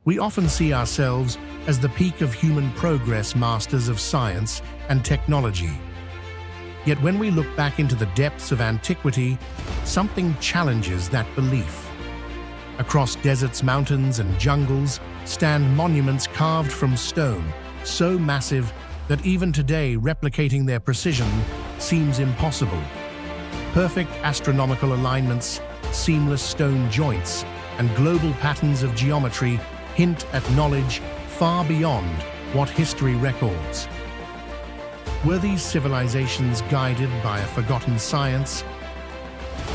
We often see ourselves as the peak of human progress, masters of science and technology. Yet when we look back into the depths of antiquity, something challenges that belief. Across deserts, mountains, and jungles stand monuments carved from stone, so massive that even today replicating their precision seems impossible. Perfect astronomical alignments, seamless stone joints, and global patterns of geometry hint at knowledge far beyond what history records. Were these civilizations guided by a forgotten science?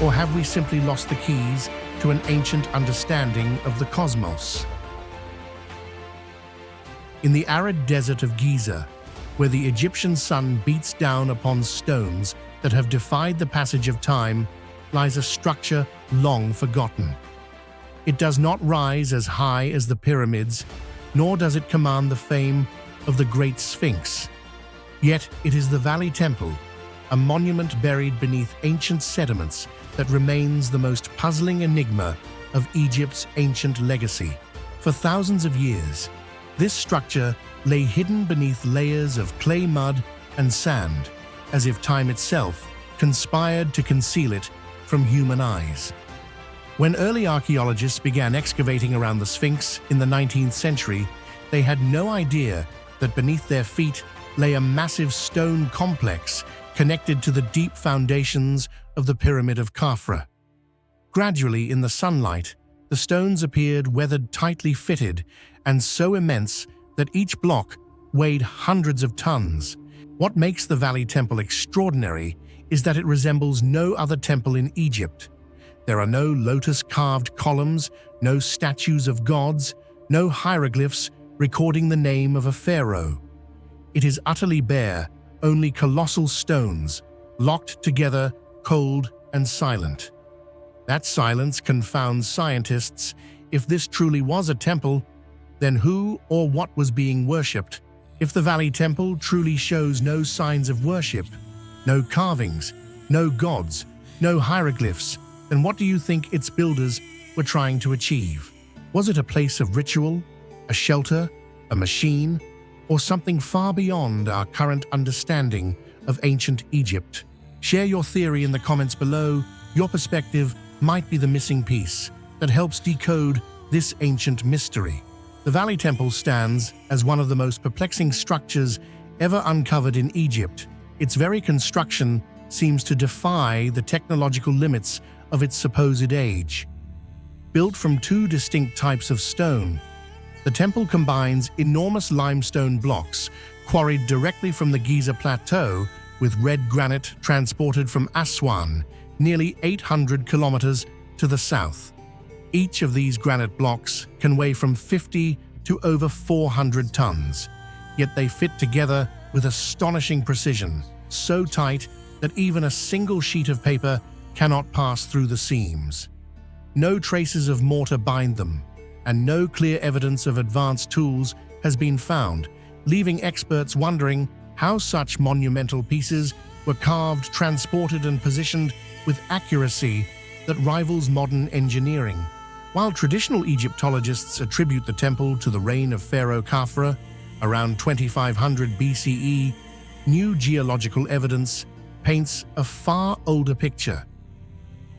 Or have we simply lost the keys to an ancient understanding of the cosmos? In the arid desert of Giza, where the Egyptian sun beats down upon stones that have defied the passage of time, lies a structure long forgotten. It does not rise as high as the pyramids, nor does it command the fame of the Great Sphinx. Yet it is the Valley Temple, a monument buried beneath ancient sediments that remains the most puzzling enigma of Egypt's ancient legacy. For thousands of years, this structure lay hidden beneath layers of clay, mud, and sand, as if time itself conspired to conceal it from human eyes. When early archaeologists began excavating around the Sphinx in the 19th century, they had no idea that beneath their feet lay a massive stone complex connected to the deep foundations of the Pyramid of Khafra. Gradually, in the sunlight, the stones appeared weathered, tightly fitted, and so immense that each block weighed hundreds of tons. What makes the Valley Temple extraordinary is that it resembles no other temple in Egypt. There are no lotus-carved columns, no statues of gods, no hieroglyphs recording the name of a pharaoh. It is utterly bare, only colossal stones, locked together, cold and silent. That silence confounds scientists. If this truly was a temple, then who or what was being worshipped? If the Valley Temple truly shows no signs of worship, no carvings, no gods, no hieroglyphs, then what do you think its builders were trying to achieve? Was it a place of ritual, a shelter, a machine, or something far beyond our current understanding of ancient Egypt? Share your theory in the comments below. Your perspective might be the missing piece that helps decode this ancient mystery. The Valley Temple stands as one of the most perplexing structures ever uncovered in Egypt. Its very construction seems to defy the technological limits of its supposed age. Built from two distinct types of stone, the temple combines enormous limestone blocks quarried directly from the Giza plateau with red granite transported from Aswan, nearly 800 kilometers to the south. Each of these granite blocks can weigh from 50 to over 400 tons, yet they fit together with astonishing precision, so tight that even a single sheet of paper cannot pass through the seams. No traces of mortar bind them, and no clear evidence of advanced tools has been found, leaving experts wondering how such monumental pieces were carved, transported, and positioned with accuracy that rivals modern engineering. While traditional Egyptologists attribute the temple to the reign of Pharaoh Khafra around 2500 BCE, new geological evidence paints a far older picture.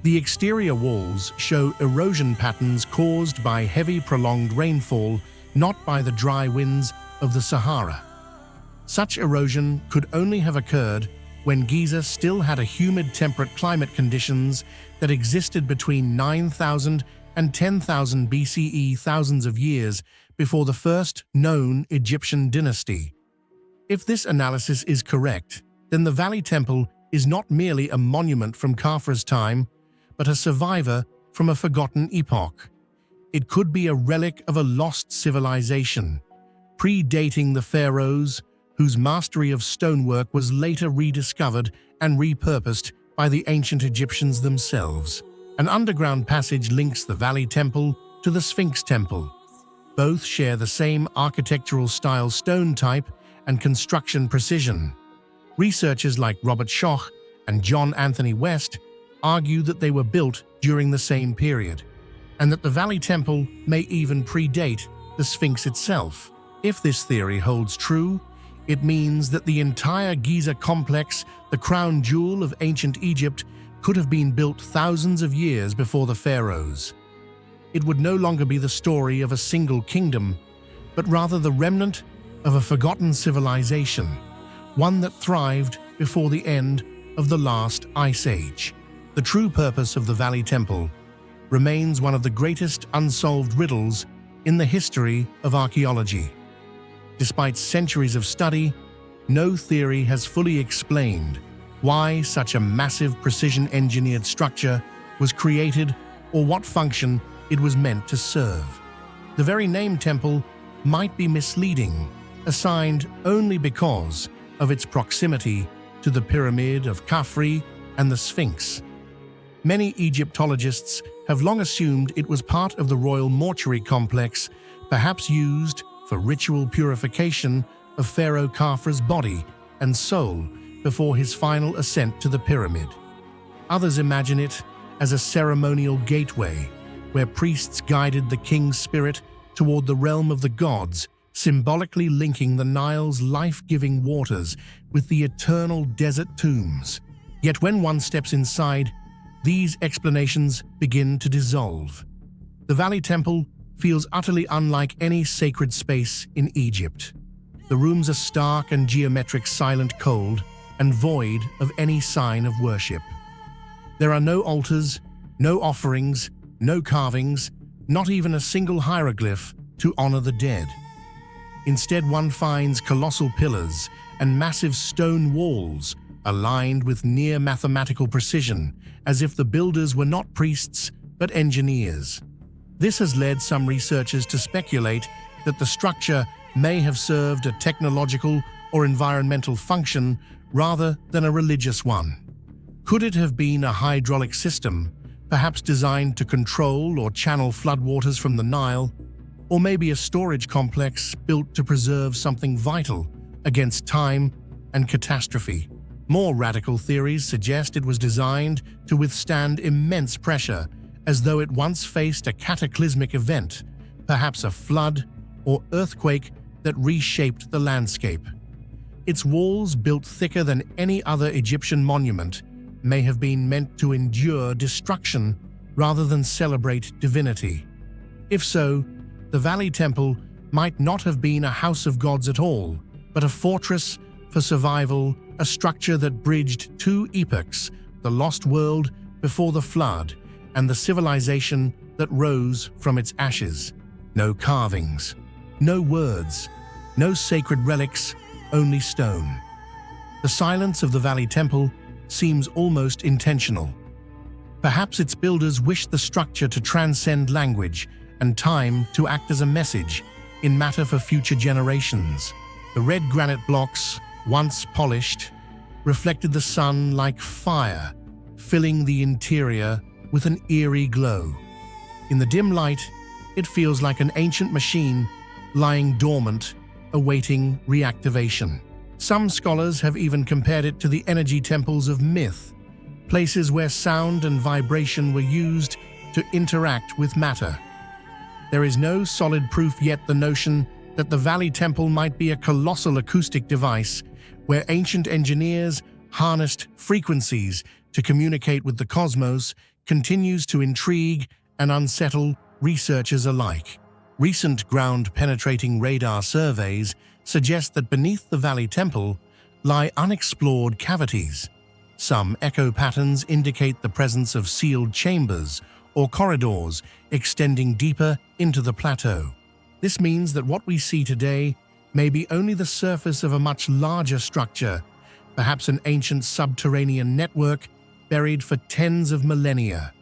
The exterior walls show erosion patterns caused by heavy, prolonged rainfall, not by the dry winds of the Sahara. Such erosion could only have occurred when Giza still had a humid, temperate climate conditions that existed between 9,000 and 10,000 BCE, thousands of years before the first known Egyptian dynasty. If this analysis is correct, then the Valley Temple is not merely a monument from Khafra's time, but a survivor from a forgotten epoch. It could be a relic of a lost civilization, predating the pharaohs, whose mastery of stonework was later rediscovered and repurposed by the ancient Egyptians themselves. An underground passage links the Valley Temple to the Sphinx Temple. Both share the same architectural style, stone type, and construction precision. Researchers like Robert Schoch and John Anthony West argue that they were built during the same period, and that the Valley Temple may even predate the Sphinx itself. If this theory holds true, it means that the entire Giza complex, the crown jewel of ancient Egypt, could have been built thousands of years before the pharaohs. It would no longer be the story of a single kingdom, but rather the remnant of a forgotten civilization, one that thrived before the end of the last ice age. The true purpose of the Valley Temple remains one of the greatest unsolved riddles in the history of archaeology. Despite centuries of study, no theory has fully explained why such a massive precision-engineered structure was created or what function it was meant to serve. The very name temple might be misleading, assigned only because of its proximity to the Pyramid of Khafre and the Sphinx. Many Egyptologists have long assumed it was part of the royal mortuary complex, perhaps used for ritual purification of Pharaoh Khafre's body and soul before his final ascent to the pyramid. Others imagine it as a ceremonial gateway where priests guided the king's spirit toward the realm of the gods, symbolically linking the Nile's life-giving waters with the eternal desert tombs. Yet when one steps inside, these explanations begin to dissolve. The Valley Temple feels utterly unlike any sacred space in Egypt. The rooms are stark and geometric, silent, cold, and void of any sign of worship. There are no altars, no offerings, no carvings, not even a single hieroglyph to honor the dead. Instead, one finds colossal pillars and massive stone walls aligned with near mathematical precision, as if the builders were not priests but engineers. This has led some researchers to speculate that the structure may have served a technological or environmental function rather than a religious one. Could it have been a hydraulic system, perhaps designed to control or channel floodwaters from the Nile, or maybe a storage complex built to preserve something vital against time and catastrophe? More radical theories suggest it was designed to withstand immense pressure, as though it once faced a cataclysmic event, perhaps a flood or earthquake that reshaped the landscape. Its walls, built thicker than any other Egyptian monument, may have been meant to endure destruction rather than celebrate divinity. If so, the Valley Temple might not have been a house of gods at all, but a fortress for survival, a structure that bridged two epochs, the lost world before the flood and the civilization that rose from its ashes. No carvings, no words, no sacred relics, only stone. The silence of the Valley Temple seems almost intentional. Perhaps its builders wished the structure to transcend language and time, to act as a message in matter for future generations. The red granite blocks, once polished, reflected the sun like fire, filling the interior with an eerie glow. In the dim light, it feels like an ancient machine lying dormant, awaiting reactivation. Some scholars have even compared it to the energy temples of myth, places where sound and vibration were used to interact with matter. There is no solid proof yet. The notion that the Valley Temple might be a colossal acoustic device where ancient engineers harnessed frequencies to communicate with the cosmos continues to intrigue and unsettle researchers alike. Recent ground-penetrating radar surveys suggest that beneath the Valley Temple lie unexplored cavities. Some echo patterns indicate the presence of sealed chambers or corridors extending deeper into the plateau. This means that what we see today may be only the surface of a much larger structure, perhaps an ancient subterranean network buried for tens of millennia.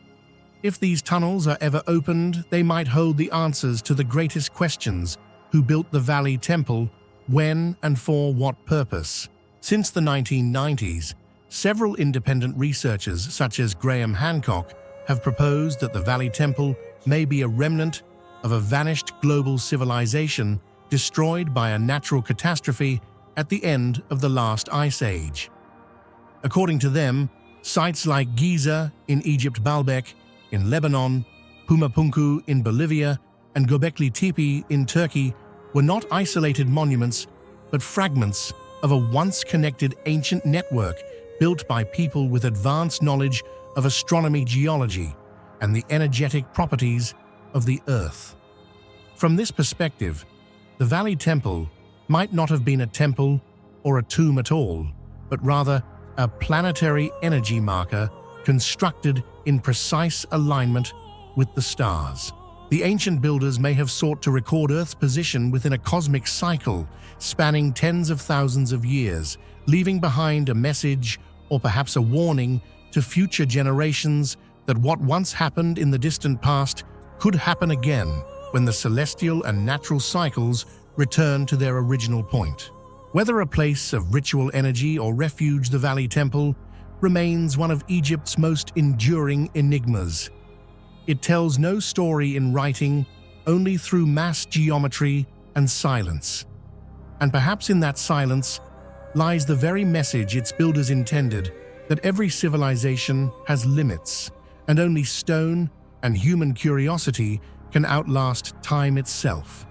If these tunnels are ever opened, they might hold the answers to the greatest questions: who built the Valley Temple, when and for what purpose? Since the 1990s, several independent researchers such as Graham Hancock have proposed that the Valley Temple may be a remnant of a vanished global civilization destroyed by a natural catastrophe at the end of the last ice age. According to them, sites like Giza in Egypt, Baalbek in Lebanon, Pumapunku in Bolivia, and Göbekli Tepe in Turkey were not isolated monuments, but fragments of a once-connected ancient network built by people with advanced knowledge of astronomy, geology, and the energetic properties of the Earth. From this perspective, the Valley Temple might not have been a temple or a tomb at all, but rather a planetary energy marker constructed in precise alignment with the stars. The ancient builders may have sought to record Earth's position within a cosmic cycle spanning tens of thousands of years, leaving behind a message or perhaps a warning to future generations that what once happened in the distant past could happen again when the celestial and natural cycles return to their original point. Whether a place of ritual energy or refuge, the Valley Temple remains one of Egypt's most enduring enigmas. It tells no story in writing, only through mass geometry and silence. And perhaps in that silence lies the very message its builders intended, that every civilization has limits, and only stone and human curiosity can outlast time itself.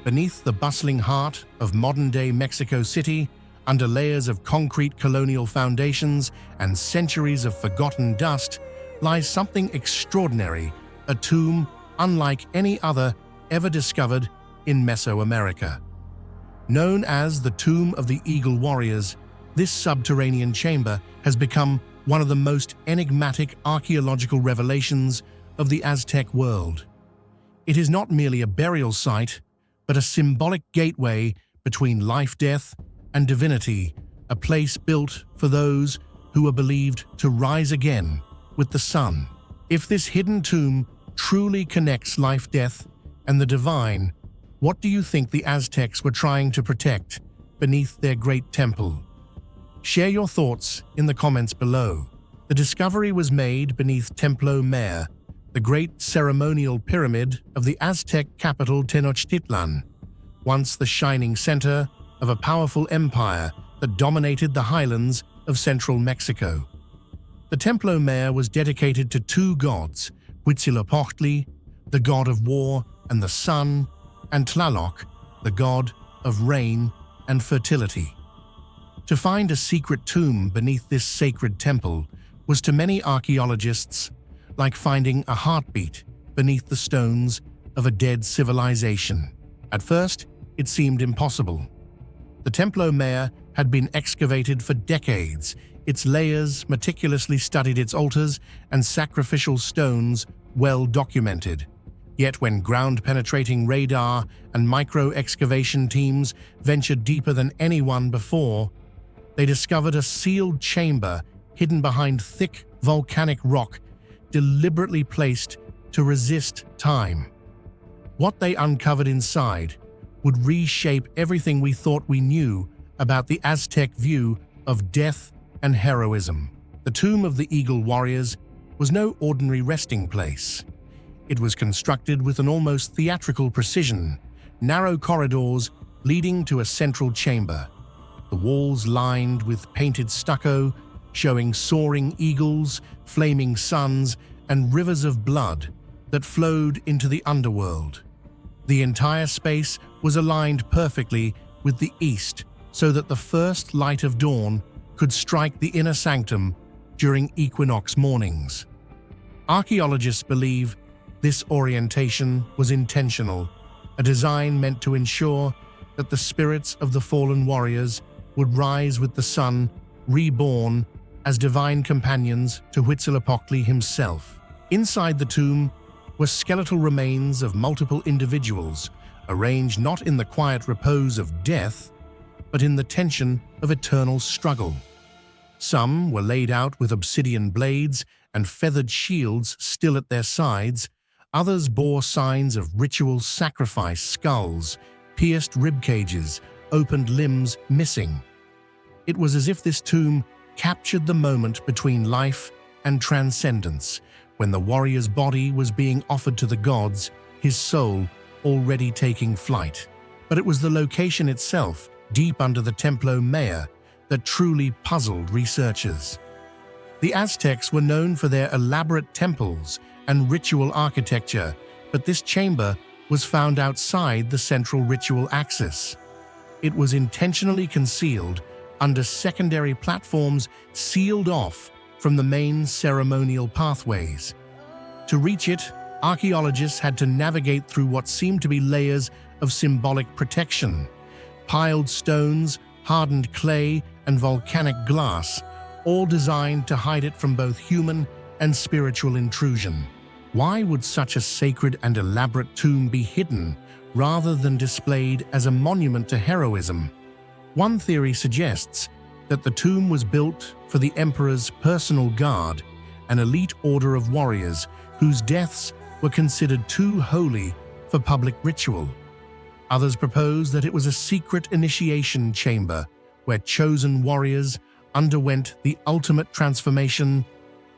Beneath the bustling heart of modern-day Mexico City, under layers of concrete colonial foundations and centuries of forgotten dust, lies something extraordinary, a tomb unlike any other ever discovered in Mesoamerica. Known as the Tomb of the Eagle Warriors, this subterranean chamber has become one of the most enigmatic archaeological revelations of the Aztec world. It is not merely a burial site, but a symbolic gateway between life, death, and divinity, a place built for those who are believed to rise again with the sun. If this hidden tomb truly connects life, death, and the divine, what do you think the Aztecs were trying to protect beneath their great temple? Share your thoughts in the comments below. The discovery was made beneath Templo Mayor, the great ceremonial pyramid of the Aztec capital Tenochtitlan, once the shining center of a powerful empire that dominated the highlands of central Mexico. The Templo Mayor was dedicated to two gods, Huitzilopochtli, the god of war and the sun, and Tlaloc, the god of rain and fertility. To find a secret tomb beneath this sacred temple was to many archaeologists like finding a heartbeat beneath the stones of a dead civilization. At first, it seemed impossible. The Templo Mayor had been excavated for decades, its layers meticulously studied, its altars and sacrificial stones well documented. Yet when ground-penetrating radar and micro-excavation teams ventured deeper than anyone before, they discovered a sealed chamber hidden behind thick volcanic rock, deliberately placed to resist time. What they uncovered inside would reshape everything we thought we knew about the Aztec view of death and heroism. The Tomb of the Eagle Warriors was no ordinary resting place. It was constructed with an almost theatrical precision, narrow corridors leading to a central chamber, the walls lined with painted stucco, showing soaring eagles, flaming suns, and rivers of blood that flowed into the underworld. The entire space was aligned perfectly with the east so that the first light of dawn could strike the inner sanctum during equinox mornings. Archaeologists believe this orientation was intentional, a design meant to ensure that the spirits of the fallen warriors would rise with the sun, reborn as divine companions to Huitzilopochtli himself. Inside the tomb were skeletal remains of multiple individuals, arranged not in the quiet repose of death, but in the tension of eternal struggle. Some were laid out with obsidian blades and feathered shields still at their sides. Others bore signs of ritual sacrifice, skulls, pierced rib cages, opened limbs missing. It was as if this tomb captured the moment between life and transcendence, when the warrior's body was being offered to the gods, his soul already taking flight. But it was the location itself, deep under the Templo Mayor, that truly puzzled researchers. The Aztecs were known for their elaborate temples and ritual architecture, but this chamber was found outside the central ritual axis. It was intentionally concealed under secondary platforms sealed off from the main ceremonial pathways. To reach it, archaeologists had to navigate through what seemed to be layers of symbolic protection: piled stones, hardened clay, and volcanic glass, all designed to hide it from both human and spiritual intrusion. Why would such a sacred and elaborate tomb be hidden rather than displayed as a monument to heroism? One theory suggests that the tomb was built for the emperor's personal guard, an elite order of warriors whose deaths were considered too holy for public ritual. Others propose that it was a secret initiation chamber where chosen warriors underwent the ultimate transformation,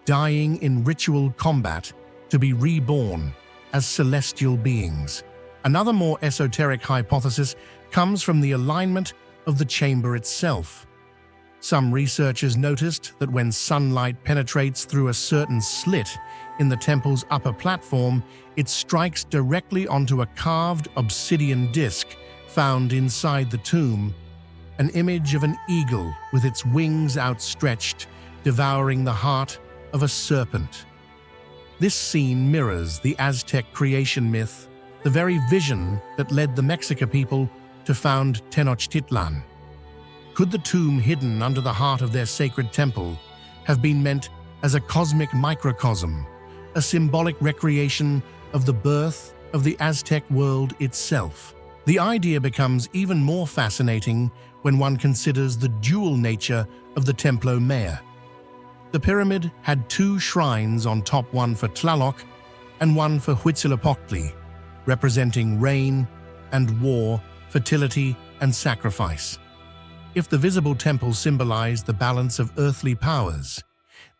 dying in ritual combat to be reborn as celestial beings. Another more esoteric hypothesis comes from the alignment of the chamber itself. Some researchers noticed that when sunlight penetrates through a certain slit in the temple's upper platform, it strikes directly onto a carved obsidian disc found inside the tomb, an image of an eagle with its wings outstretched, devouring the heart of a serpent. This scene mirrors the Aztec creation myth, the very vision that led the Mexica people to found Tenochtitlan. Could the tomb hidden under the heart of their sacred temple have been meant as a cosmic microcosm, a symbolic recreation of the birth of the Aztec world itself? The idea becomes even more fascinating when one considers the dual nature of the Templo Mayor. The pyramid had two shrines on top, one for Tlaloc and one for Huitzilopochtli, representing rain and war, fertility and sacrifice. If the visible temple symbolized the balance of earthly powers,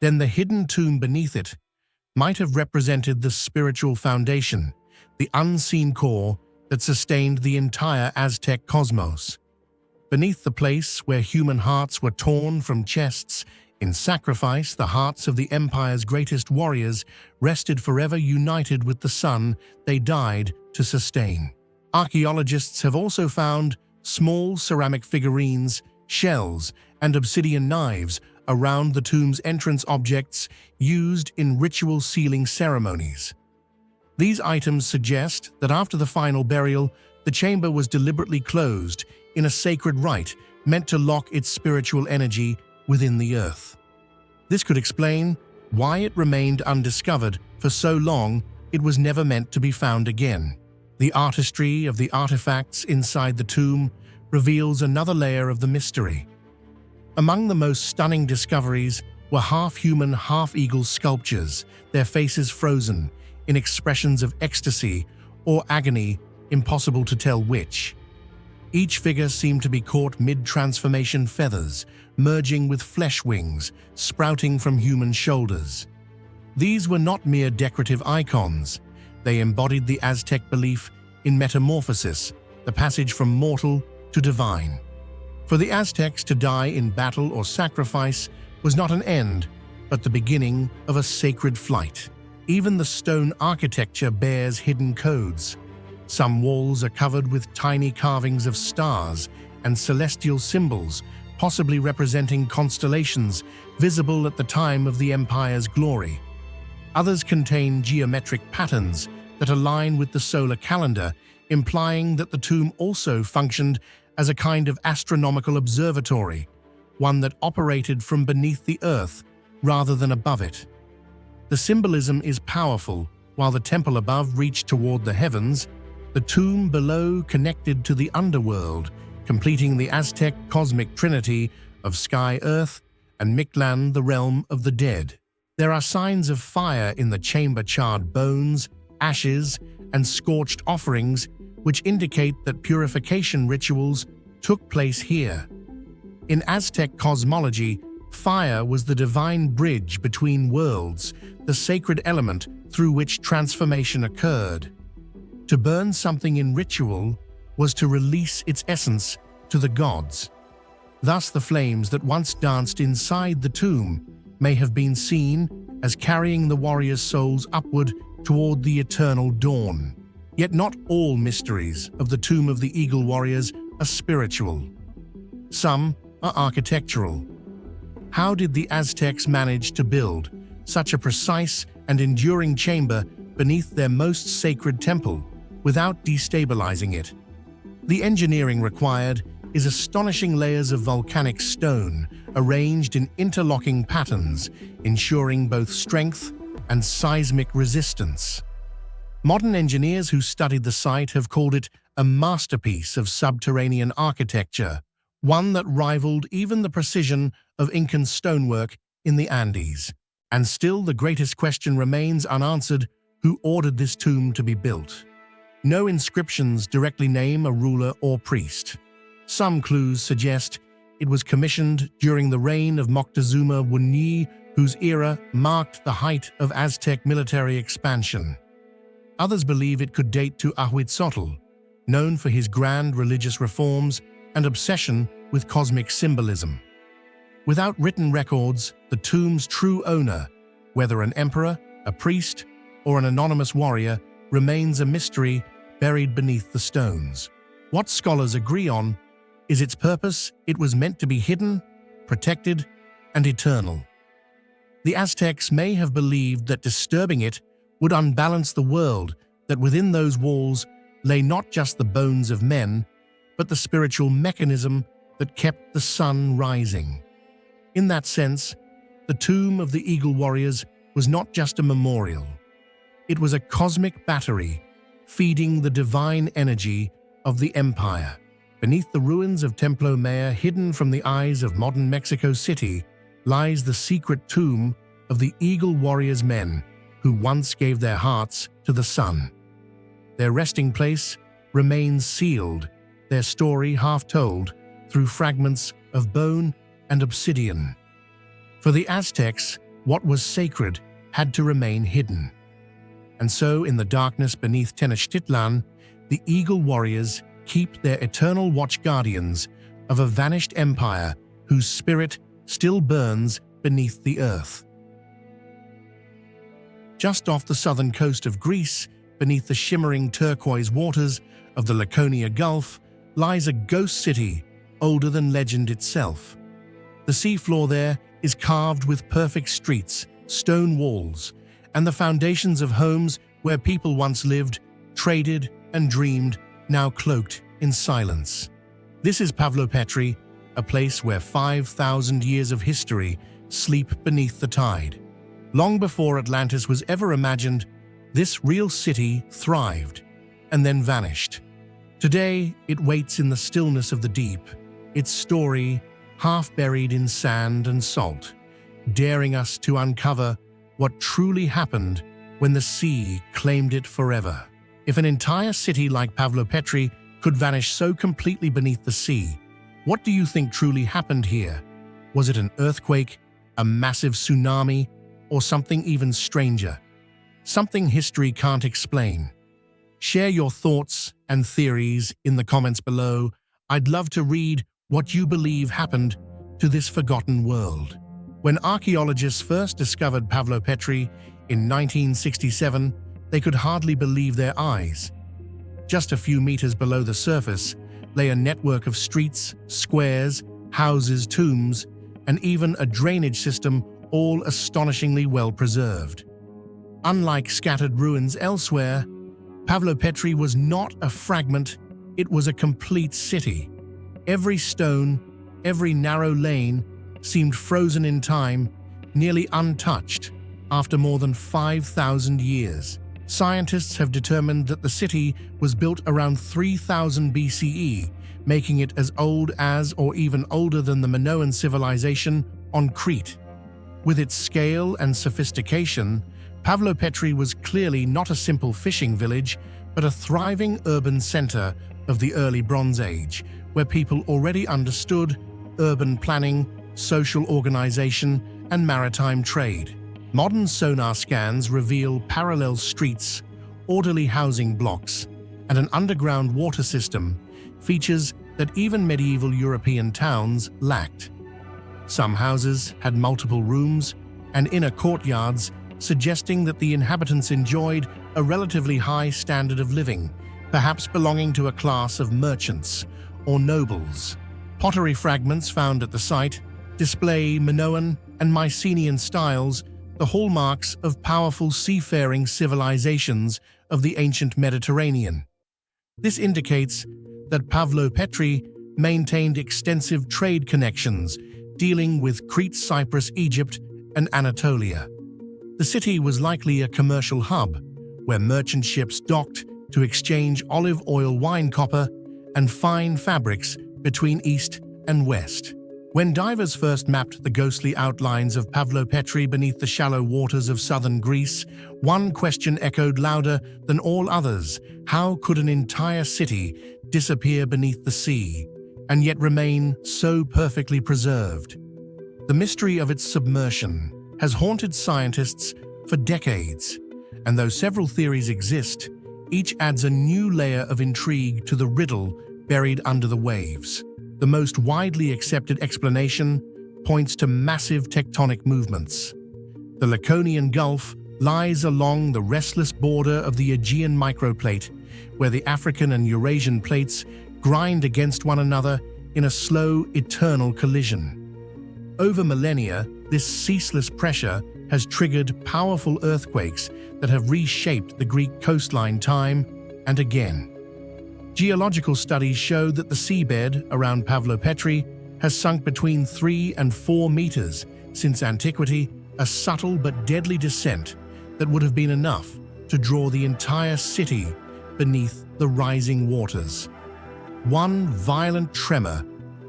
then the hidden tomb beneath it might have represented the spiritual foundation, the unseen core that sustained the entire Aztec cosmos. Beneath the place where human hearts were torn from chests in sacrifice, the hearts of the empire's greatest warriors rested forever united with the sun they died to sustain. Archaeologists have also found small ceramic figurines, shells, and obsidian knives around the tomb's entrance, objects used in ritual sealing ceremonies. These items suggest that after the final burial, the chamber was deliberately closed in a sacred rite meant to lock its spiritual energy within the earth. This could explain why it remained undiscovered for so long. It was never meant to be found again. The artistry of the artifacts inside the tomb reveals another layer of the mystery. Among the most stunning discoveries were half-human, half-eagle sculptures, their faces frozen in expressions of ecstasy or agony, impossible to tell which. Each figure seemed to be caught mid-transformation, feathers merging with flesh wings sprouting from human shoulders. These were not mere decorative icons. They embodied the Aztec belief in metamorphosis, the passage from mortal to divine. For the Aztecs, to die in battle or sacrifice was not an end, but the beginning of a sacred flight. Even the stone architecture bears hidden codes. Some walls are covered with tiny carvings of stars and celestial symbols, possibly representing constellations visible at the time of the empire's glory. Others contain geometric patterns that align with the solar calendar, implying that the tomb also functioned as a kind of astronomical observatory, one that operated from beneath the earth rather than above it. The symbolism is powerful. While the temple above reached toward the heavens, the tomb below connected to the underworld, completing the Aztec cosmic trinity of sky, earth, and Mictlan, the realm of the dead. There are signs of fire in the chamber, charred bones, ashes, and scorched offerings, which indicate that purification rituals took place here. In Aztec cosmology, fire was the divine bridge between worlds, the sacred element through which transformation occurred. To burn something in ritual was to release its essence to the gods. Thus, the flames that once danced inside the tomb may have been seen as carrying the warriors' souls upward toward the eternal dawn. Yet not all mysteries of the tomb of the eagle warriors are spiritual. Some are architectural. How did the Aztecs manage to build such a precise and enduring chamber beneath their most sacred temple without destabilizing it? The engineering required is astonishing layers of volcanic stone arranged in interlocking patterns, ensuring both strength and seismic resistance. Modern engineers who studied the site have called it a masterpiece of subterranean architecture, one that rivaled even the precision of Incan stonework in the Andes. And still the greatest question remains unanswered: who ordered this tomb to be built? No inscriptions directly name a ruler or priest. Some clues suggest it was commissioned during the reign of Moctezuma I, whose era marked the height of Aztec military expansion. Others believe it could date to Ahuitzotl, known for his grand religious reforms and obsession with cosmic symbolism. Without written records, the tomb's true owner, whether an emperor, a priest, or an anonymous warrior, remains a mystery buried beneath the stones. What scholars agree on is its purpose. It was meant to be hidden, protected, and eternal. The Aztecs may have believed that disturbing it would unbalance the world, that within those walls lay not just the bones of men, but the spiritual mechanism that kept the sun rising. In that sense, the tomb of the Eagle Warriors was not just a memorial. It was a cosmic battery feeding the divine energy of the empire. Beneath the ruins of Templo Mayor, hidden from the eyes of modern Mexico City, lies the secret tomb of the Eagle Warriors' men who once gave their hearts to the sun. Their resting place remains sealed, their story half told through fragments of bone and obsidian. For the Aztecs, what was sacred had to remain hidden. And so, in the darkness beneath Tenochtitlan, the Eagle Warriors keep their eternal watch, guardians of a vanished empire whose spirit still burns beneath the earth. Just off the southern coast of Greece, beneath the shimmering turquoise waters of the Laconia Gulf, lies a ghost city older than legend itself. The seafloor there is carved with perfect streets, stone walls, and the foundations of homes where people once lived, traded, and dreamed, now cloaked in silence. This is Pavlopetri, a place where 5,000 years of history sleep beneath the tide. Long before Atlantis was ever imagined, this real city thrived and then vanished. Today, it waits in the stillness of the deep, its story half buried in sand and salt, daring us to uncover what truly happened when the sea claimed it forever. If an entire city like Pavlopetri could vanish so completely beneath the sea, what do you think truly happened here? Was it an earthquake, a massive tsunami, or something even stranger? Something history can't explain. Share your thoughts and theories in the comments below. I'd love to read what you believe happened to this forgotten world. When archaeologists first discovered Pavlopetri in 1967, they could hardly believe their eyes. Just a few meters below the surface lay a network of streets, squares, houses, tombs, and even a drainage system, all astonishingly well preserved. Unlike scattered ruins elsewhere, Pavlopetri was not a fragment, it was a complete city. Every stone, every narrow lane seemed frozen in time, nearly untouched after more than 5,000 years. Scientists have determined that the city was built around 3000 BCE, making it as old as or even older than the Minoan civilization on Crete. With its scale and sophistication, Pavlopetri was clearly not a simple fishing village, but a thriving urban center of the early Bronze Age, where people already understood urban planning, social organization, and maritime trade. Modern sonar scans reveal parallel streets, orderly housing blocks, and an underground water system, features that even medieval European towns lacked. Some houses had multiple rooms, and inner courtyards, suggesting that the inhabitants enjoyed a relatively high standard of living, perhaps belonging to a class of merchants or nobles. Pottery fragments found at the site display Minoan and Mycenaean styles, the hallmarks of powerful seafaring civilizations of the ancient Mediterranean. This indicates that Pavlopetri maintained extensive trade connections, dealing with Crete, Cyprus, Egypt, and Anatolia. The city was likely a commercial hub, where merchant ships docked to exchange olive oil, wine, copper, and fine fabrics between East and West. When divers first mapped the ghostly outlines of Pavlopetri beneath the shallow waters of southern Greece, one question echoed louder than all others: how could an entire city disappear beneath the sea, and yet remain so perfectly preserved? The mystery of its submersion has haunted scientists for decades, and though several theories exist, each adds a new layer of intrigue to the riddle buried under the waves. The most widely accepted explanation points to massive tectonic movements. The Laconian Gulf lies along the restless border of the Aegean microplate, where the African and Eurasian plates grind against one another in a slow, eternal collision. Over millennia, this ceaseless pressure has triggered powerful earthquakes that have reshaped the Greek coastline time and again. Geological studies show that the seabed around Pavlopetri has sunk between 3 and 4 meters since antiquity, a subtle but deadly descent that would have been enough to draw the entire city beneath the rising waters. One violent tremor,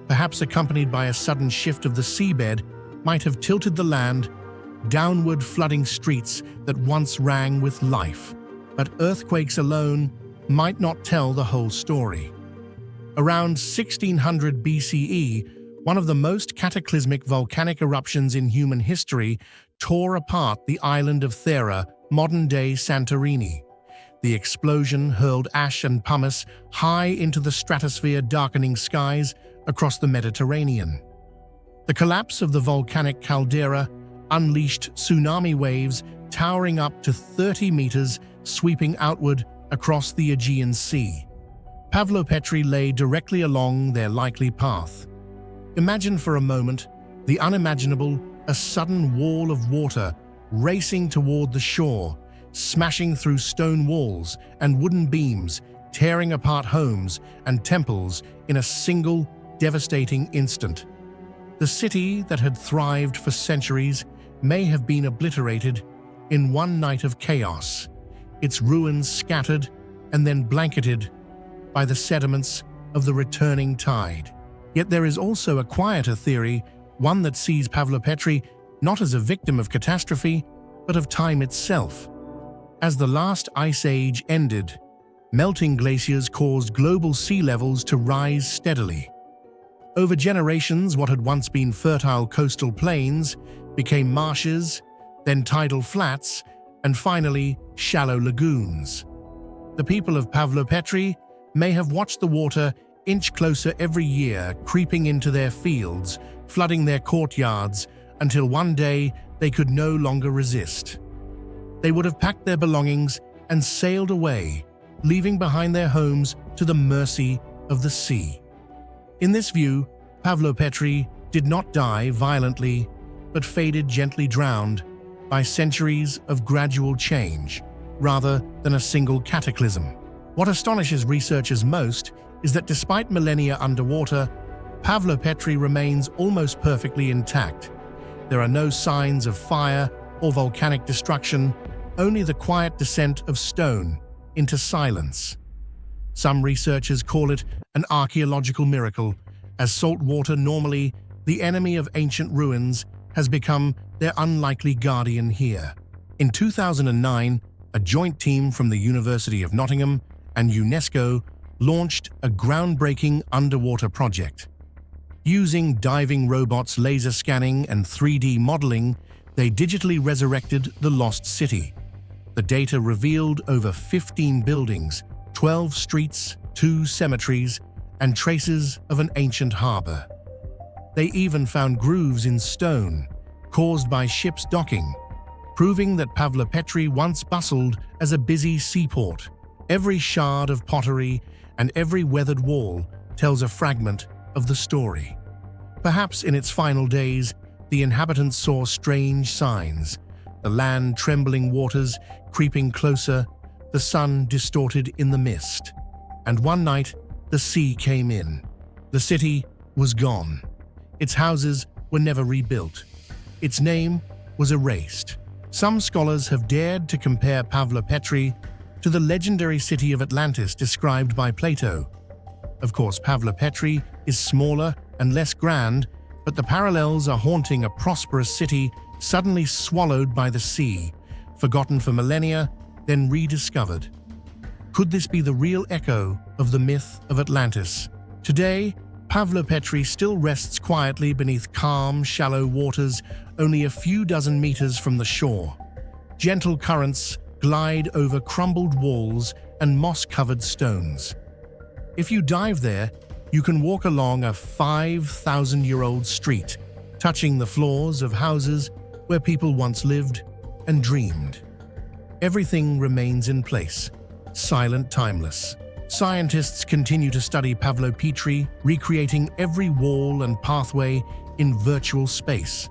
perhaps accompanied by a sudden shift of the seabed, might have tilted the land, downward flooding streets that once rang with life. But earthquakes alone might not tell the whole story. Around 1600 BCE, one of the most cataclysmic volcanic eruptions in human history tore apart the island of Thera, modern-day Santorini. The explosion hurled ash and pumice high into the stratosphere, darkening skies across the Mediterranean. The collapse of the volcanic caldera unleashed tsunami waves towering up to 30 meters, sweeping outward across the Aegean Sea. Pavlopetri lay directly along their likely path. Imagine for a moment the unimaginable, a sudden wall of water racing toward the shore, smashing through stone walls and wooden beams, tearing apart homes and temples in a single, devastating instant. The city that had thrived for centuries may have been obliterated in one night of chaos, its ruins scattered and then blanketed by the sediments of the returning tide. Yet there is also a quieter theory, one that sees Pavlopetri not as a victim of catastrophe, but of time itself. As the last ice age ended, melting glaciers caused global sea levels to rise steadily. Over generations, what had once been fertile coastal plains became marshes, then tidal flats, and finally shallow lagoons. The people of Pavlopetri may have watched the water inch closer every year, creeping into their fields, flooding their courtyards, until one day they could no longer resist. They would have packed their belongings and sailed away, leaving behind their homes to the mercy of the sea. In this view, Pavlopetri did not die violently, but faded, gently drowned by centuries of gradual change, rather than a single cataclysm. What astonishes researchers most is that despite millennia underwater, Pavlopetri remains almost perfectly intact. There are no signs of fire or volcanic destruction, only the quiet descent of stone into silence. Some researchers call it an archaeological miracle, as salt water, normally the enemy of ancient ruins, has become their unlikely guardian here. In 2009, a joint team from the University of Nottingham and UNESCO launched a groundbreaking underwater project. Using diving robots, laser scanning, and 3D modeling, they digitally resurrected the lost city. The data revealed over 15 buildings, 12 streets, 2 cemeteries, and traces of an ancient harbor. They even found grooves in stone, caused by ships docking, proving that Pavlopetri once bustled as a busy seaport. Every shard of pottery and every weathered wall tells a fragment of the story. Perhaps in its final days, the inhabitants saw strange signs, the land trembling waters creeping closer, the sun distorted in the mist. And one night, the sea came in. The city was gone. Its houses were never rebuilt. Its name was erased. Some scholars have dared to compare Pavlopetri to the legendary city of Atlantis described by Plato. Of course, Pavlopetri is smaller and less grand, but the parallels are haunting a prosperous city suddenly swallowed by the sea, forgotten for millennia, then rediscovered. Could this be the real echo of the myth of Atlantis? Today, Pavlopetri still rests quietly beneath calm, shallow waters only a few dozen meters from the shore. Gentle currents glide over crumbled walls and moss-covered stones. If you dive there, you can walk along a 5,000-year-old street, touching the floors of houses where people once lived and dreamed. Everything remains in place, silent, timeless. Scientists continue to study Pavlopetri, recreating every wall and pathway in virtual space.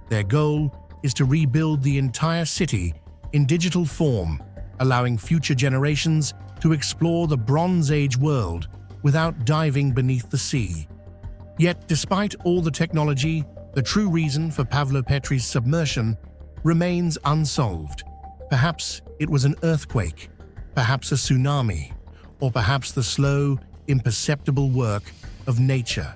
Their goal is to rebuild the entire city in digital form, allowing future generations to explore the Bronze Age world without diving beneath the sea. Yet, despite all the technology, the true reason for Pavlopetri's submersion remains unsolved. Perhaps it was an earthquake, perhaps a tsunami, or perhaps the slow, imperceptible work of nature.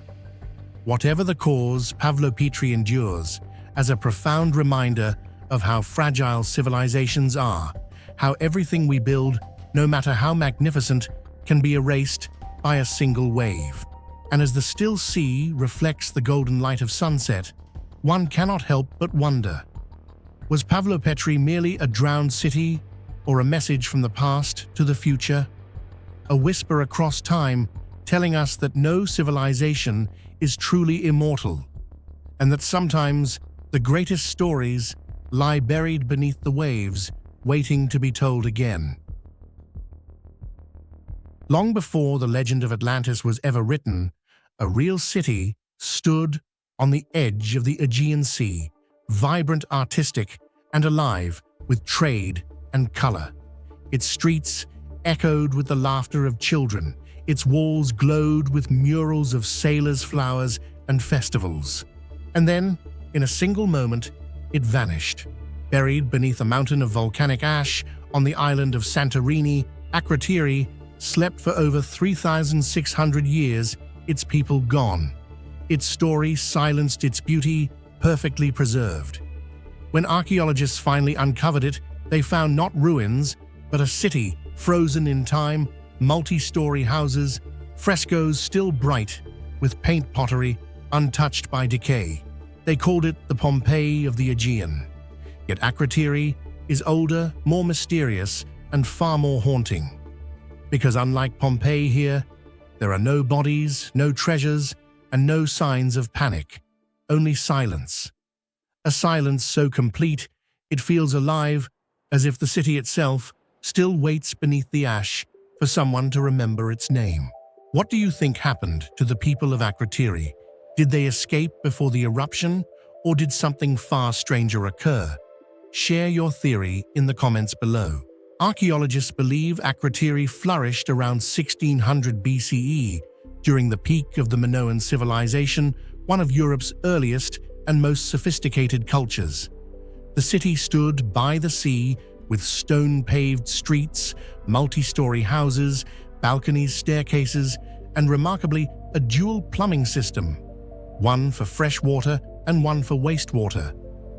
Whatever the cause, Pavlopetri endures as a profound reminder of how fragile civilizations are, how everything we build, no matter how magnificent, can be erased by a single wave. And as the still sea reflects the golden light of sunset, one cannot help but wonder, was Pavlopetri merely a drowned city or a message from the past to the future? A whisper across time telling us that no civilization is truly immortal, and that sometimes the greatest stories lie buried beneath the waves, waiting to be told again. Long before the legend of Atlantis was ever written, a real city stood on the edge of the Aegean Sea, vibrant, artistic, and alive with trade and color. Its streets echoed with the laughter of children, its walls glowed with murals of sailors' flowers and festivals. And then, in a single moment, it vanished. Buried beneath a mountain of volcanic ash on the island of Santorini, Akrotiri slept for over 3,600 years, its people gone. Its story silenced, its beauty perfectly preserved. When archaeologists finally uncovered it, they found not ruins, but a city frozen in time, multi-story houses, frescoes still bright, with paint pottery untouched by decay. They called it the Pompeii of the Aegean. Yet Akrotiri is older, more mysterious, and far more haunting. Because unlike Pompeii here, there are no bodies, no treasures, and no signs of panic, only silence. A silence so complete, it feels alive, as if the city itself still waits beneath the ash for someone to remember its name. What do you think happened to the people of Akrotiri? Did they escape before the eruption, or did something far stranger occur? Share your theory in the comments below. Archaeologists believe Akrotiri flourished around 1600 BCE, during the peak of the Minoan civilization, one of Europe's earliest and most sophisticated cultures. The city stood by the sea with stone-paved streets, multi-story houses, balconies, staircases, and remarkably, a dual plumbing system, one for fresh water and one for wastewater,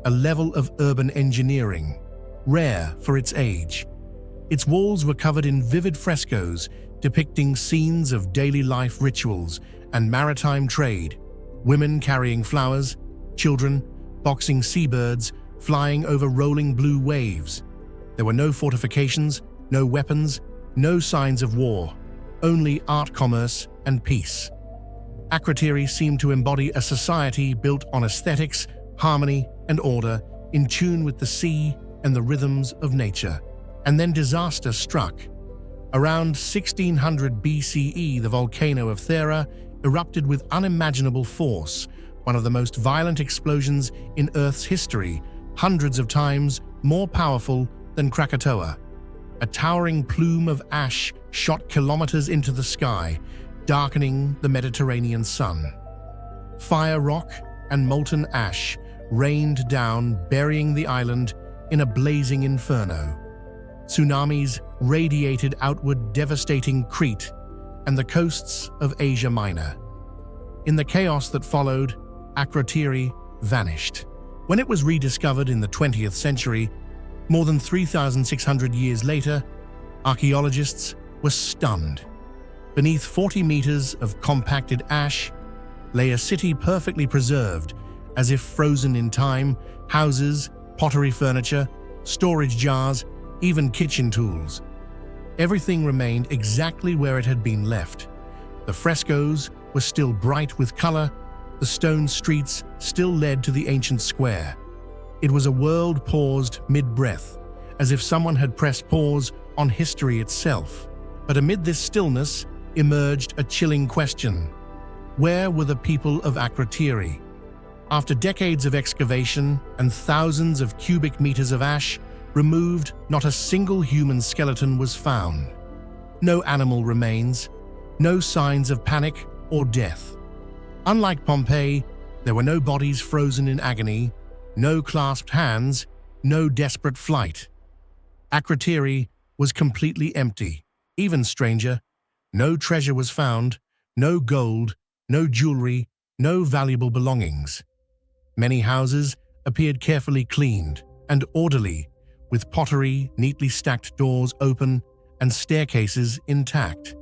a level of urban engineering, rare for its age. Its walls were covered in vivid frescoes depicting scenes of daily life rituals and maritime trade, women carrying flowers, children boxing seabirds, flying over rolling blue waves. There were no fortifications, no weapons, no signs of war, only art, commerce, and peace. Akrotiri seemed to embody a society built on aesthetics, harmony, and order, in tune with the sea and the rhythms of nature. And then disaster struck. Around 1600 BCE, the volcano of Thera erupted with unimaginable force, one of the most violent explosions in Earth's history, hundreds of times more powerful than Krakatoa. A towering plume of ash shot kilometers into the sky, darkening the Mediterranean sun. Fire rock and molten ash rained down, burying the island in a blazing inferno. Tsunamis radiated outward, devastating Crete and the coasts of Asia Minor. In the chaos that followed, Akrotiri vanished. When it was rediscovered in the 20th century, more than 3,600 years later, archaeologists were stunned. Beneath 40 meters of compacted ash lay a city perfectly preserved, as if frozen in time: houses, pottery furniture, storage jars, even kitchen tools. Everything remained exactly where it had been left. The frescoes were still bright with color, the stone streets still led to the ancient square. It was a world paused mid-breath, as if someone had pressed pause on history itself. But amid this stillness emerged a chilling question. Where were the people of Akrotiri? After decades of excavation and thousands of cubic meters of ash removed, not a single human skeleton was found. No animal remains, no signs of panic or death. Unlike Pompeii, there were no bodies frozen in agony, no clasped hands, no desperate flight. Akrotiri was completely empty. Even stranger, no treasure was found, no gold, no jewelry, no valuable belongings. Many houses appeared carefully cleaned and orderly, with pottery, neatly stacked doors open, and staircases intact.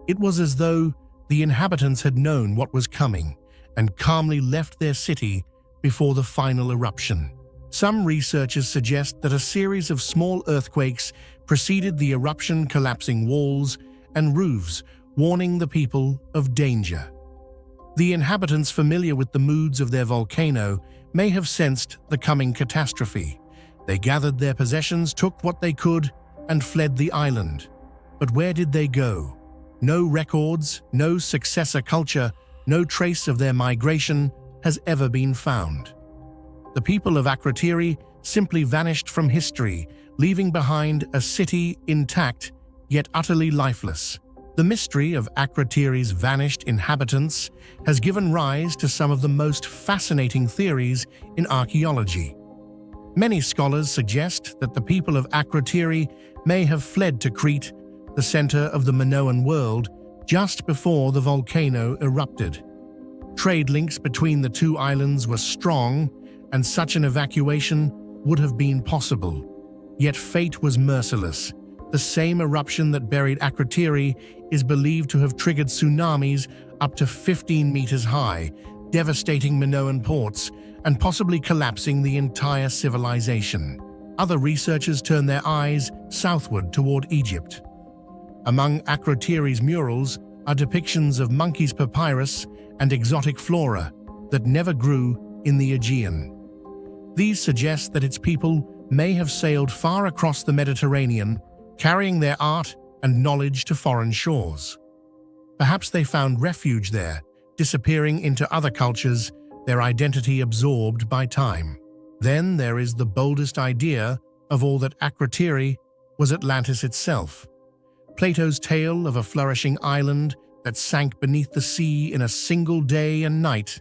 It was as though the inhabitants had known what was coming and calmly left their city before the final eruption. Some researchers suggest that a series of small earthquakes preceded the eruption, collapsing walls and roofs, warning the people of danger. The inhabitants, familiar with the moods of their volcano, may have sensed the coming catastrophe. They gathered their possessions, took what they could, and fled the island. But where did they go? No records, no successor culture, no trace of their migration has ever been found. The people of Akrotiri simply vanished from history, leaving behind a city intact yet utterly lifeless. The mystery of Akrotiri's vanished inhabitants has given rise to some of the most fascinating theories in archaeology. Many scholars suggest that the people of Akrotiri may have fled to Crete, the center of the Minoan world, just before the volcano erupted. Trade links between the two islands were strong, and such an evacuation would have been possible. Yet fate was merciless. The same eruption that buried Akrotiri is believed to have triggered tsunamis up to 15 meters high, devastating Minoan ports and possibly collapsing the entire civilization. Other researchers turn their eyes southward toward Egypt. Among Akrotiri's murals are depictions of monkeys, papyrus, and exotic flora that never grew in the Aegean. These suggest that its people may have sailed far across the Mediterranean, carrying their art and knowledge to foreign shores. Perhaps they found refuge there, disappearing into other cultures, their identity absorbed by time. Then there is the boldest idea of all, that Akrotiri was Atlantis itself. Plato's tale of a flourishing island that sank beneath the sea in a single day and night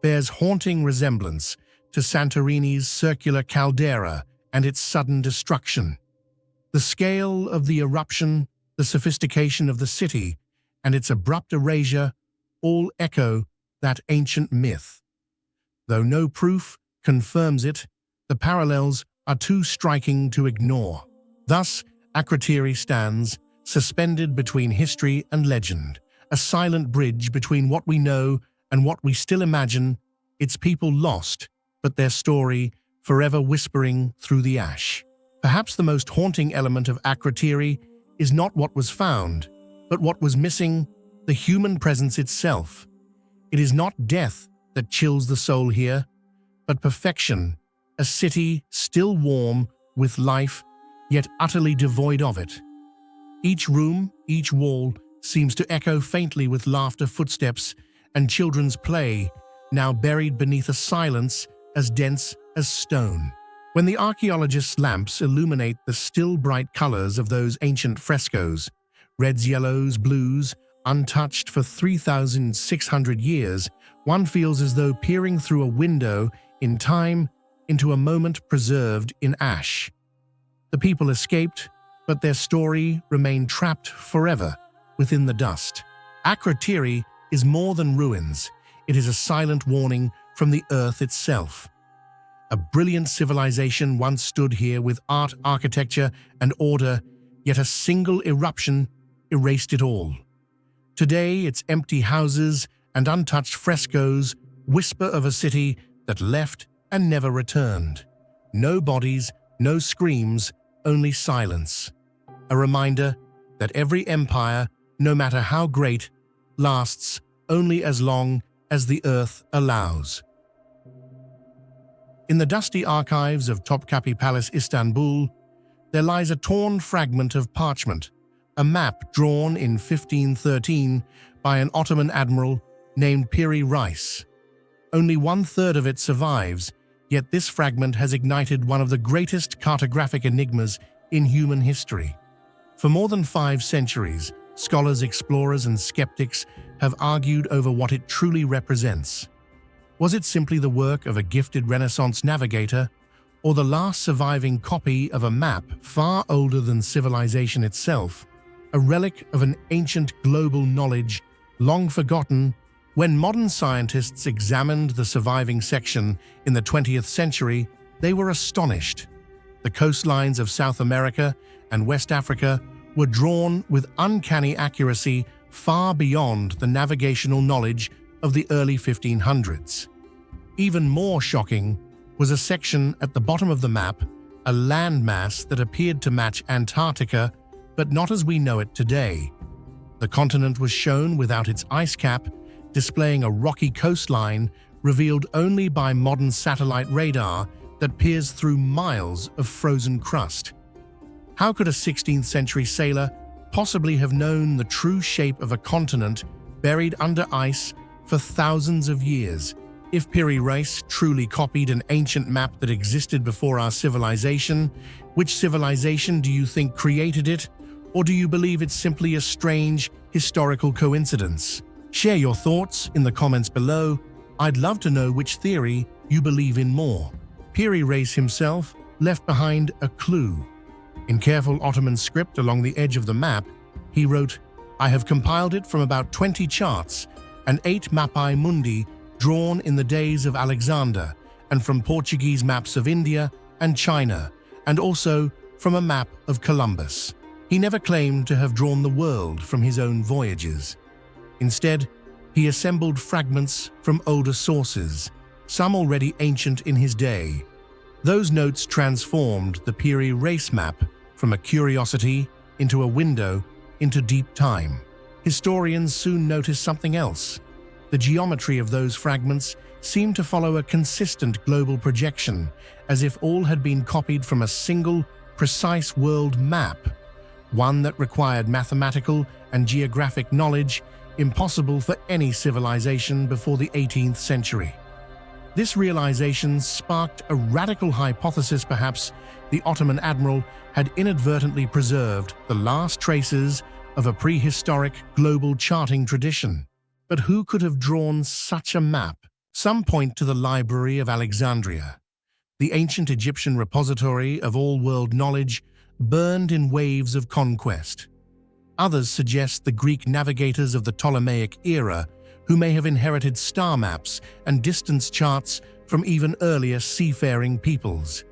bears haunting resemblance to Santorini's circular caldera and its sudden destruction. The scale of the eruption, the sophistication of the city, and its abrupt erasure all echo that ancient myth. Though no proof confirms it, the parallels are too striking to ignore. Thus, Akrotiri stands suspended between history and legend, a silent bridge between what we know and what we still imagine, its people lost, but their story forever whispering through the ash. Perhaps the most haunting element of Akrotiri is not what was found, but what was missing, the human presence itself. It is not death that chills the soul here, but perfection, a city still warm with life, yet utterly devoid of it. Each room, each wall seems to echo faintly with laughter, footsteps, and children's play, now buried beneath a silence as dense as stone. When the archaeologists' lamps illuminate the still bright colors of those ancient frescoes, reds, yellows, blues, untouched for 3,600 years, one feels as though peering through a window in time into a moment preserved in ash. The people escaped, but their story remained trapped forever within the dust. Akrotiri is more than ruins. It is a silent warning from the earth itself. A brilliant civilization once stood here with art, architecture, and order, yet a single eruption erased it all. Today, its empty houses and untouched frescoes whisper of a city that left and never returned. No bodies, no screams, only silence. A reminder that every empire, no matter how great, lasts only as long as the earth allows. In the dusty archives of Topkapi Palace, Istanbul, there lies a torn fragment of parchment, a map drawn in 1513 by an Ottoman admiral named Piri Reis. Only 1/3 of it survives, yet this fragment has ignited one of the greatest cartographic enigmas in human history. For more than 5 centuries, scholars, explorers, and skeptics have argued over what it truly represents. Was it simply the work of a gifted Renaissance navigator, or the last surviving copy of a map far older than civilization itself, a relic of an ancient global knowledge long forgotten? When modern scientists examined the surviving section in the 20th century, they were astonished. The coastlines of South America and West Africa were drawn with uncanny accuracy far beyond the navigational knowledge of the early 1500s. Even more shocking was a section at the bottom of the map, a landmass that appeared to match Antarctica, but not as we know it today. The continent was shown without its ice cap, displaying a rocky coastline revealed only by modern satellite radar that peers through miles of frozen crust. How could a 16th century sailor possibly have known the true shape of a continent buried under ice for thousands of years? If Piri Reis truly copied an ancient map that existed before our civilization, which civilization do you think created it? Or do you believe it's simply a strange historical coincidence? Share your thoughts in the comments below. I'd love to know which theory you believe in more. Piri Reis himself left behind a clue. In careful Ottoman script along the edge of the map, he wrote, "I have compiled it from about 20 charts and 8 mappae mundi drawn in the days of Alexander, and from Portuguese maps of India and China, and also from a map of Columbus." He never claimed to have drawn the world from his own voyages. Instead, he assembled fragments from older sources, some already ancient in his day. Those notes transformed the Piri Reis map from a curiosity into a window into deep time. Historians soon noticed something else. The geometry of those fragments seemed to follow a consistent global projection, as if all had been copied from a single, precise world map, one that required mathematical and geographic knowledge impossible for any civilization before the 18th century. This realization sparked a radical hypothesis. Perhaps the Ottoman admiral had inadvertently preserved the last traces of a prehistoric global charting tradition. But who could have drawn such a map? Some point to the Library of Alexandria, the ancient Egyptian repository of all world knowledge burned in waves of conquest. Others suggest the Greek navigators of the Ptolemaic era, who may have inherited star maps and distance charts from even earlier seafaring peoples.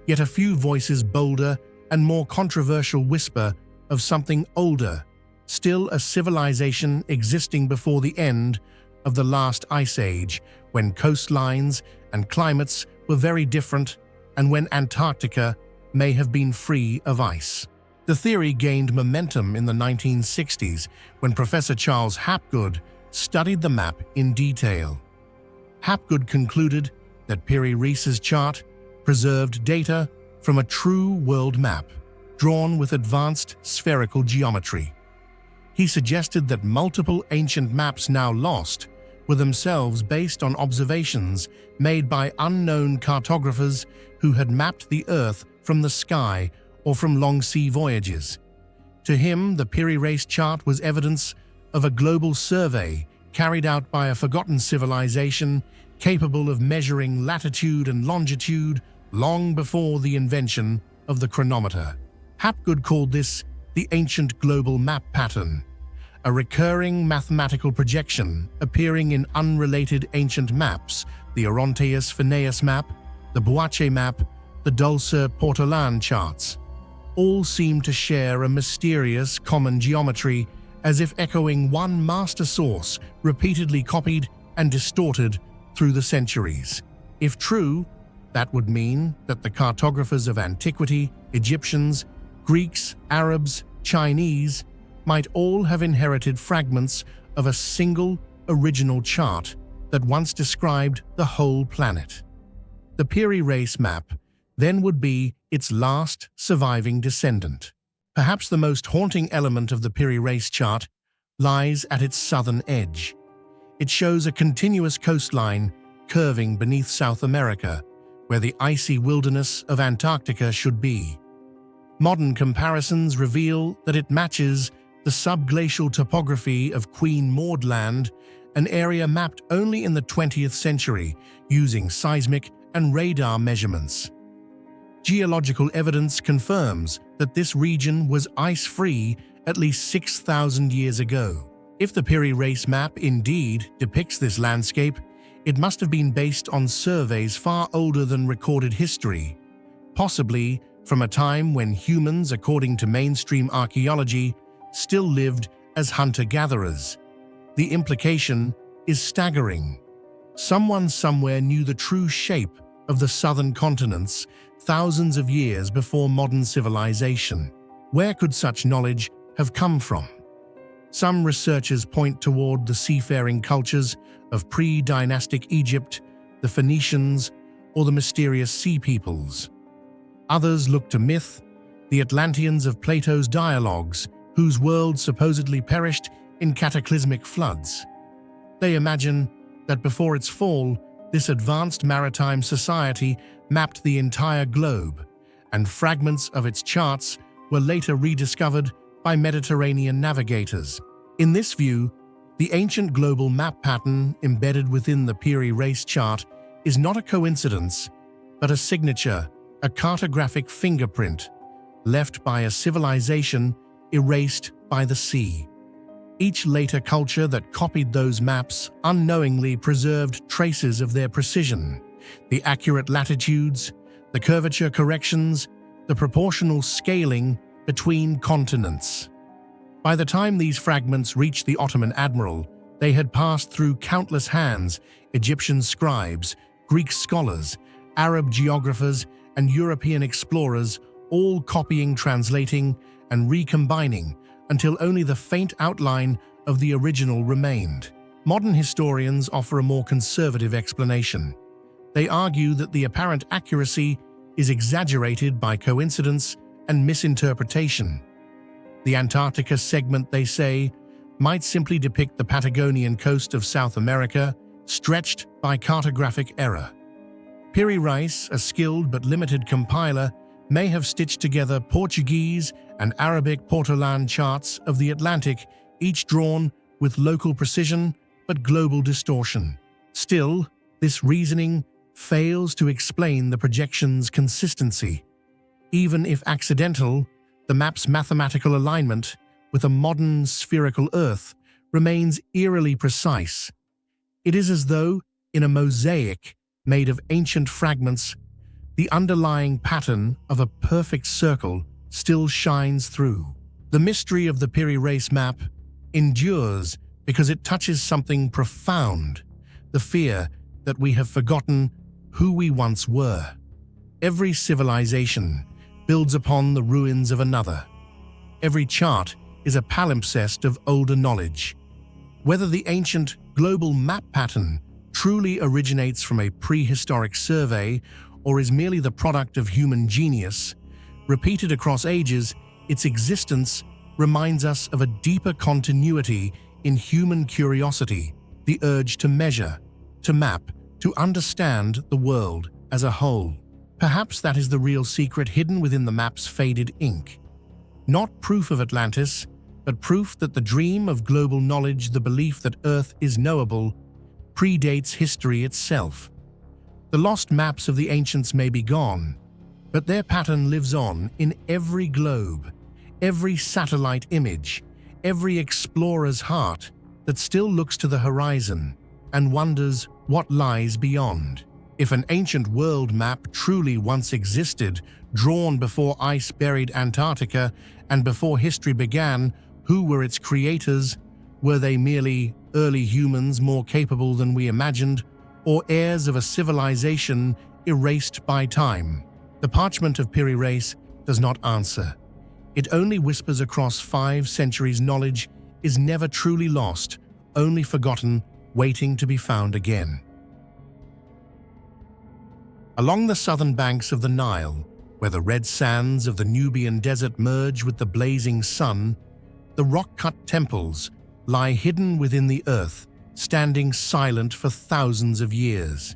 Yet a few voices bolder and more controversial whisper of something older, still a civilization existing before the end of the last ice age, when coastlines and climates were very different and when Antarctica may have been free of ice. The theory gained momentum in the 1960s when Professor Charles Hapgood studied the map in detail. Hapgood concluded that Piri Reis's chart preserved data from a true world map, drawn with advanced spherical geometry. He suggested that multiple ancient maps now lost were themselves based on observations made by unknown cartographers who had mapped the Earth from the sky or from long sea voyages. To him, the Piri Reis chart was evidence of a global survey carried out by a forgotten civilization capable of measuring latitude and longitude long before the invention of the chronometer. Hapgood called this the ancient global map pattern, a recurring mathematical projection appearing in unrelated ancient maps, the Orontes Phineas map, the Boache map, the Dulce Portolan charts. All seem to share a mysterious common geometry, as if echoing one master source repeatedly copied and distorted through the centuries. If true, that would mean that the cartographers of antiquity, Egyptians, Greeks, Arabs, Chinese, might all have inherited fragments of a single original chart that once described the whole planet. The Piri Reis map then would be its last surviving descendant. Perhaps the most haunting element of the Piri Reis chart lies at its southern edge. It shows a continuous coastline curving beneath South America, where the icy wilderness of Antarctica should be. Modern comparisons reveal that it matches the subglacial topography of Queen Maud Land, an area mapped only in the 20th century using seismic and radar measurements. Geological evidence confirms that this region was ice-free at least 6,000 years ago. If the Piri Reis map indeed depicts this landscape, it must have been based on surveys far older than recorded history, possibly from a time when humans, according to mainstream archaeology, still lived as hunter-gatherers. The implication is staggering. Someone somewhere knew the true shape of the southern continents thousands of years before modern civilization. Where could such knowledge have come from? Some researchers point toward the seafaring cultures of pre-dynastic Egypt, the Phoenicians, or the mysterious sea peoples. Others look to myth, the Atlanteans of Plato's dialogues, whose world supposedly perished in cataclysmic floods. They imagine that before its fall, this advanced maritime society mapped the entire globe, and fragments of its charts were later rediscovered by Mediterranean navigators. In this view, the ancient global map pattern embedded within the Piri Reis chart is not a coincidence, but a signature, a cartographic fingerprint, left by a civilization erased by the sea. Each later culture that copied those maps unknowingly preserved traces of their precision, the accurate latitudes, the curvature corrections, the proportional scaling between continents. By the time these fragments reached the Ottoman admiral, they had passed through countless hands: Egyptian scribes, Greek scholars, Arab geographers, and European explorers, all copying, translating, and recombining until only the faint outline of the original remained. Modern historians offer a more conservative explanation. They argue that the apparent accuracy is exaggerated by coincidence and misinterpretation. The Antarctica segment, they say, might simply depict the Patagonian coast of South America, stretched by cartographic error. Piri Reis, a skilled but limited compiler, may have stitched together Portuguese and Arabic Portolan charts of the Atlantic, each drawn with local precision but global distortion. Still, this reasoning fails to explain the projection's consistency. Even if accidental, the map's mathematical alignment with a modern spherical Earth remains eerily precise. It is as though, in a mosaic made of ancient fragments, the underlying pattern of a perfect circle still shines through. The mystery of the Piri Reis map endures because it touches something profound: the fear that we have forgotten who we once were. Every civilization builds upon the ruins of another. Every chart is a palimpsest of older knowledge. Whether the ancient global map pattern truly originates from a prehistoric survey or is merely the product of human genius, repeated across ages, its existence reminds us of a deeper continuity in human curiosity, the urge to measure, to map, to understand the world as a whole. Perhaps that is the real secret hidden within the map's faded ink. Not proof of Atlantis, but proof that the dream of global knowledge, the belief that Earth is knowable, predates history itself. The lost maps of the ancients may be gone, but their pattern lives on in every globe, every satellite image, every explorer's heart that still looks to the horizon and wonders what lies beyond. If an ancient world map truly once existed, drawn before ice buried Antarctica and before history began, who were its creators? Were they merely early humans more capable than we imagined, or heirs of a civilization erased by time? The parchment of Piri Reis does not answer. It only whispers across 5 centuries. Knowledge is never truly lost, only forgotten, waiting to be found again. Along the southern banks of the Nile, where the red sands of the Nubian desert merge with the blazing sun, the rock-cut temples lie hidden within the earth, standing silent for thousands of years.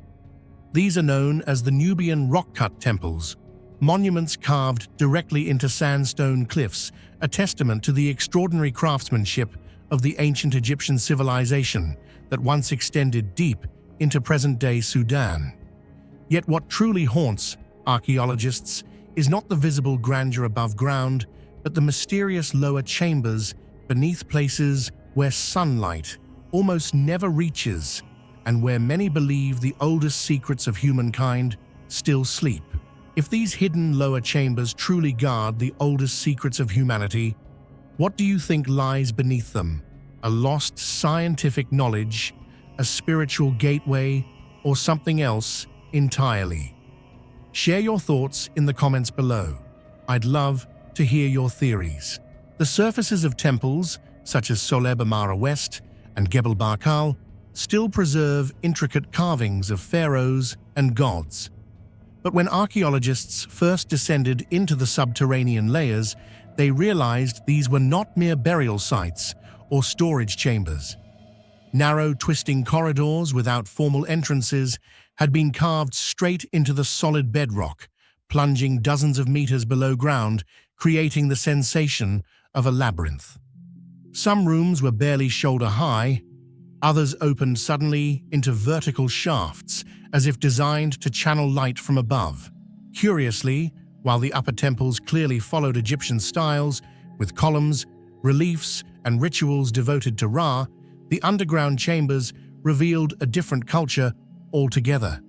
These are known as the Nubian rock-cut temples, monuments carved directly into sandstone cliffs, a testament to the extraordinary craftsmanship of the ancient Egyptian civilization that once extended deep into present-day Sudan. Yet what truly haunts archaeologists is not the visible grandeur above ground, but the mysterious lower chambers beneath, places where sunlight almost never reaches and where many believe the oldest secrets of humankind still sleep. If these hidden lower chambers truly guard the oldest secrets of humanity, what do you think lies beneath them? A lost scientific knowledge, a spiritual gateway, or something else entirely? Share your thoughts in the comments below. I'd love to hear your theories. The surfaces of temples, such as Soleb Amara West and Gebel Barkal, still preserve intricate carvings of pharaohs and gods. But when archaeologists first descended into the subterranean layers, they realized these were not mere burial sites or storage chambers. Narrow, twisting corridors without formal entrances had been carved straight into the solid bedrock, plunging dozens of meters below ground, creating the sensation of a labyrinth. Some rooms were barely shoulder-high, others opened suddenly into vertical shafts, as if designed to channel light from above. Curiously, while the upper temples clearly followed Egyptian styles, with columns, reliefs, and rituals devoted to Ra, the underground chambers revealed a different culture altogether.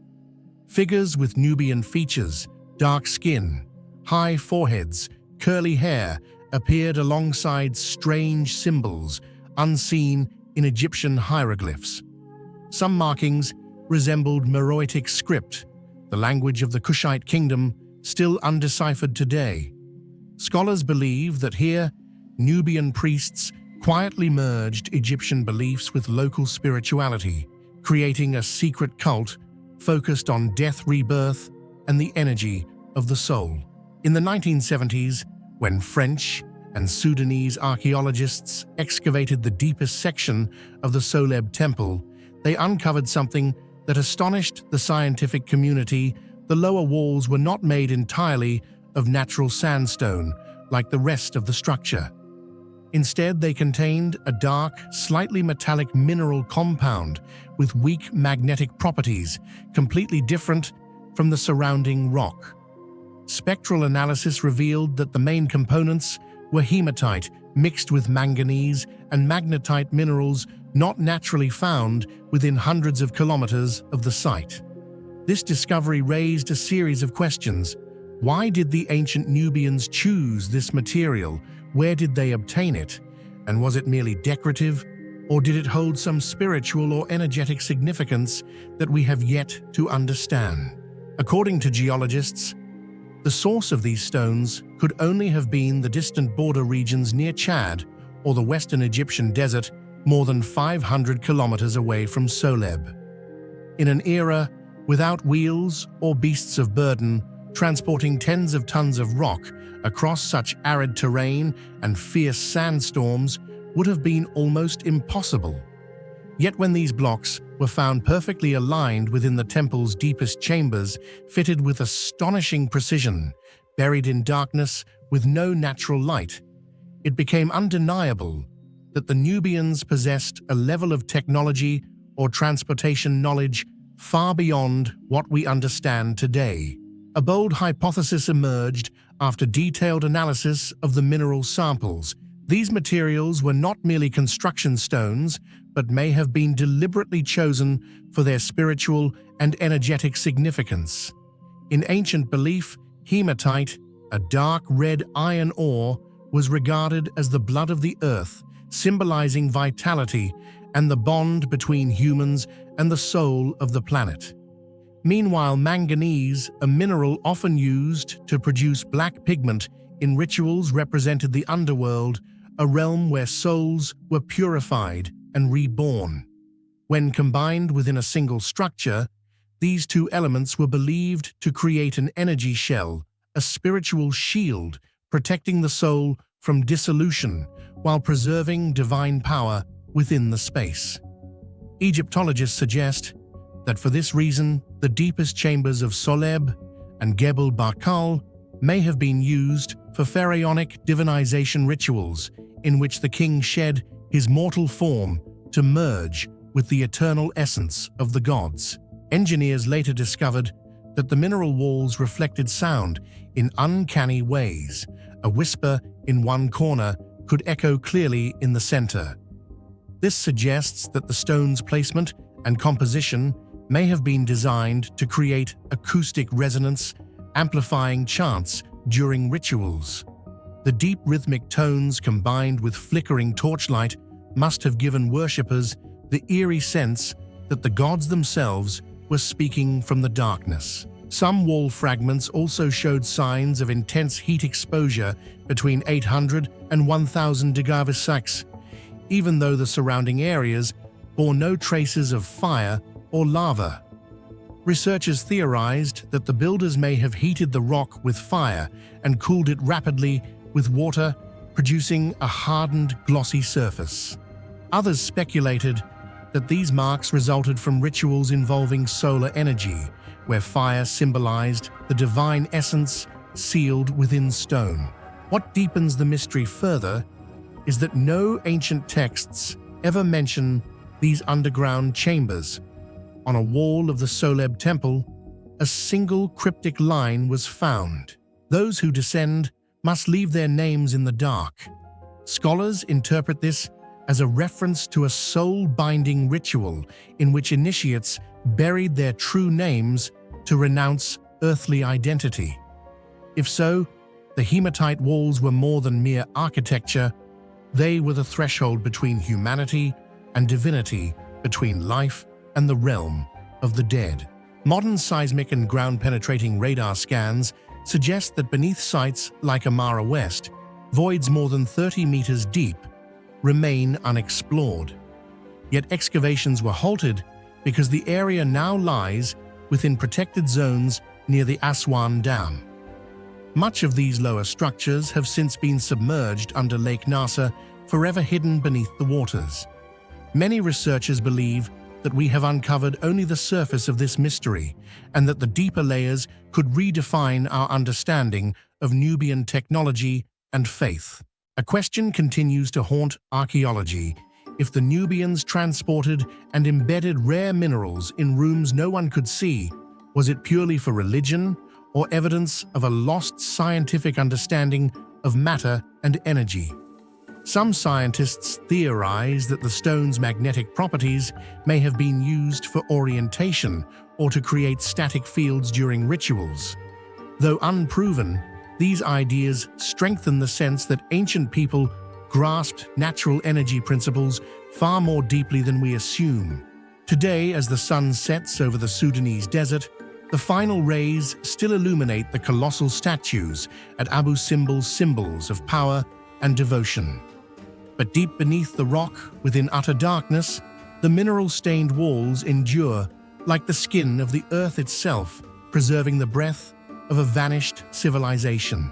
Figures with Nubian features, dark skin, high foreheads, curly hair appeared alongside strange symbols unseen in Egyptian hieroglyphs. Some markings resembled Meroitic script, the language of the Kushite kingdom still undeciphered today. Scholars believe that here, Nubian priests quietly merged Egyptian beliefs with local spirituality, creating a secret cult focused on death, rebirth, and the energy of the soul. In the 1970s, when French and Sudanese archaeologists excavated the deepest section of the Soleb Temple, they uncovered something that astonished the scientific community. The lower walls were not made entirely of natural sandstone like the rest of the structure. Instead, they contained a dark, slightly metallic mineral compound with weak magnetic properties, completely different from the surrounding rock. Spectral analysis revealed that the main components were hematite mixed with manganese and magnetite minerals not naturally found within hundreds of kilometers of the site. This discovery raised a series of questions. Why did the ancient Nubians choose this material? Where did they obtain it? And was it merely decorative, or did it hold some spiritual or energetic significance that we have yet to understand? According to geologists, the source of these stones could only have been the distant border regions near Chad or the western Egyptian desert, more than 500 kilometers away from Soleb. In an era without wheels or beasts of burden, transporting tens of tons of rock across such arid terrain and fierce sandstorms would have been almost impossible. Yet when these blocks were found perfectly aligned within the temple's deepest chambers, fitted with astonishing precision, buried in darkness with no natural light, it became undeniable that the Nubians possessed a level of technology or transportation knowledge far beyond what we understand today. A bold hypothesis emerged after detailed analysis of the mineral samples. These materials were not merely construction stones, but may have been deliberately chosen for their spiritual and energetic significance. In ancient belief, hematite, a dark red iron ore, was regarded as the blood of the earth, symbolizing vitality and the bond between humans and the soul of the planet. Meanwhile, manganese, a mineral often used to produce black pigment in rituals, represented the underworld, a realm where souls were purified and reborn. When combined within a single structure, these two elements were believed to create an energy shell, a spiritual shield protecting the soul from dissolution while preserving divine power within the space. Egyptologists suggest that for this reason, the deepest chambers of Soleb and Gebel Barkal may have been used for pharaonic divinization rituals in which the king shed his mortal form to merge with the eternal essence of the gods. Engineers later discovered that the mineral walls reflected sound in uncanny ways. A whisper in one corner could echo clearly in the center. This suggests that the stone's placement and composition may have been designed to create acoustic resonance, amplifying chants during rituals. The deep rhythmic tones combined with flickering torchlight must have given worshippers the eerie sense that the gods themselves were speaking from the darkness. Some wall fragments also showed signs of intense heat exposure between 800 and 1000 degrees, even though the surrounding areas bore no traces of fire or lava. Researchers theorized that the builders may have heated the rock with fire and cooled it rapidly with water, producing a hardened, glossy surface. Others speculated that these marks resulted from rituals involving solar energy, where fire symbolized the divine essence sealed within stone. What deepens the mystery further is that no ancient texts ever mention these underground chambers. On a wall of the Soleb temple, a single cryptic line was found. Those who descend must leave their names in the dark. Scholars interpret this as a reference to a soul-binding ritual in which initiates buried their true names to renounce earthly identity. If so, the hematite walls were more than mere architecture. They were the threshold between humanity and divinity, between life and the realm of the dead. Modern seismic and ground-penetrating radar scans suggest that beneath sites like Amara West, voids more than 30 meters deep remain unexplored. Yet excavations were halted because the area now lies within protected zones near the Aswan Dam. Much of these lower structures have since been submerged under Lake Nasser, forever hidden beneath the waters. Many researchers believe that we have uncovered only the surface of this mystery, and that the deeper layers could redefine our understanding of Nubian technology and faith. A question continues to haunt archaeology: if the Nubians transported and embedded rare minerals in rooms no one could see, was it purely for religion or evidence of a lost scientific understanding of matter and energy? Some scientists theorize that the stone's magnetic properties may have been used for orientation or to create static fields during rituals. Though unproven, these ideas strengthen the sense that ancient people grasped natural energy principles far more deeply than we assume. Today, as the sun sets over the Sudanese desert, the final rays still illuminate the colossal statues at Abu Simbel's symbols of power and devotion. But deep beneath the rock, within utter darkness, the mineral-stained walls endure like the skin of the earth itself, preserving the breath of a vanished civilization.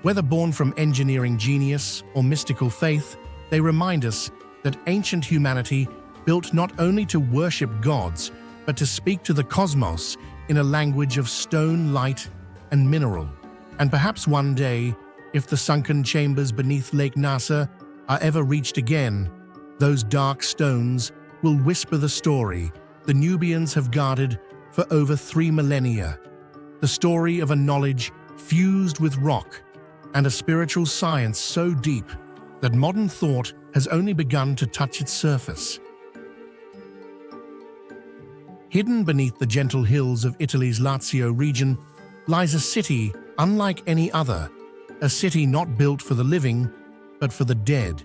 Whether born from engineering genius or mystical faith, they remind us that ancient humanity built not only to worship gods, but to speak to the cosmos in a language of stone, light, and mineral. And perhaps one day, if the sunken chambers beneath Lake Nasser are ever reached again, those dark stones will whisper the story the Nubians have guarded for over 3 millennia. The story of a knowledge fused with rock and a spiritual science so deep that modern thought has only begun to touch its surface. Hidden beneath the gentle hills of Italy's Lazio region lies a city unlike any other, a city not built for the living, but for the dead.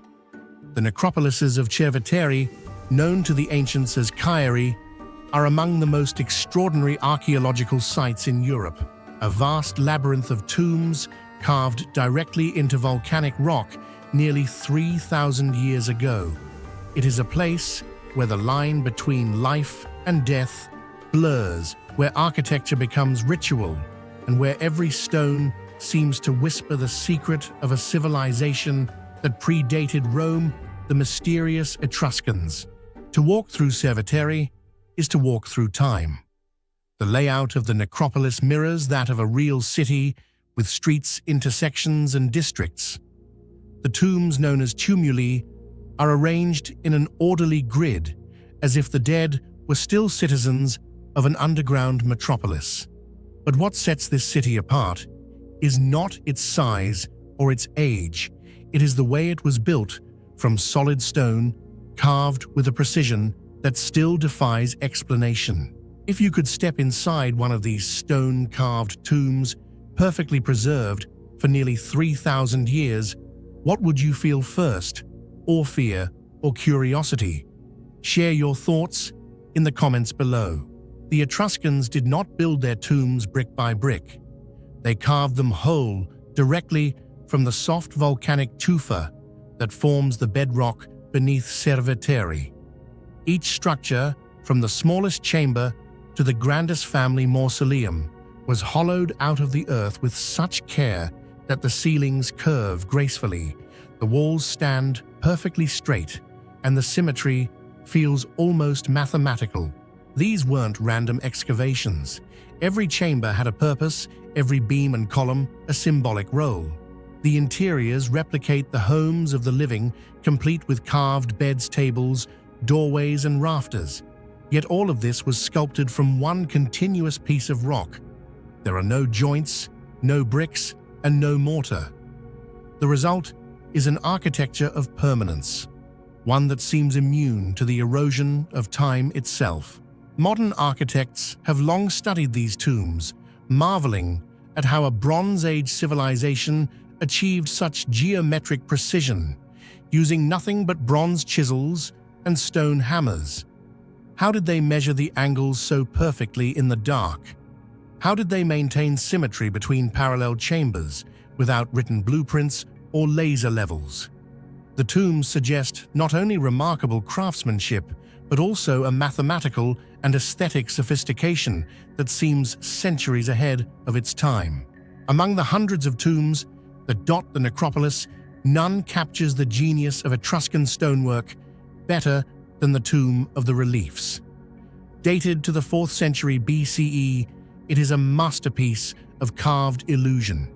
The necropolises of Cerveteri, known to the ancients as Cahokia, are among the most extraordinary archaeological sites in Europe, a vast labyrinth of tombs carved directly into volcanic rock nearly 3,000 years ago. It is a place where the line between life and death blurs, where architecture becomes ritual, and where every stone seems to whisper the secret of a civilization that predated Rome, the mysterious Etruscans. To walk through Cerveteri is to walk through time. The layout of the necropolis mirrors that of a real city, with streets, intersections, and districts. The tombs, known as tumuli, are arranged in an orderly grid, as if the dead were still citizens of an underground metropolis. But what sets this city apart is not its size or its age. It is the way it was built, from solid stone, carved with a precision that still defies explanation. If you could step inside one of these stone-carved tombs, perfectly preserved for nearly 3,000 years, what would you feel first? Or fear, or curiosity? Share your thoughts in the comments below. The Etruscans did not build their tombs brick by brick. They carved them whole, directly from the soft volcanic tufa that forms the bedrock beneath Cerveteri. Each structure, from the smallest chamber to the grandest family mausoleum, was hollowed out of the earth with such care that the ceilings curve gracefully, the walls stand perfectly straight, and the symmetry feels almost mathematical. These weren't random excavations. Every chamber had a purpose, every beam and column a symbolic role. The interiors replicate the homes of the living, complete with carved beds, tables, doorways, and rafters. Yet all of this was sculpted from one continuous piece of rock. There are no joints, no bricks, and no mortar. The result is an architecture of permanence, one that seems immune to the erosion of time itself. Modern architects have long studied these tombs, marveling at how a Bronze Age civilization achieved such geometric precision, using nothing but bronze chisels and stone hammers. How did they measure the angles so perfectly in the dark? How did they maintain symmetry between parallel chambers without written blueprints or laser levels? The tombs suggest not only remarkable craftsmanship, but also a mathematical and aesthetic sophistication that seems centuries ahead of its time. Among the hundreds of tombs that dot the necropolis, none captures the genius of Etruscan stonework better than the Tomb of the Reliefs. Dated to the 4th century BCE, it is a masterpiece of carved illusion.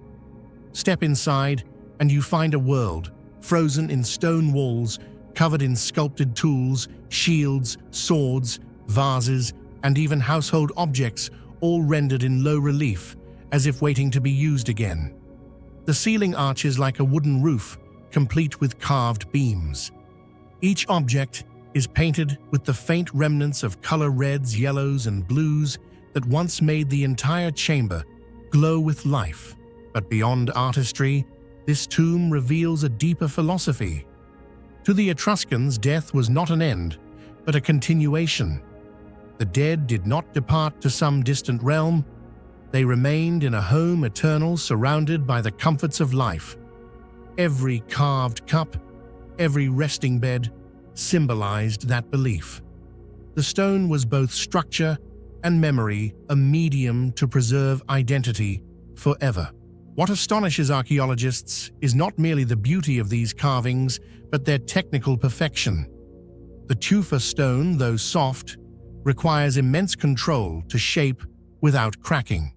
Step inside and you find a world frozen in stone walls, covered in sculpted tools, shields, swords, vases, and even household objects, all rendered in low relief, as if waiting to be used again. The ceiling arches like a wooden roof, complete with carved beams. Each object is painted with the faint remnants of color reds, yellows, and blues that once made the entire chamber glow with life. But beyond artistry, this tomb reveals a deeper philosophy. To the Etruscans, death was not an end, but a continuation. The dead did not depart to some distant realm. They remained in a home eternal, surrounded by the comforts of life. Every carved cup, every resting bed, symbolized that belief. The stone was both structure and memory, a medium to preserve identity forever. What astonishes archaeologists is not merely the beauty of these carvings, but their technical perfection. The tufa stone, though soft, requires immense control to shape without cracking.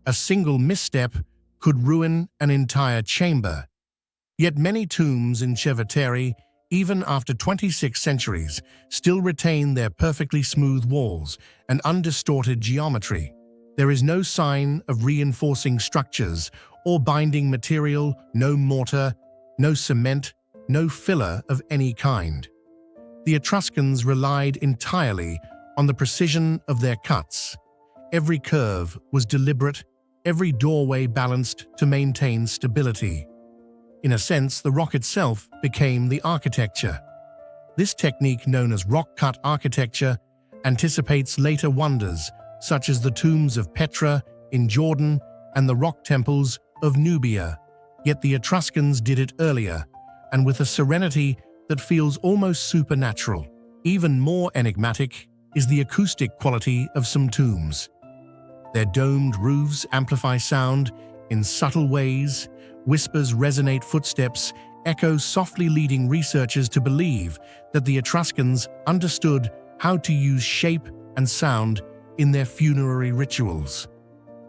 A single misstep could ruin an entire chamber. Yet many tombs in Cerveteri, even after 26 centuries, still retain their perfectly smooth walls and undistorted geometry. There is no sign of reinforcing structures or binding material, no mortar, no cement, no filler of any kind. The Etruscans relied entirely on the precision of their cuts. Every curve was deliberate, every doorway balanced to maintain stability. In a sense, the rock itself became the architecture. This technique, known as rock-cut architecture, anticipates later wonders such as the tombs of Petra in Jordan and the rock temples of Nubia. Yet the Etruscans did it earlier, and with a serenity that feels almost supernatural. Even more enigmatic is the acoustic quality of some tombs. Their domed roofs amplify sound in subtle ways, whispers resonate, footsteps echo softly, leading researchers to believe that the Etruscans understood how to use shape and sound in their funerary rituals.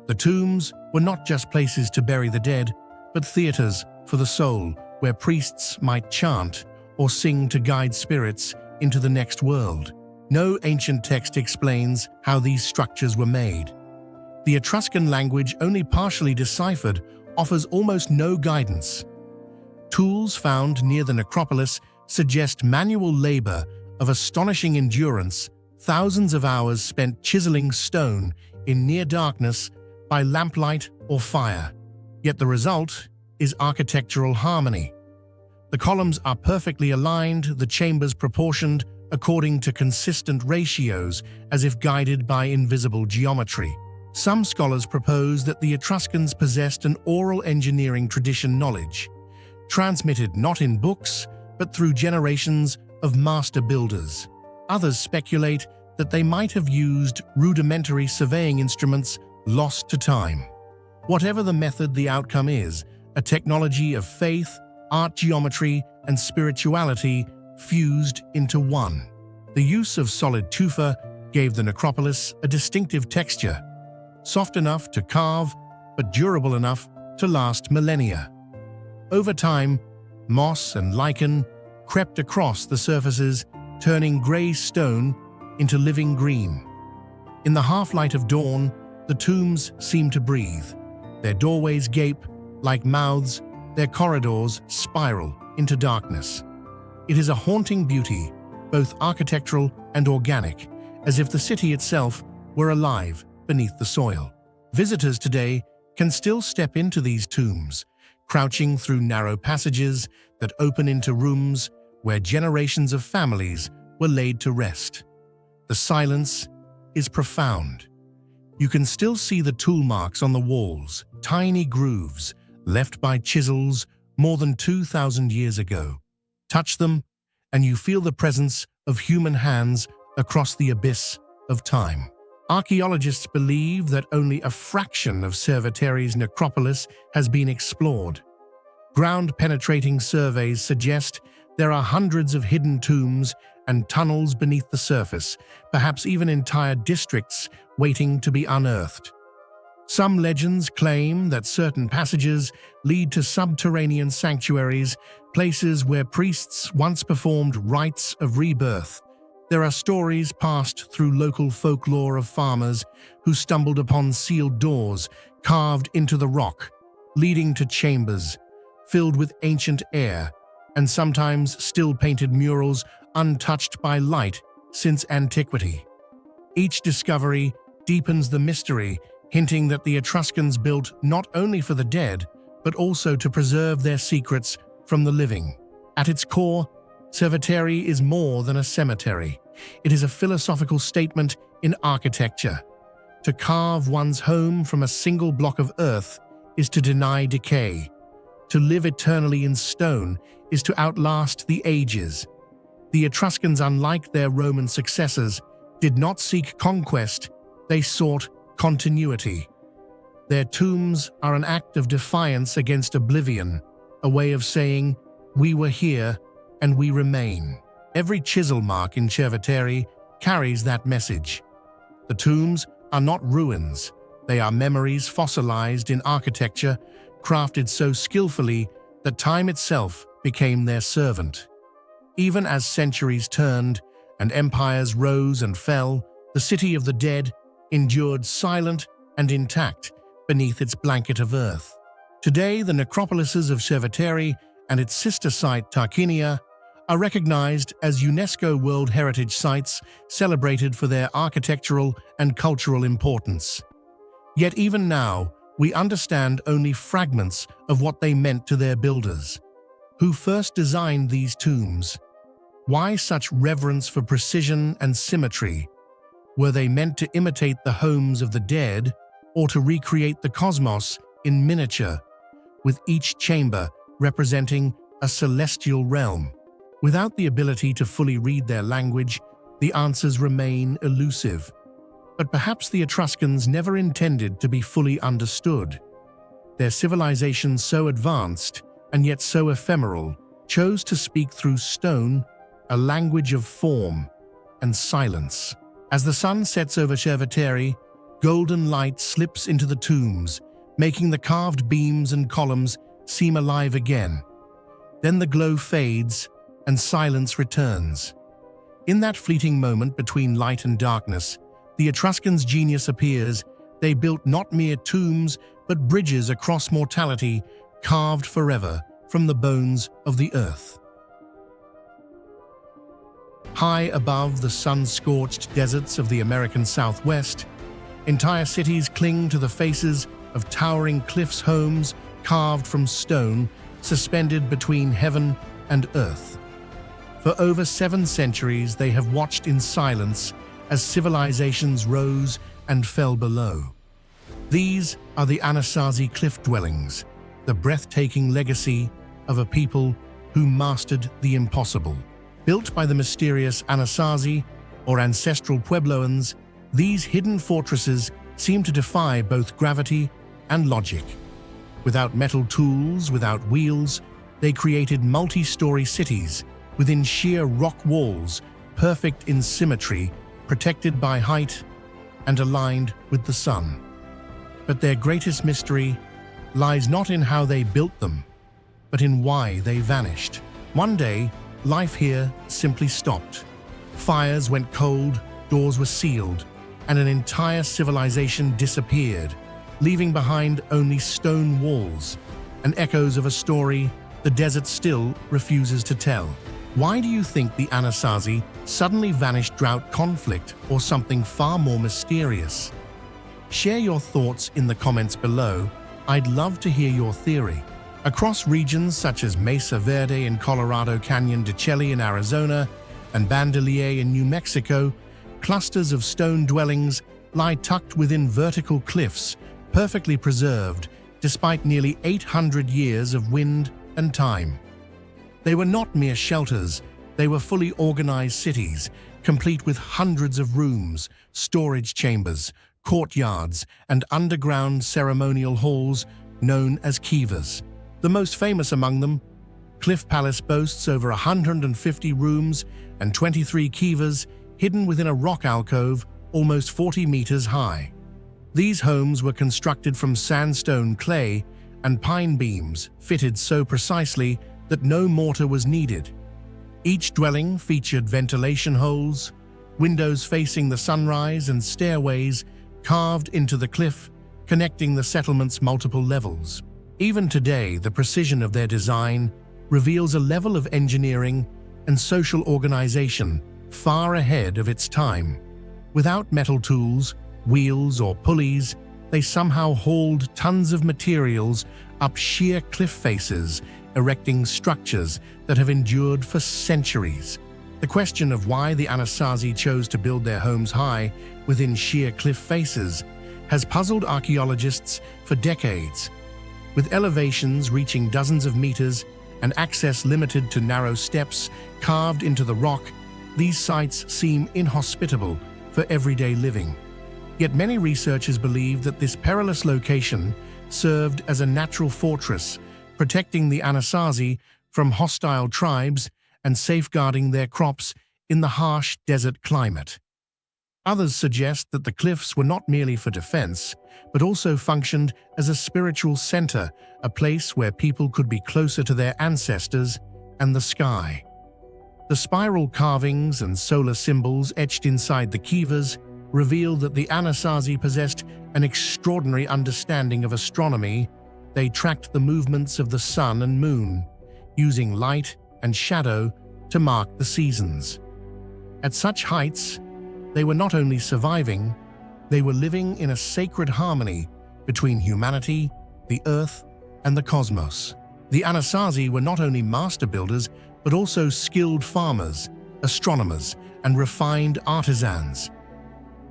The tombs were not just places to bury the dead, but theaters for the soul, where priests might chant or sing to guide spirits into the next world. No ancient text explains how these structures were made. The Etruscan language, only partially deciphered, offers almost no guidance. Tools found near the necropolis suggest manual labor of astonishing endurance, thousands of hours spent chiseling stone in near darkness by lamplight or fire. Yet the result is architectural harmony. The columns are perfectly aligned, the chambers proportioned according to consistent ratios, as if guided by invisible geometry. Some scholars propose that the Etruscans possessed an oral engineering tradition knowledge, transmitted not in books, but through generations of master builders. Others speculate that they might have used rudimentary surveying instruments lost to time. Whatever the method, the outcome is a technology of faith, art, geometry, and spirituality fused into one. The use of solid tufa gave the necropolis a distinctive texture, soft enough to carve, but durable enough to last millennia. Over time, moss and lichen crept across the surfaces, turning gray stone into living green. In the half-light of dawn, the tombs seem to breathe. Their doorways gape like mouths, their corridors spiral into darkness. It is a haunting beauty, both architectural and organic, as if the city itself were alive beneath the soil. Visitors today can still step into these tombs, crouching through narrow passages that open into rooms where generations of families were laid to rest. The silence is profound. You can still see the tool marks on the walls, tiny grooves left by chisels more than 2,000 years ago. Touch them, and you feel the presence of human hands across the abyss of time. Archaeologists believe that only a fraction of Cerveteri's necropolis has been explored. Ground-penetrating surveys suggest there are hundreds of hidden tombs and tunnels beneath the surface, perhaps even entire districts waiting to be unearthed. Some legends claim that certain passages lead to subterranean sanctuaries, places where priests once performed rites of rebirth. There are stories passed through local folklore of farmers who stumbled upon sealed doors carved into the rock, leading to chambers filled with ancient air, and sometimes still-painted murals untouched by light since antiquity. Each discovery deepens the mystery, hinting that the Etruscans built not only for the dead, but also to preserve their secrets from the living. At its core, Cerveteri is more than a cemetery. It is a philosophical statement in architecture. To carve one's home from a single block of earth is to deny decay. To live eternally in stone is to outlast the ages. The Etruscans, unlike their Roman successors, did not seek conquest, they sought continuity. Their tombs are an act of defiance against oblivion, a way of saying, "We were here and we remain." Every chisel mark in Cerveteri carries that message. The tombs are not ruins, they are memories fossilized in architecture, crafted so skillfully that time itself became their servant. Even as centuries turned and empires rose and fell, the city of the dead endured silent and intact beneath its blanket of earth. Today, the necropolises of Cerveteri and its sister site Tarquinia are recognized as UNESCO World Heritage Sites, celebrated for their architectural and cultural importance. Yet even now, we understand only fragments of what they meant to their builders. Who first designed these tombs? Why such reverence for precision and symmetry? Were they meant to imitate the homes of the dead, or to recreate the cosmos in miniature, with each chamber representing a celestial realm? Without the ability to fully read their language, the answers remain elusive. But perhaps the Etruscans never intended to be fully understood. Their civilization, so advanced and yet so ephemeral, chose to speak through stone, a language of form and silence. As the sun sets over Cerveteri, golden light slips into the tombs, making the carved beams and columns seem alive again. Then the glow fades and silence returns. In that fleeting moment between light and darkness, the Etruscans' genius appears. They built not mere tombs, but bridges across mortality, carved forever from the bones of the earth. High above the sun-scorched deserts of the American Southwest, entire cities cling to the faces of towering cliffs, homes carved from stone, suspended between heaven and earth. For over 7 centuries, they have watched in silence as civilizations rose and fell below. These are the Anasazi cliff dwellings, the breathtaking legacy of a people who mastered the impossible. Built by the mysterious Anasazi, or ancestral Puebloans, these hidden fortresses seem to defy both gravity and logic. Without metal tools, without wheels, they created multi-story cities within sheer rock walls, perfect in symmetry, protected by height and aligned with the sun. But their greatest mystery lies not in how they built them, but in why they vanished. One day, life here simply stopped. Fires went cold, doors were sealed, and an entire civilization disappeared, leaving behind only stone walls and echoes of a story the desert still refuses to tell. Why do you think the Anasazi suddenly vanished? Drought, conflict, or something far more mysterious? Share your thoughts in the comments below. I'd love to hear your theory. Across regions such as Mesa Verde in Colorado, Canyon de Chelly in Arizona, and Bandelier in New Mexico, clusters of stone dwellings lie tucked within vertical cliffs, perfectly preserved despite nearly 800 years of wind and time. They were not mere shelters, they were fully organized cities, complete with hundreds of rooms, storage chambers, courtyards, and underground ceremonial halls known as kivas. The most famous among them, Cliff Palace, boasts over 150 rooms and 23 kivas hidden within a rock alcove almost 40 meters high. These homes were constructed from sandstone, clay, and pine beams, fitted so precisely that no mortar was needed. Each dwelling featured ventilation holes, windows facing the sunrise, and stairways carved into the cliff, connecting the settlement's multiple levels. Even today, the precision of their design reveals a level of engineering and social organization far ahead of its time. Without metal tools, wheels, or pulleys, they somehow hauled tons of materials up sheer cliff faces, erecting structures that have endured for centuries. The question of why the Anasazi chose to build their homes high within sheer cliff faces has puzzled archaeologists for decades. With elevations reaching dozens of meters and access limited to narrow steps carved into the rock, these sites seem inhospitable for everyday living. Yet many researchers believe that this perilous location served as a natural fortress, protecting the Anasazi from hostile tribes and safeguarding their crops in the harsh desert climate. Others suggest that the cliffs were not merely for defense, but also functioned as a spiritual center, a place where people could be closer to their ancestors and the sky. The spiral carvings and solar symbols etched inside the kivas reveal that the Anasazi possessed an extraordinary understanding of astronomy. They tracked the movements of the sun and moon, using light and shadow to mark the seasons. At such heights, they were not only surviving, they were living in a sacred harmony between humanity, the earth, and the cosmos. The Anasazi were not only master builders, but also skilled farmers, astronomers, and refined artisans.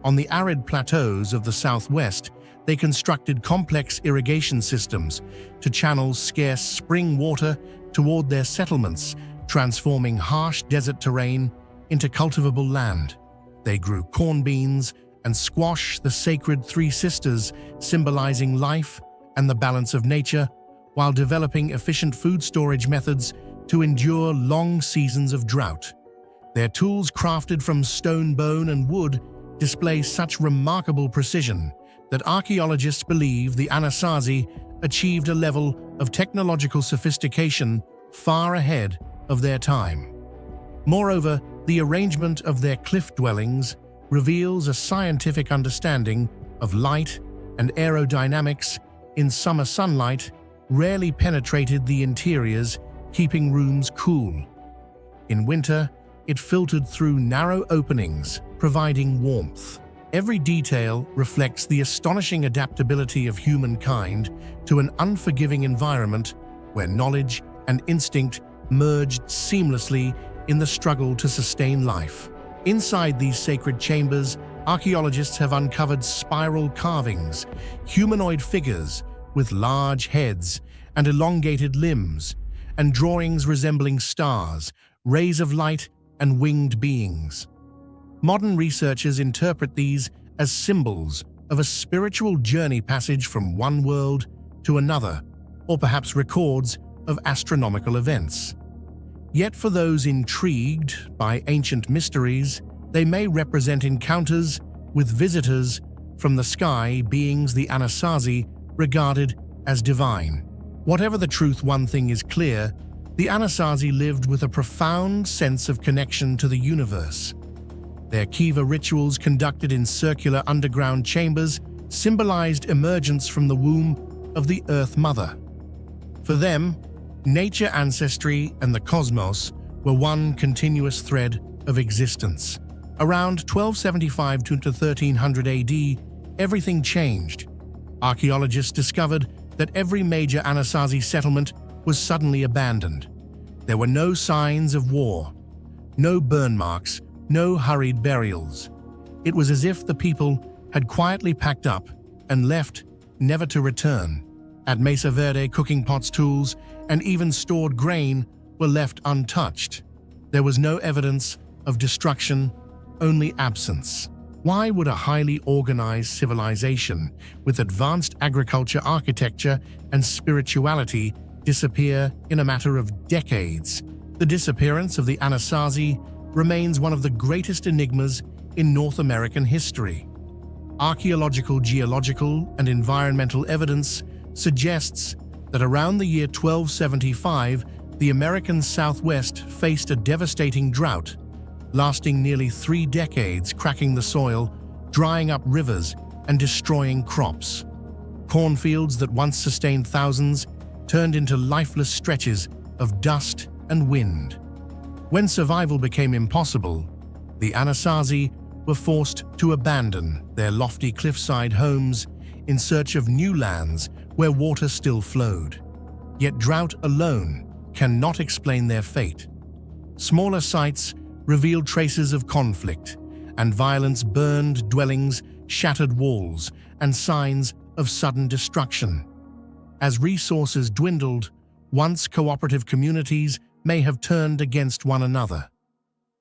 On the arid plateaus of the southwest, they constructed complex irrigation systems to channel scarce spring water toward their settlements, transforming harsh desert terrain into cultivable land. They grew corn beans and squash, the sacred three sisters, symbolizing life and the balance of nature, while developing efficient food storage methods to endure long seasons of drought. Their tools, crafted from stone, bone, and wood, display such remarkable precision that archaeologists believe the Anasazi achieved a level of technological sophistication far ahead of their time. Moreover, the arrangement of their cliff dwellings reveals a scientific understanding of light and aerodynamics. In summer, sunlight rarely penetrated the interiors, keeping rooms cool. In winter, it filtered through narrow openings, providing warmth. Every detail reflects the astonishing adaptability of humankind to an unforgiving environment where knowledge and instinct merged seamlessly in the struggle to sustain life. Inside these sacred chambers, archaeologists have uncovered spiral carvings, humanoid figures with large heads and elongated limbs, and drawings resembling stars, rays of light, and winged beings. Modern researchers interpret these as symbols of a spiritual journey, passage from one world to another, or perhaps records of astronomical events. Yet for those intrigued by ancient mysteries, they may represent encounters with visitors from the sky, beings the Anasazi regarded as divine. Whatever the truth, one thing is clear: the Anasazi lived with a profound sense of connection to the universe. Their kiva rituals, conducted in circular underground chambers, symbolized emergence from the womb of the Earth Mother. For them, nature, ancestry, and the cosmos were one continuous thread of existence. Around 1275 to 1300 AD, everything changed. Archaeologists discovered that every major Anasazi settlement was suddenly abandoned. There were no signs of war, no burn marks, no hurried burials. It was as if the people had quietly packed up and left, never to return. At Mesa Verde, cooking pots, tools, and even stored grain were left untouched. There was no evidence of destruction, only absence. Why would a highly organized civilization with advanced agriculture, architecture, and spirituality disappear in a matter of decades? The disappearance of the Anasazi remains one of the greatest enigmas in North American history. Archaeological, geological, and environmental evidence suggests that around the year 1275, the American Southwest faced a devastating drought, lasting nearly 3 decades, cracking the soil, drying up rivers, and destroying crops. Cornfields that once sustained thousands turned into lifeless stretches of dust and wind. When survival became impossible, the Anasazi were forced to abandon their lofty cliffside homes in search of new lands where water still flowed. Yet drought alone cannot explain their fate. Smaller sites revealed traces of conflict and violence, burned dwellings, shattered walls, and signs of sudden destruction. As resources dwindled, once cooperative communities may have turned against one another.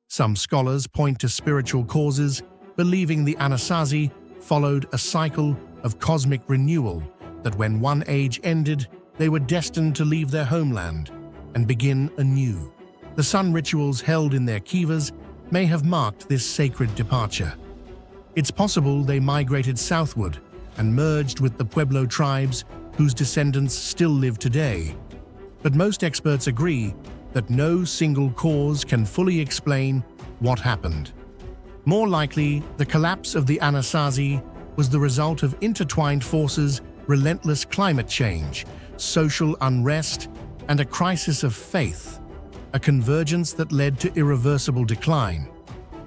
Some scholars point to spiritual causes, believing the Anasazi followed a cycle of cosmic renewal, that when one age ended, they were destined to leave their homeland and begin anew. The sun rituals held in their kivas may have marked this sacred departure. It's possible they migrated southward and merged with the Pueblo tribes whose descendants still live today. But most experts agree that no single cause can fully explain what happened. More likely, the collapse of the Anasazi was the result of intertwined forces, relentless climate change, social unrest, and a crisis of faith, a convergence that led to irreversible decline.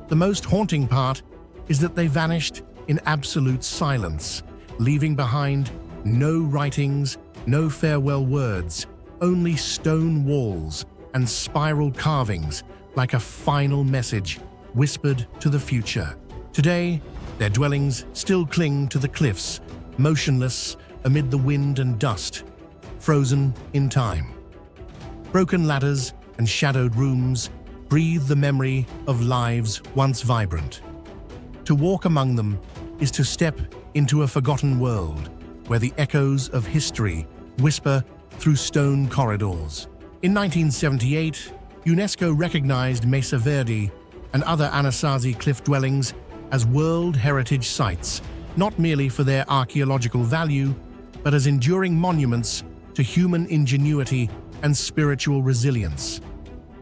The most haunting part is that they vanished in absolute silence, leaving behind no writings, no farewell words, only stone walls and spiral carvings like a final message whispered to the future. Today, their dwellings still cling to the cliffs, motionless amid the wind and dust, frozen in time. Broken ladders and shadowed rooms breathe the memory of lives once vibrant. To walk among them is to step into a forgotten world where the echoes of history whisper through stone corridors. In 1978, UNESCO recognized Mesa Verde and other Anasazi cliff dwellings as World Heritage Sites, not merely for their archaeological value, but as enduring monuments to human ingenuity and spiritual resilience.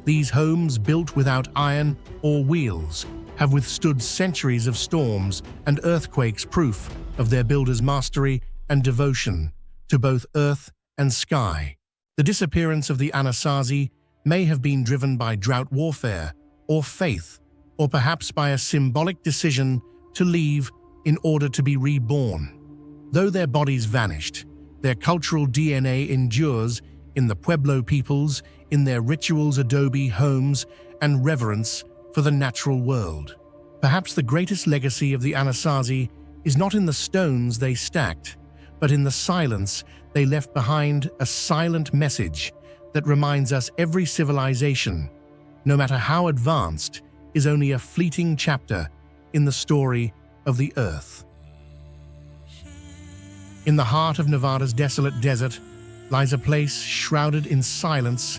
These homes, built without iron or wheels, have withstood centuries of storms and earthquakes, proof of their builders' mastery and devotion to both earth and sky. The disappearance of the Anasazi may have been driven by drought warfare or faith, or perhaps by a symbolic decision to leave in order to be reborn. Though their bodies vanished, their cultural DNA endures in the Pueblo peoples, in their rituals, adobe homes, and reverence for the natural world. Perhaps the greatest legacy of the Anasazi is not in the stones they stacked, but in the silence they left behind, a silent message that reminds us every civilization, no matter how advanced, is only a fleeting chapter in the story of the earth. In the heart of Nevada's desolate desert lies a place shrouded in silence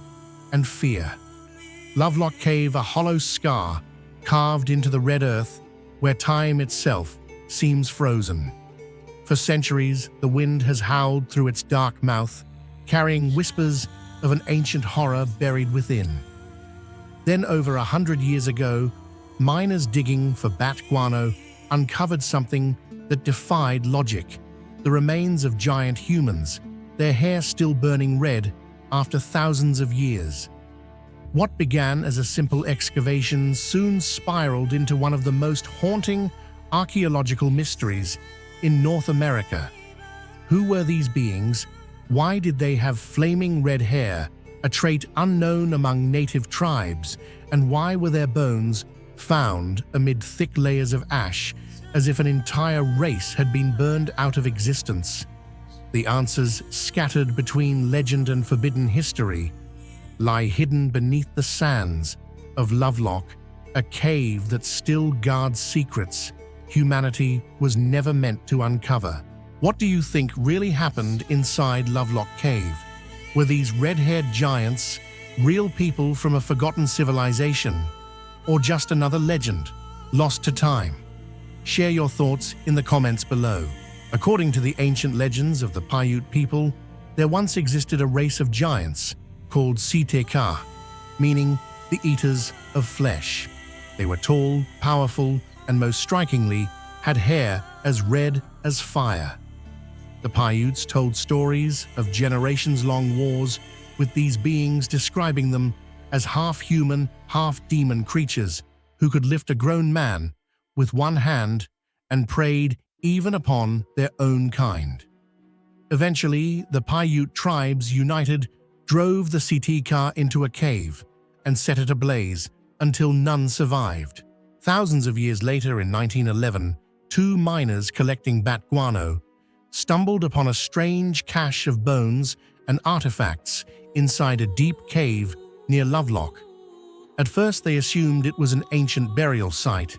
and fear. Lovelock Cave, a hollow scar carved into the red earth where time itself seems frozen. For centuries, the wind has howled through its dark mouth, carrying whispers of an ancient horror buried within. Then, over 100 years ago, miners digging for bat guano uncovered something that defied logic: the remains of giant humans, their hair still burning red after thousands of years. What began as a simple excavation soon spiraled into one of the most haunting archaeological mysteries in North America. Who were these beings? Why did they have flaming red hair, a trait unknown among native tribes? And why were their bones found amid thick layers of ash, as if an entire race had been burned out of existence? The answers, scattered between legend and forbidden history, lie hidden beneath the sands of Lovelock, a cave that still guards secrets humanity was never meant to uncover. What do you think really happened inside Lovelock Cave? Were these red-haired giants real people from a forgotten civilization, or just another legend lost to time? Share your thoughts in the comments below. According to the ancient legends of the Paiute people, there once existed a race of giants called Siteka, meaning the eaters of flesh. They were tall, powerful, and most strikingly, had hair as red as fire. The Paiutes told stories of generations-long wars with these beings, describing them as half-human, half-demon creatures who could lift a grown man with one hand and preyed even upon their own kind. Eventually, the Paiute tribes united, drove the Siteka into a cave, and set it ablaze until none survived. Thousands of years later, in 1911, two miners collecting bat guano stumbled upon a strange cache of bones and artifacts inside a deep cave near Lovelock. At first they assumed it was an ancient burial site,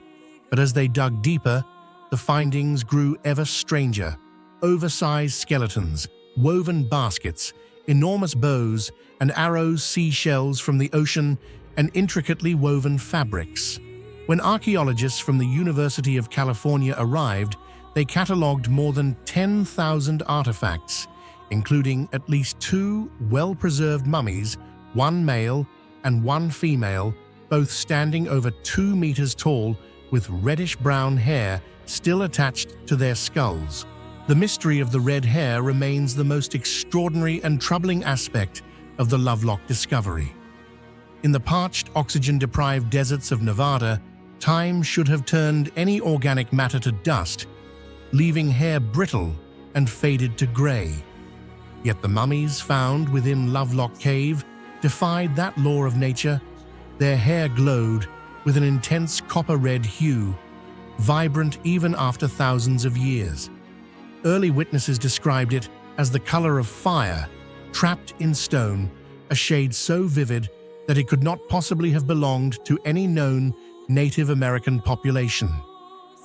but as they dug deeper, the findings grew ever stranger. Oversized skeletons, woven baskets, enormous bows and arrows, seashells from the ocean, and intricately woven fabrics. When archaeologists from the University of California arrived, they catalogued more than 10,000 artifacts, including at least 2 well-preserved mummies, 1 male and 1 female, both standing over 2 meters tall with reddish-brown hair still attached to their skulls. The mystery of the red hair remains the most extraordinary and troubling aspect of the Lovelock discovery. In the parched, oxygen-deprived deserts of Nevada, time should have turned any organic matter to dust, leaving hair brittle and faded to gray. Yet the mummies found within Lovelock Cave defied that law of nature. Their hair glowed with an intense copper-red hue, vibrant even after thousands of years. Early witnesses described it as the color of fire, trapped in stone, a shade so vivid that it could not possibly have belonged to any known Native American population.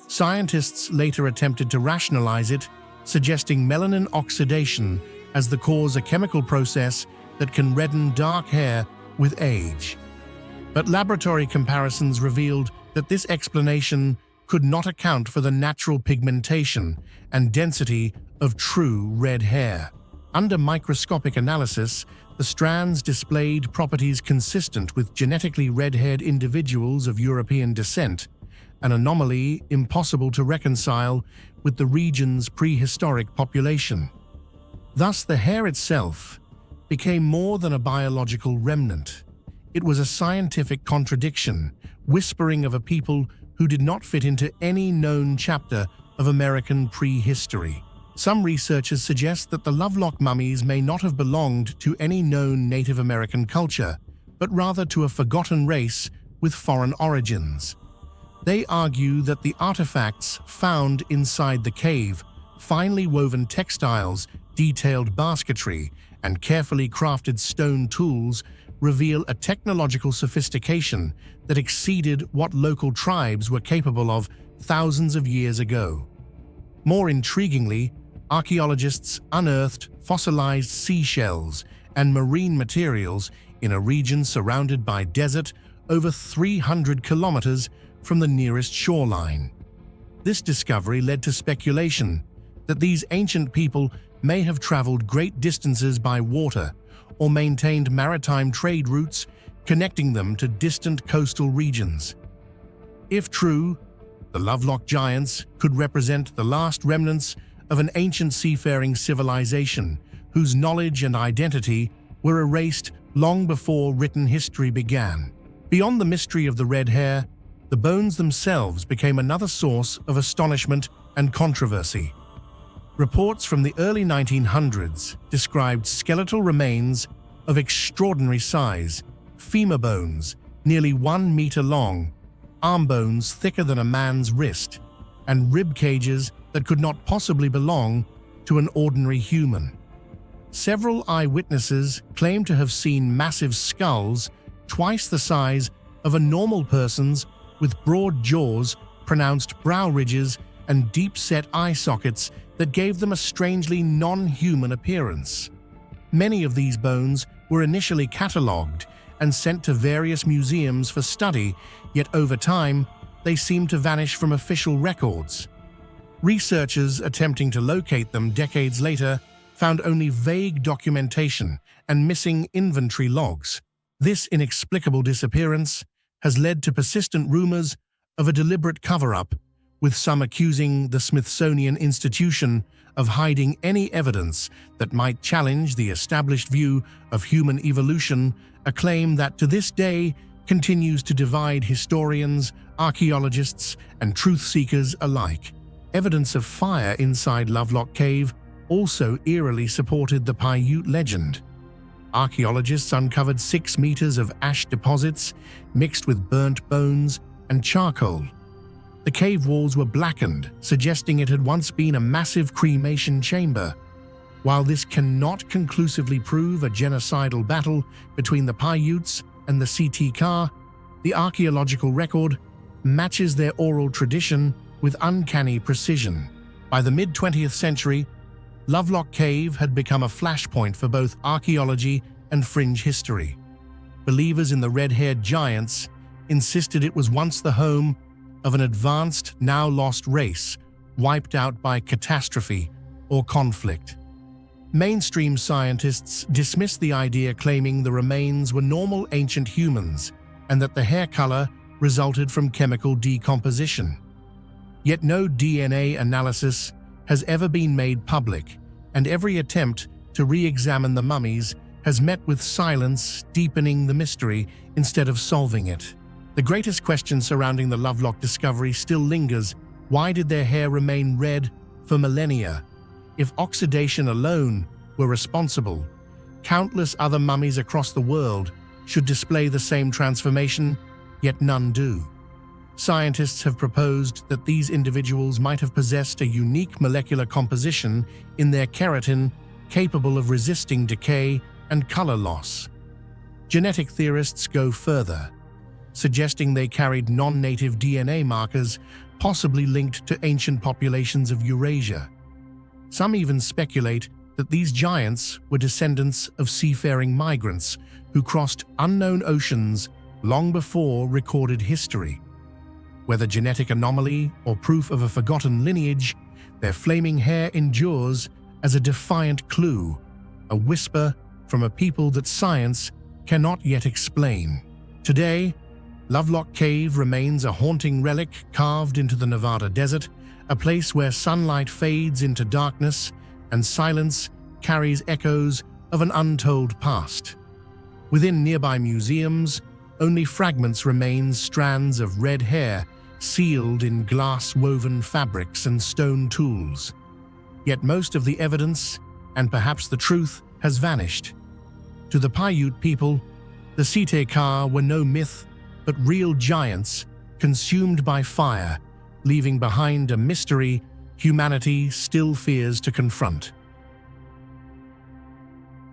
Scientists later attempted to rationalize it, suggesting melanin oxidation as the cause, a chemical process that can redden dark hair with age. But laboratory comparisons revealed that this explanation could not account for the natural pigmentation and density of true red hair. Under microscopic analysis, the strands displayed properties consistent with genetically red-haired individuals of European descent, an anomaly impossible to reconcile with the region's prehistoric population. Thus, the hair itself became more than a biological remnant. It was a scientific contradiction, whispering of a people who did not fit into any known chapter of American prehistory. Some researchers suggest that the Lovelock mummies may not have belonged to any known Native American culture, but rather to a forgotten race with foreign origins. They argue that the artifacts found inside the cave, finely woven textiles, detailed basketry, and carefully crafted stone tools reveal a technological sophistication that exceeded what local tribes were capable of thousands of years ago. More intriguingly, archaeologists unearthed fossilized seashells and marine materials in a region surrounded by desert over 300 kilometers from the nearest shoreline. This discovery led to speculation that these ancient people may have traveled great distances by water or maintained maritime trade routes connecting them to distant coastal regions. If true, the Lovelock giants could represent the last remnants of an ancient seafaring civilization whose knowledge and identity were erased long before written history began. Beyond the mystery of the red hair, the bones themselves became another source of astonishment and controversy. Reports from the early 1900s described skeletal remains of extraordinary size, femur bones nearly 1 meter long, arm bones thicker than a man's wrist, and rib cages that could not possibly belong to an ordinary human. Several eyewitnesses claimed to have seen massive skulls twice the size of a normal person's, with broad jaws, pronounced brow ridges, and deep-set eye sockets that gave them a strangely non-human appearance. Many of these bones were initially catalogued and sent to various museums for study, yet over time, they seemed to vanish from official records. Researchers attempting to locate them decades later found only vague documentation and missing inventory logs. This inexplicable disappearance has led to persistent rumors of a deliberate cover-up, with some accusing the Smithsonian Institution of hiding any evidence that might challenge the established view of human evolution, a claim that to this day continues to divide historians, archaeologists, and truth-seekers alike. Evidence of fire inside Lovelock Cave also eerily supported the Piaa legend. Archaeologists uncovered 6 meters of ash deposits mixed with burnt bones and charcoal. The cave walls were blackened, suggesting it had once been a massive cremation chamber. While this cannot conclusively prove a genocidal battle between the Paiutes and the CT-Ka, the archaeological record matches their oral tradition with uncanny precision. By the mid-20th century, Lovelock Cave had become a flashpoint for both archaeology and fringe history. Believers in the red-haired giants insisted it was once the home of an advanced, now-lost race, wiped out by catastrophe or conflict. Mainstream scientists dismissed the idea, claiming the remains were normal ancient humans and that the hair color resulted from chemical decomposition. Yet no DNA analysis has ever been made public, and every attempt to re-examine the mummies has met with silence, deepening the mystery instead of solving it. The greatest question surrounding the Lovelock discovery still lingers. Why did their hair remain red for millennia? If oxidation alone were responsible, countless other mummies across the world should display the same transformation, yet none do. Scientists have proposed that these individuals might have possessed a unique molecular composition in their keratin capable of resisting decay and color loss. Genetic theorists go further, suggesting they carried non-native DNA markers possibly linked to ancient populations of Eurasia. Some even speculate that these giants were descendants of seafaring migrants who crossed unknown oceans long before recorded history. Whether genetic anomaly or proof of a forgotten lineage, their flaming hair endures as a defiant clue, a whisper from a people that science cannot yet explain. Today, Lovelock Cave remains a haunting relic carved into the Nevada desert, a place where sunlight fades into darkness and silence carries echoes of an untold past. Within nearby museums, only fragments remain, strands of red hair sealed in glass-woven fabrics and stone tools. Yet most of the evidence, and perhaps the truth, has vanished. To the Paiute people, the CT-Ka were no myth, but real giants consumed by fire, leaving behind a mystery humanity still fears to confront.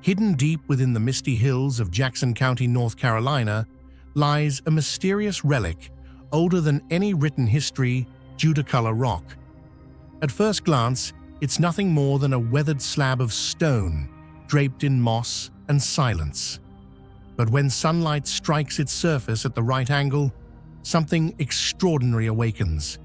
Hidden deep within the misty hills of Jackson County, North Carolina, lies a mysterious relic older than any written history, Judaculla Rock. At first glance, it's nothing more than a weathered slab of stone, draped in moss and silence. But when sunlight strikes its surface at the right angle, something extraordinary awakens.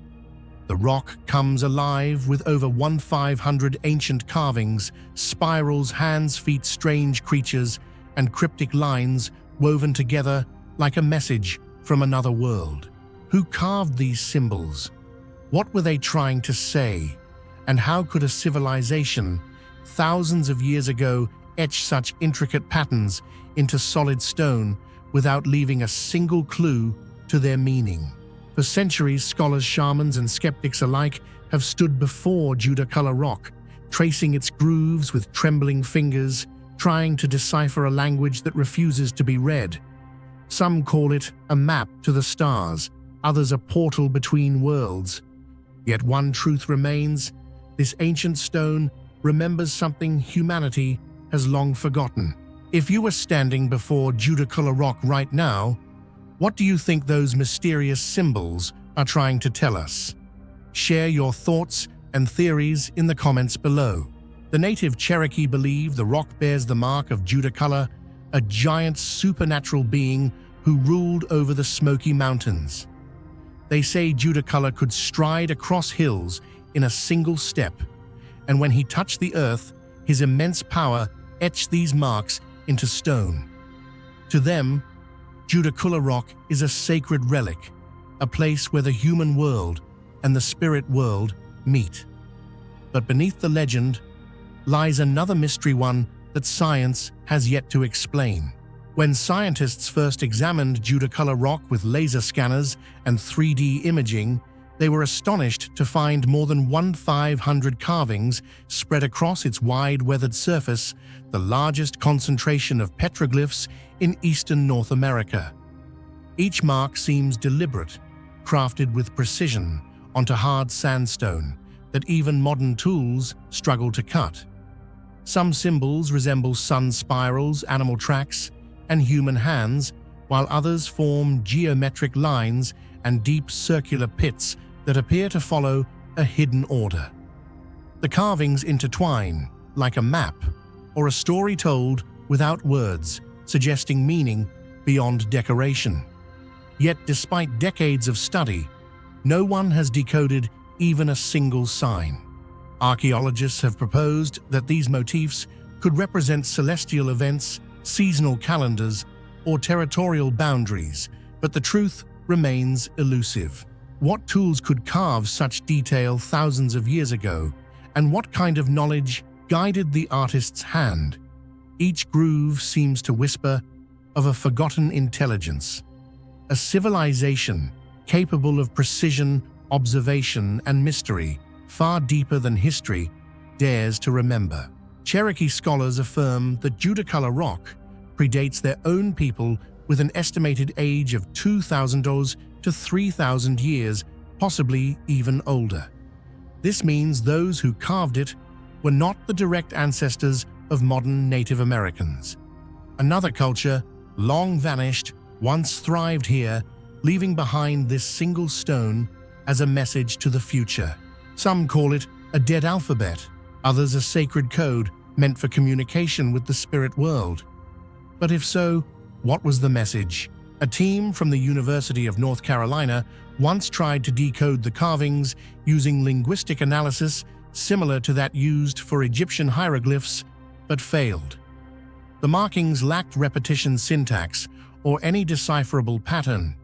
The rock comes alive with over 1,500 ancient carvings, spirals, hands, feet, strange creatures, and cryptic lines woven together like a message from another world. Who carved these symbols? What were they trying to say? And how could a civilization, thousands of years ago, etch such intricate patterns into solid stone without leaving a single clue to their meaning? For centuries, scholars, shamans, and skeptics alike have stood before Judaculla Rock, tracing its grooves with trembling fingers, trying to decipher a language that refuses to be read. Some call it a map to the stars, others a portal between worlds. Yet one truth remains: this ancient stone remembers something humanity has long forgotten. If you were standing before Judaculla Rock right now, what do you think those mysterious symbols are trying to tell us? Share your thoughts and theories in the comments below. The native Cherokee believe the rock bears the mark of Judaculla, a giant supernatural being who ruled over the Smoky Mountains. They say Judaculla could stride across hills in a single step, and when he touched the earth, his immense power etched these marks into stone. To them, Judaculla Rock is a sacred relic, a place where the human world and the spirit world meet. But beneath the legend lies another mystery, one that science has yet to explain. When scientists first examined Judaculla Rock with laser scanners and 3D imaging, they were astonished to find more than 1,500 carvings spread across its wide weathered surface, the largest concentration of petroglyphs in eastern North America. Each mark seems deliberate, crafted with precision onto hard sandstone that even modern tools struggle to cut. Some symbols resemble sun spirals, animal tracks, and human hands, while others form geometric lines and deep circular pits that appear to follow a hidden order. The carvings intertwine, like a map or a story told without words, suggesting meaning beyond decoration. Yet, despite decades of study, no one has decoded even a single sign. Archaeologists have proposed that these motifs could represent celestial events, seasonal calendars, or territorial boundaries, but the truth remains elusive. What tools could carve such detail thousands of years ago, and what kind of knowledge guided the artist's hand? Each groove seems to whisper of a forgotten intelligence, a civilization capable of precision, observation, and mystery far deeper than history dares to remember. Cherokee scholars affirm that Judaculla Rock predates their own people with an estimated age of 2,000 to 3,000 years, possibly even older. This means those who carved it were not the direct ancestors of modern Native Americans. Another culture, long vanished, once thrived here, leaving behind this single stone as a message to the future. Some call it a dead alphabet, others a sacred code meant for communication with the spirit world. But if so, what was the message? A team from the University of North Carolina once tried to decode the carvings using linguistic analysis similar to that used for Egyptian hieroglyphs, but failed. The markings lacked repetition syntax or any decipherable pattern.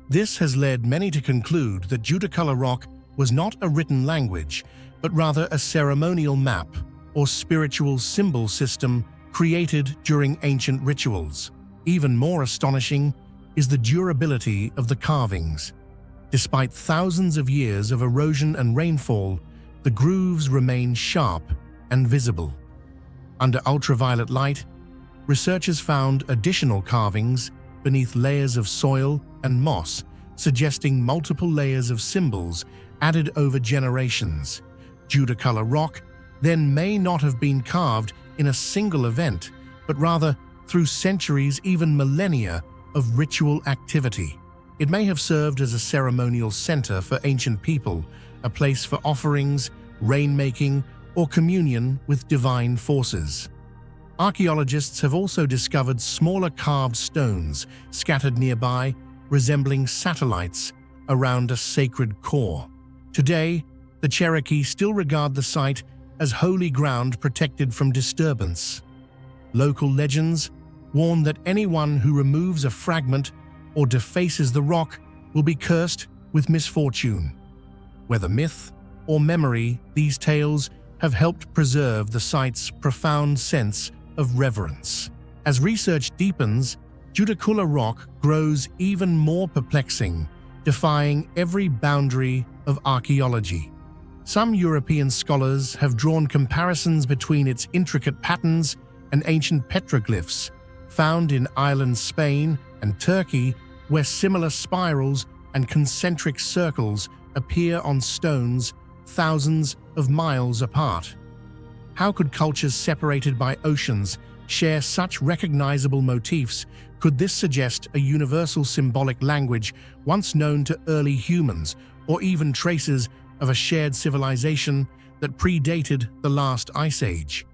This has led many to conclude that Judaculla Rock was not a written language, but rather a ceremonial map or spiritual symbol system created during ancient rituals. Even more astonishing is the durability of the carvings. Despite thousands of years of erosion and rainfall, the grooves remain sharp and visible. Under ultraviolet light, researchers found additional carvings beneath layers of soil and moss, suggesting multiple layers of symbols added over generations. Judaculla Rock then may not have been carved in a single event, but rather through centuries, even millennia, of ritual activity. It may have served as a ceremonial center for ancient people, a place for offerings, rainmaking, or communion with divine forces. Archaeologists have also discovered smaller carved stones scattered nearby, resembling satellites around a sacred core. Today, the Cherokee still regard the site as holy ground protected from disturbance. Local legends warn that anyone who removes a fragment or defaces the rock will be cursed with misfortune. Whether myth or memory, these tales have helped preserve the site's profound sense of reverence. As research deepens, Judaculla Rock grows even more perplexing, defying every boundary of archaeology. Some European scholars have drawn comparisons between its intricate patterns and ancient petroglyphs found in island Spain and Turkey, where similar spirals and concentric circles appear on stones thousands of miles apart. How could cultures separated by oceans share such recognizable motifs? Could this suggest a universal symbolic language once known to early humans, or even traces of a shared civilization that predated the last ice age?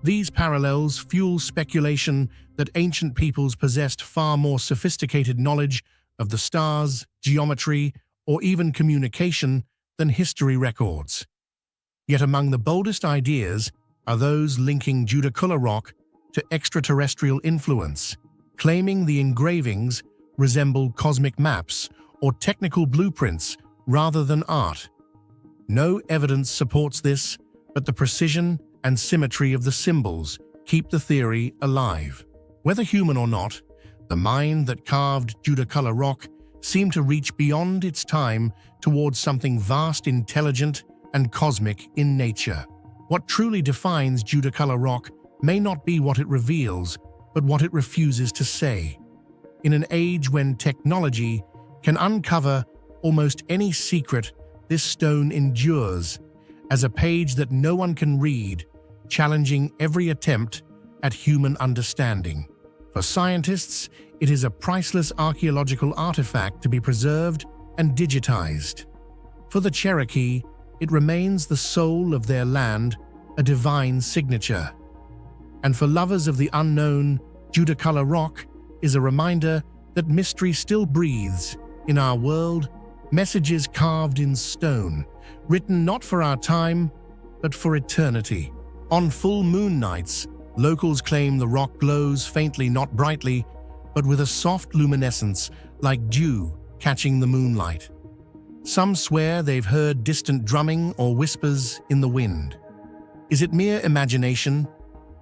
These parallels fuel speculation that ancient peoples possessed far more sophisticated knowledge of the stars, geometry, or even communication than history records. Yet among the boldest ideas are those linking Judaculla Rock to extraterrestrial influence, claiming the engravings resemble cosmic maps or technical blueprints rather than art. No evidence supports this, but the precision and symmetry of the symbols keep the theory alive. Whether human or not, the mind that carved Judaculla Rock seemed to reach beyond its time towards something vast, intelligent, and cosmic in nature. What truly defines Judaculla Rock may not be what it reveals, but what it refuses to say. In an age when technology can uncover almost any secret, this stone endures as a page that no one can read, challenging every attempt at human understanding. For scientists, it is a priceless archaeological artifact to be preserved and digitized. For the Cherokee, it remains the soul of their land, a divine signature. And for lovers of the unknown, Judaculla Rock is a reminder that mystery still breathes in our world, messages carved in stone, written not for our time, but for eternity. On full moon nights, locals claim the rock glows faintly, not brightly, but with a soft luminescence like dew catching the moonlight. Some swear they've heard distant drumming or whispers in the wind. Is it mere imagination,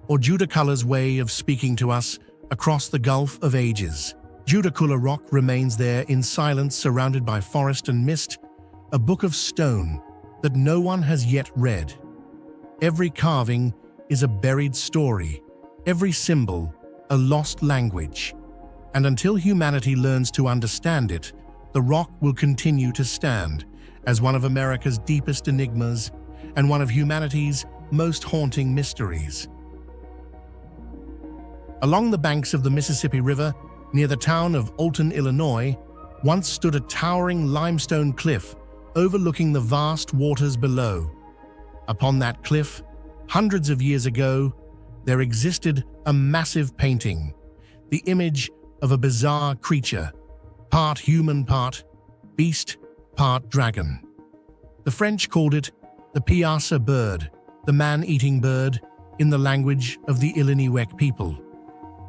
or Judaculla's way of speaking to us across the gulf of ages? Judaculla Rock remains there in silence, surrounded by forest and mist, a book of stone that no one has yet read. Every carving is a buried story, every symbol a lost language. And until humanity learns to understand it, the rock will continue to stand as one of America's deepest enigmas and one of humanity's most haunting mysteries. Along the banks of the Mississippi River, near the town of Alton, Illinois, once stood a towering limestone cliff overlooking the vast waters below. Upon that cliff, hundreds of years ago, there existed a massive painting, the image of a bizarre creature, part human, part beast, part dragon. The French called it the Piaa bird, the man-eating bird, in the language of the Illiniwek people.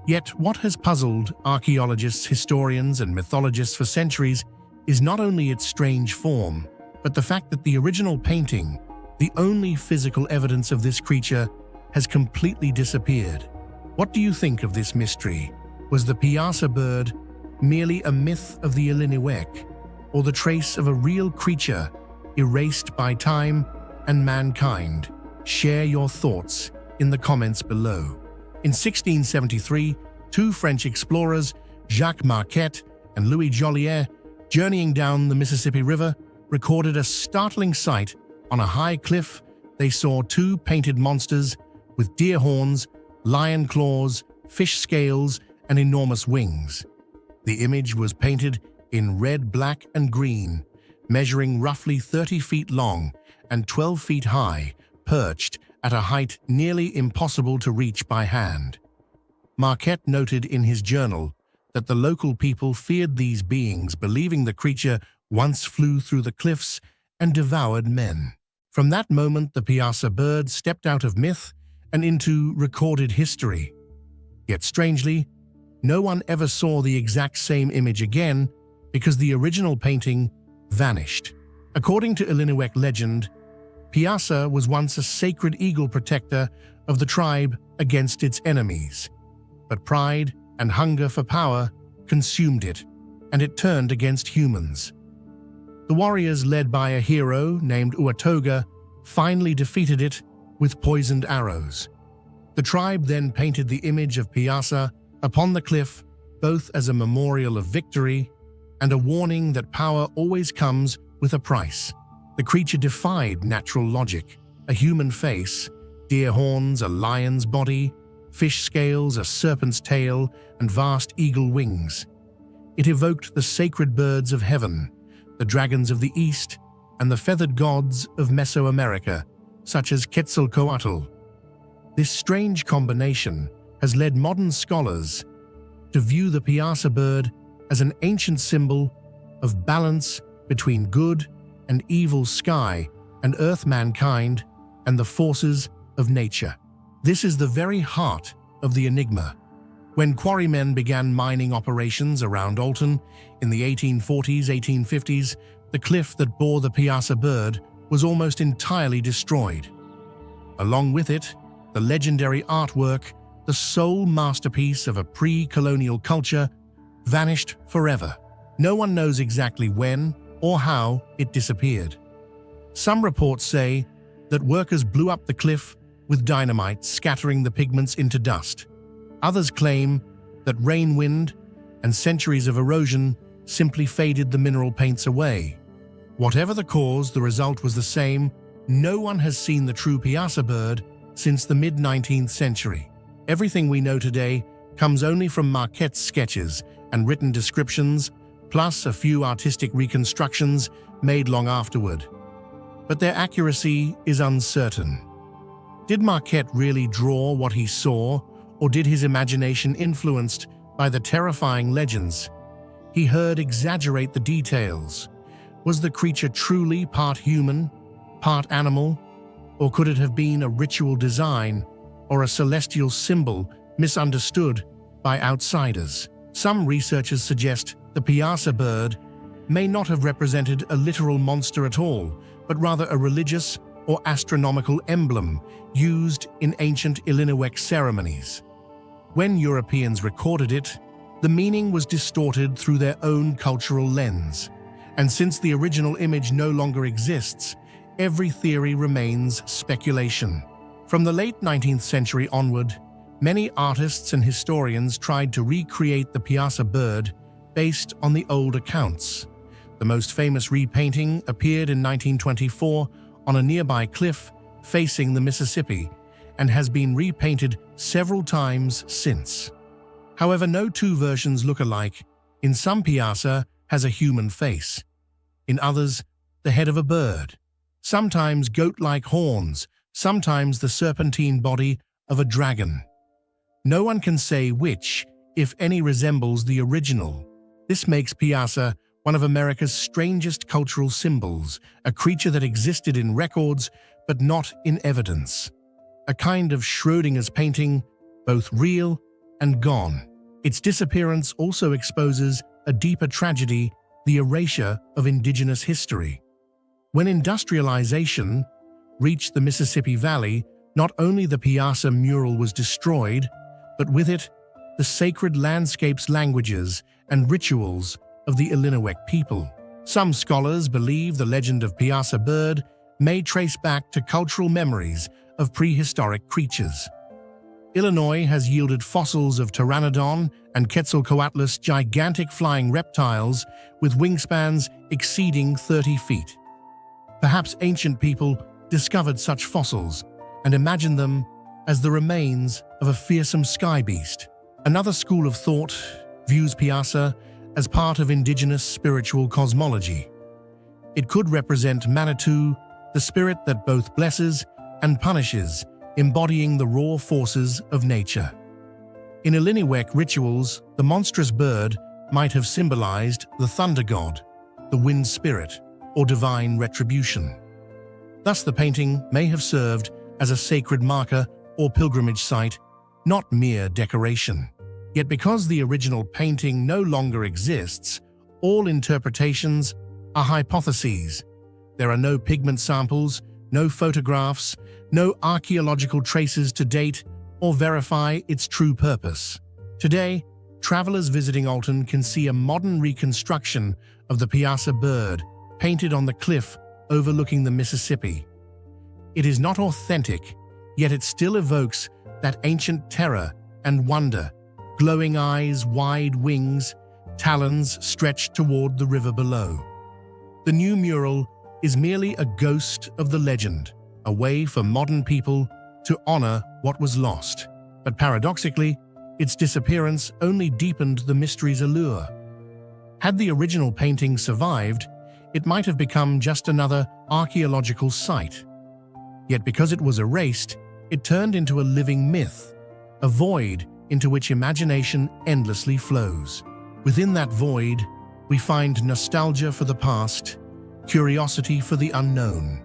Yet what has puzzled archaeologists, historians, and mythologists for centuries is not only its strange form, but the fact that the original painting, the only physical evidence of this creature, has completely disappeared. What do you think of this mystery? Was the Piaa bird merely a myth of the Illiniwek, or the trace of a real creature erased by time and mankind? Share your thoughts in the comments below. In 1673, two French explorers, Jacques Marquette and Louis Joliet, journeying down the Mississippi River, recorded a startling sight. On a high cliff, they saw two painted monsters with deer horns, lion claws, fish scales, and enormous wings. The image was painted in red, black, and green, measuring roughly 30 feet long and 12 feet high, perched at a height nearly impossible to reach by hand. Marquette noted in his journal that the local people feared these beings, believing the creature once flew through the cliffs and devoured men. From that moment, the Piaa bird stepped out of myth and into recorded history. Yet strangely, no one ever saw the exact same image again because the original painting vanished. According to Illiniwek legend, Piaa was once a sacred eagle protector of the tribe against its enemies. But pride and hunger for power consumed it, and it turned against humans. The warriors, led by a hero named Uatoga, finally defeated it with poisoned arrows. The tribe then painted the image of Piaa upon the cliff, both as a memorial of victory and a warning that power always comes with a price. The creature defied natural logic: a human face, deer horns, a lion's body, fish scales, a serpent's tail, and vast eagle wings. It evoked the sacred birds of heaven, the dragons of the east, and the feathered gods of Mesoamerica, such as Quetzalcoatl. This strange combination has led modern scholars to view the Piaa bird as an ancient symbol of balance between good and evil, sky and earth, mankind, and the forces of nature. This is the very heart of the enigma. When quarrymen began mining operations around Alton in the 1840s, 1850s, the cliff that bore the Piaa bird was almost entirely destroyed. Along with it, the legendary artwork, the sole masterpiece of a pre-colonial culture, vanished forever. No one knows exactly when or how it disappeared. Some reports say that workers blew up the cliff with dynamite, scattering the pigments into dust. Others claim that rain, wind, and centuries of erosion simply faded the mineral paints away. Whatever the cause, the result was the same. No one has seen the true Piaa bird since the mid-19th century. Everything we know today comes only from Marquette's sketches and written descriptions, plus a few artistic reconstructions made long afterward. But their accuracy is uncertain. Did Marquette really draw what he saw, or did his imagination influenced by the terrifying legends he heard exaggerate the details? Was the creature truly part human, part animal, or could it have been a ritual design or a celestial symbol misunderstood by outsiders? Some researchers suggest the Piaa bird may not have represented a literal monster at all, but rather a religious or astronomical emblem used in ancient Illiniwek ceremonies. When Europeans recorded it, the meaning was distorted through their own cultural lens. And since the original image no longer exists, every theory remains speculation. From the late 19th century onward, many artists and historians tried to recreate the Piaa bird based on the old accounts. The most famous repainting appeared in 1924 on a nearby cliff facing the Mississippi and has been repainted several times since. However, no two versions look alike. In some, Piaa has a human face. In others, the head of a bird. Sometimes goat-like horns, sometimes the serpentine body of a dragon. No one can say which, if any, resembles the original. This makes Piaa one of America's strangest cultural symbols, a creature that existed in records but not in evidence. A kind of Schrodinger's painting, both real and gone. Its disappearance also exposes a deeper tragedy, the erasure of indigenous history. When industrialization reached the Mississippi Valley, not only the Piaa mural was destroyed, but with it, the sacred landscapes, languages, and rituals of the Illiniwek people. Some scholars believe the legend of Piaa bird may trace back to cultural memories of prehistoric creatures. Illinois has yielded fossils of Pteranodon and Quetzalcoatlus, gigantic flying reptiles with wingspans exceeding 30 feet. Perhaps ancient people discovered such fossils and imagined them as the remains of a fearsome sky beast. Another school of thought views Piaa as part of indigenous spiritual cosmology. It could represent Manitou, the spirit that both blesses and punishes, embodying the raw forces of nature. In Illiniwek rituals, the monstrous bird might have symbolized the thunder god, the wind spirit, or divine retribution. Thus, the painting may have served as a sacred marker or pilgrimage site, not mere decoration. Yet because the original painting no longer exists, all interpretations are hypotheses. There are no pigment samples, no photographs, no archaeological traces to date or verify its true purpose. Today, travelers visiting Alton can see a modern reconstruction of the Piaa bird painted on the cliff overlooking the Mississippi. It is not authentic, yet it still evokes that ancient terror and wonder. Glowing eyes, wide wings, talons stretched toward the river below. The new mural is merely a ghost of the legend, a way for modern people to honor what was lost. But paradoxically, its disappearance only deepened the mystery's allure. Had the original painting survived, it might have become just another archaeological site. Yet because it was erased, it turned into a living myth, a void into which imagination endlessly flows. Within that void, we find nostalgia for the past, curiosity for the unknown,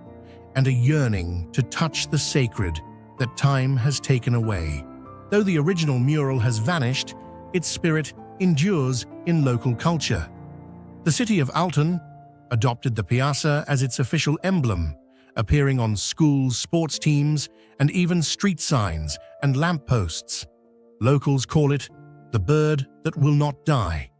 and a yearning to touch the sacred that time has taken away. Though the original mural has vanished, its spirit endures in local culture. The city of Alton adopted the Piaa as its official emblem, appearing on schools, sports teams, and even street signs and lampposts. Locals call it the bird that will not die.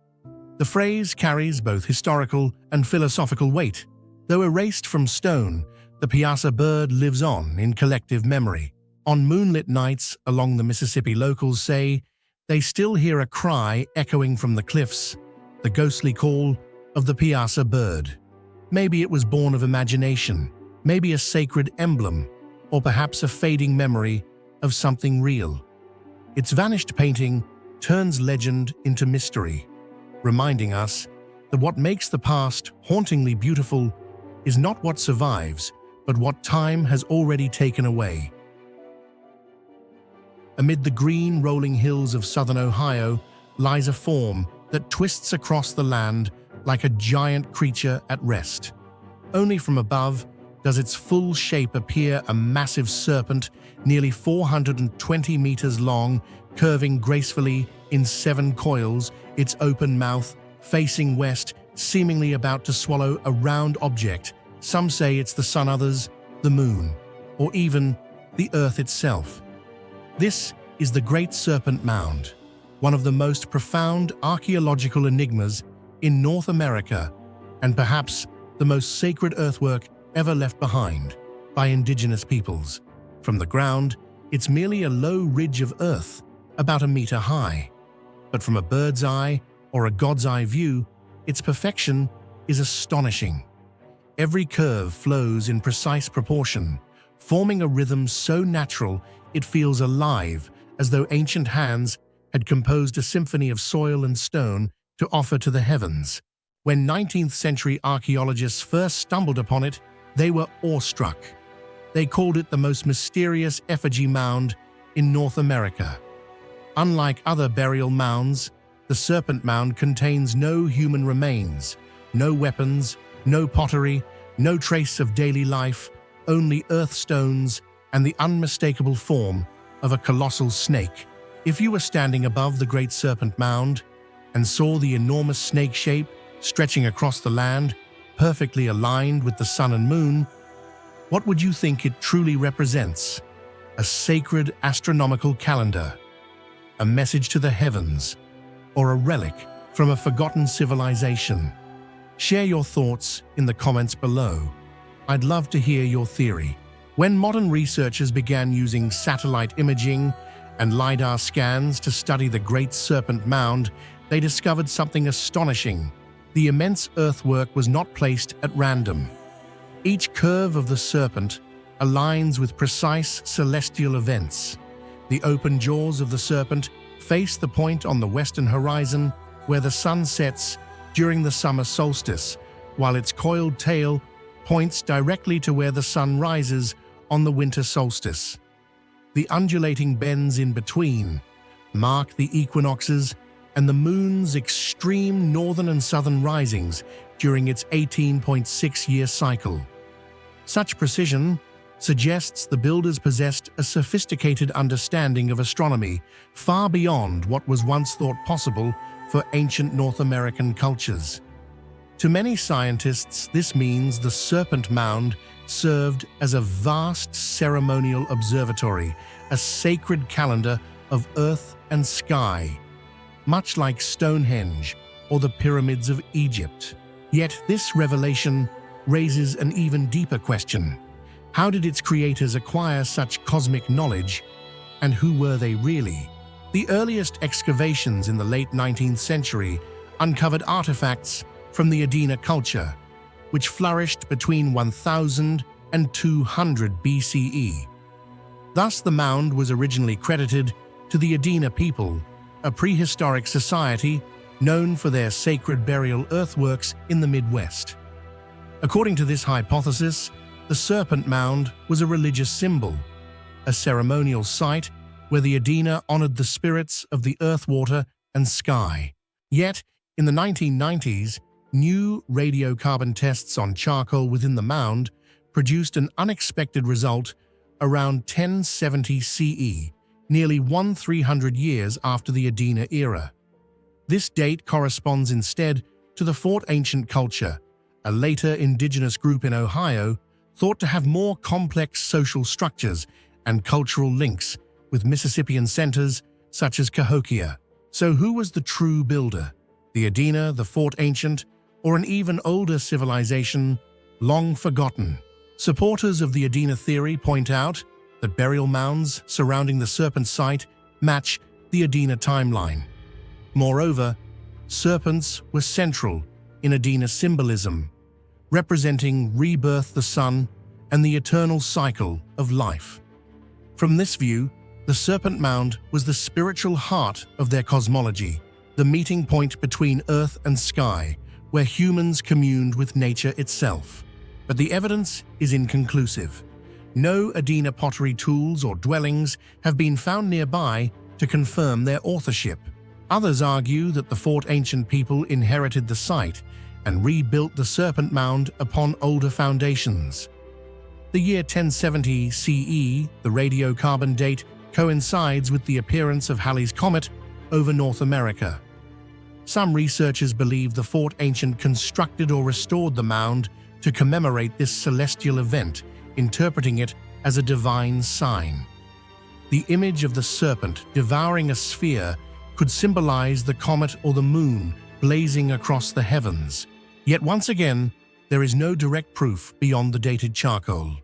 The phrase carries both historical and philosophical weight. Though erased from stone, the Piaa bird lives on in collective memory. On moonlit nights along the Mississippi, locals say they still hear a cry echoing from the cliffs, the ghostly call of the Piaa bird. Maybe it was born of imagination, maybe a sacred emblem, or perhaps a fading memory of something real. Its vanished painting turns legend into mystery, reminding us that what makes the past hauntingly beautiful is not what survives, but what time has already taken away. Amid the green, rolling hills of southern Ohio lies a form that twists across the land like a giant creature at rest. Only from above does its full shape appear, a massive serpent nearly 420 meters long, curving gracefully in 7 coils, its open mouth facing west, seemingly about to swallow a round object. Some say it's the sun, others the moon, or even the earth itself. This is the Great Serpent Mound, one of the most profound archaeological enigmas in North America, and perhaps the most sacred earthwork ever left behind by indigenous peoples. From the ground, it's merely a low ridge of earth, about a meter high. But from a bird's eye or a god's eye view, its perfection is astonishing. Every curve flows in precise proportion, forming a rhythm so natural it feels alive, as though ancient hands had composed a symphony of soil and stone to offer to the heavens. When 19th century archaeologists first stumbled upon it, they were awestruck. They called it the most mysterious effigy mound in North America. Unlike other burial mounds, the Serpent Mound contains no human remains, no weapons, no pottery, no trace of daily life, only earth stones and the unmistakable form of a colossal snake. If you were standing above the Great Serpent Mound and saw the enormous snake shape stretching across the land, perfectly aligned with the sun and moon, what would you think it truly represents? A sacred astronomical calendar, a message to the heavens, or a relic from a forgotten civilization? Share your thoughts in the comments below. I'd love to hear your theory. When modern researchers began using satellite imaging and LiDAR scans to study the Great Serpent Mound, they discovered something astonishing. The immense earthwork was not placed at random. Each curve of the serpent aligns with precise celestial events. The open jaws of the serpent face the point on the western horizon where the sun sets during the summer solstice, while its coiled tail points directly to where the sun rises on the winter solstice. The undulating bends in between mark the equinoxes and the moon's extreme northern and southern risings during its 18.6-year cycle. Such precision suggests the builders possessed a sophisticated understanding of astronomy far beyond what was once thought possible for ancient North American cultures. To many scientists, this means the Serpent Mound served as a vast ceremonial observatory, a sacred calendar of earth and sky, much like Stonehenge or the pyramids of Egypt. Yet this revelation raises an even deeper question. How did its creators acquire such cosmic knowledge, and who were they really? The earliest excavations in the late 19th century uncovered artifacts from the Adena culture, which flourished between 1000 and 200 BCE. Thus, the mound was originally credited to the Adena people, a prehistoric society known for their sacred burial earthworks in the Midwest. According to this hypothesis, the Serpent Mound was a religious symbol, a ceremonial site where the Adena honored the spirits of the earth, water, and sky. Yet, in the 1990s, new radiocarbon tests on charcoal within the mound produced an unexpected result around 1070 CE, nearly 1300 years after the Adena era. This date corresponds instead to the Fort Ancient culture, a later indigenous group in Ohio thought to have more complex social structures and cultural links with Mississippian centers such as Cahokia. So who was the true builder? The Adena, the Fort Ancient, or an even older civilization long forgotten? Supporters of the Adena theory point out that burial mounds surrounding the serpent site match the Adena timeline. Moreover, serpents were central in Adena symbolism, representing rebirth, the sun, and the eternal cycle of life. From this view, the Serpent Mound was the spiritual heart of their cosmology, the meeting point between earth and sky, where humans communed with nature itself. But the evidence is inconclusive. No Adena pottery tools or dwellings have been found nearby to confirm their authorship. Others argue that the Fort Ancient people inherited the site and rebuilt the Serpent Mound upon older foundations. The year 1070 CE, the radiocarbon date, coincides with the appearance of Halley's Comet over North America. Some researchers believe the Fort Ancient constructed or restored the mound to commemorate this celestial event, interpreting it as a divine sign. The image of the serpent devouring a sphere could symbolize the comet or the moon blazing across the heavens. Yet once again, there is no direct proof beyond the dated charcoal.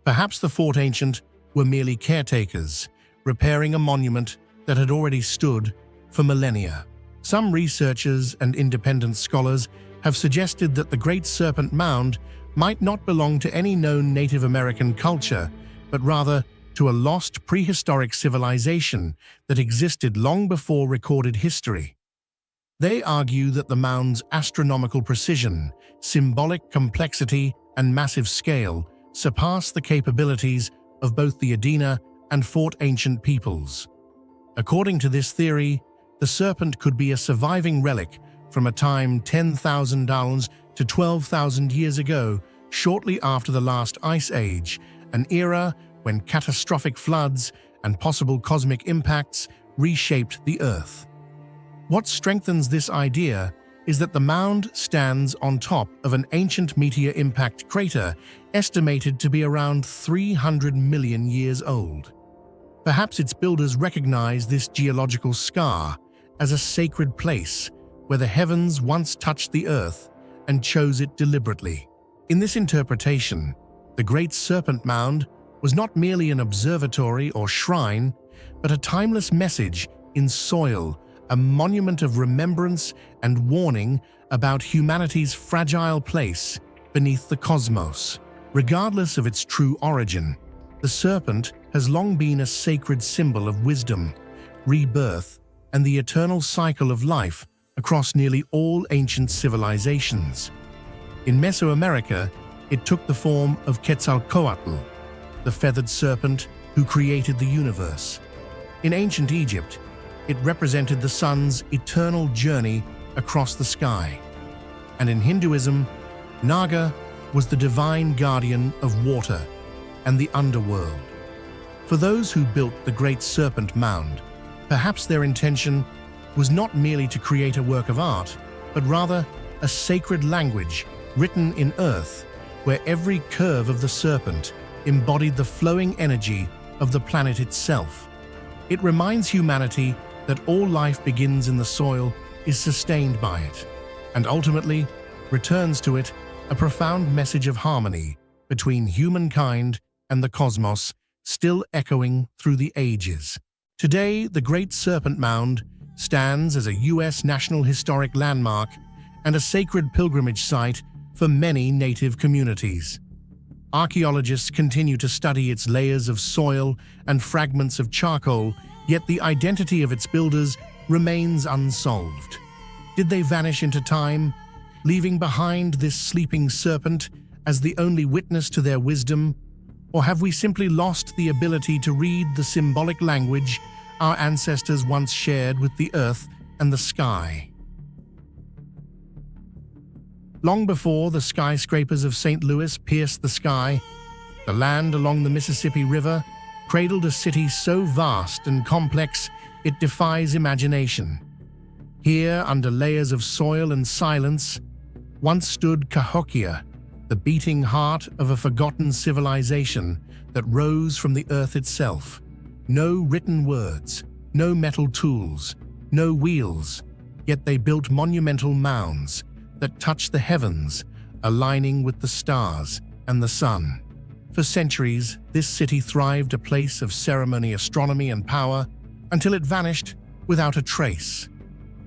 Perhaps the Fort Ancient were merely caretakers, repairing a monument that had already stood for millennia. Some researchers and independent scholars have suggested that the Great Serpent Mound might not belong to any known Native American culture, but rather to a lost prehistoric civilization that existed long before recorded history. They argue that the mound's astronomical precision, symbolic complexity, and massive scale surpass the capabilities of both the Adena and Fort Ancient peoples. According to this theory, the serpent could be a surviving relic from a time 10,000 to 12,000 years ago, shortly after the last ice age, an era when catastrophic floods and possible cosmic impacts reshaped the Earth. What strengthens this idea is that the mound stands on top of an ancient meteor impact crater estimated to be around 300 million years old. Perhaps its builders recognized this geological scar as a sacred place where the heavens once touched the earth and chose it deliberately. In this interpretation, the Great Serpent Mound was not merely an observatory or shrine, but a timeless message in soil, a monument of remembrance and warning about humanity's fragile place beneath the cosmos. Regardless of its true origin, the serpent has long been a sacred symbol of wisdom, rebirth, and the eternal cycle of life across nearly all ancient civilizations. In Mesoamerica, it took the form of Quetzalcoatl, the feathered serpent who created the universe. In ancient Egypt, it represented the sun's eternal journey across the sky. And in Hinduism, Naga was the divine guardian of water and the underworld. For those who built the Great Serpent Mound, perhaps their intention was not merely to create a work of art, but rather a sacred language written in earth, where every curve of the serpent embodied the flowing energy of the planet itself. It reminds humanity that all life begins in the soil, is sustained by it, and ultimately returns to it a profound message of harmony between humankind and the cosmos, still echoing through the ages. Today, the Great Serpent Mound stands as a U.S. National Historic Landmark and a sacred pilgrimage site for many native communities. Archaeologists continue to study its layers of soil and fragments of charcoal, yet the identity of its builders remains unsolved. Did they vanish into time, leaving behind this sleeping serpent as the only witness to their wisdom? Or have we simply lost the ability to read the symbolic language our ancestors once shared with the earth and the sky? Long before the skyscrapers of St. Louis pierced the sky, the land along the Mississippi River cradled a city so vast and complex it defies imagination. Here, under layers of soil and silence, once stood Cahokia, the beating heart of a forgotten civilization that rose from the earth itself. No written words, no metal tools, no wheels, yet they built monumental mounds that touched the heavens, aligning with the stars and the sun. For centuries, this city thrived, a place of ceremony, astronomy, and power, until it vanished without a trace.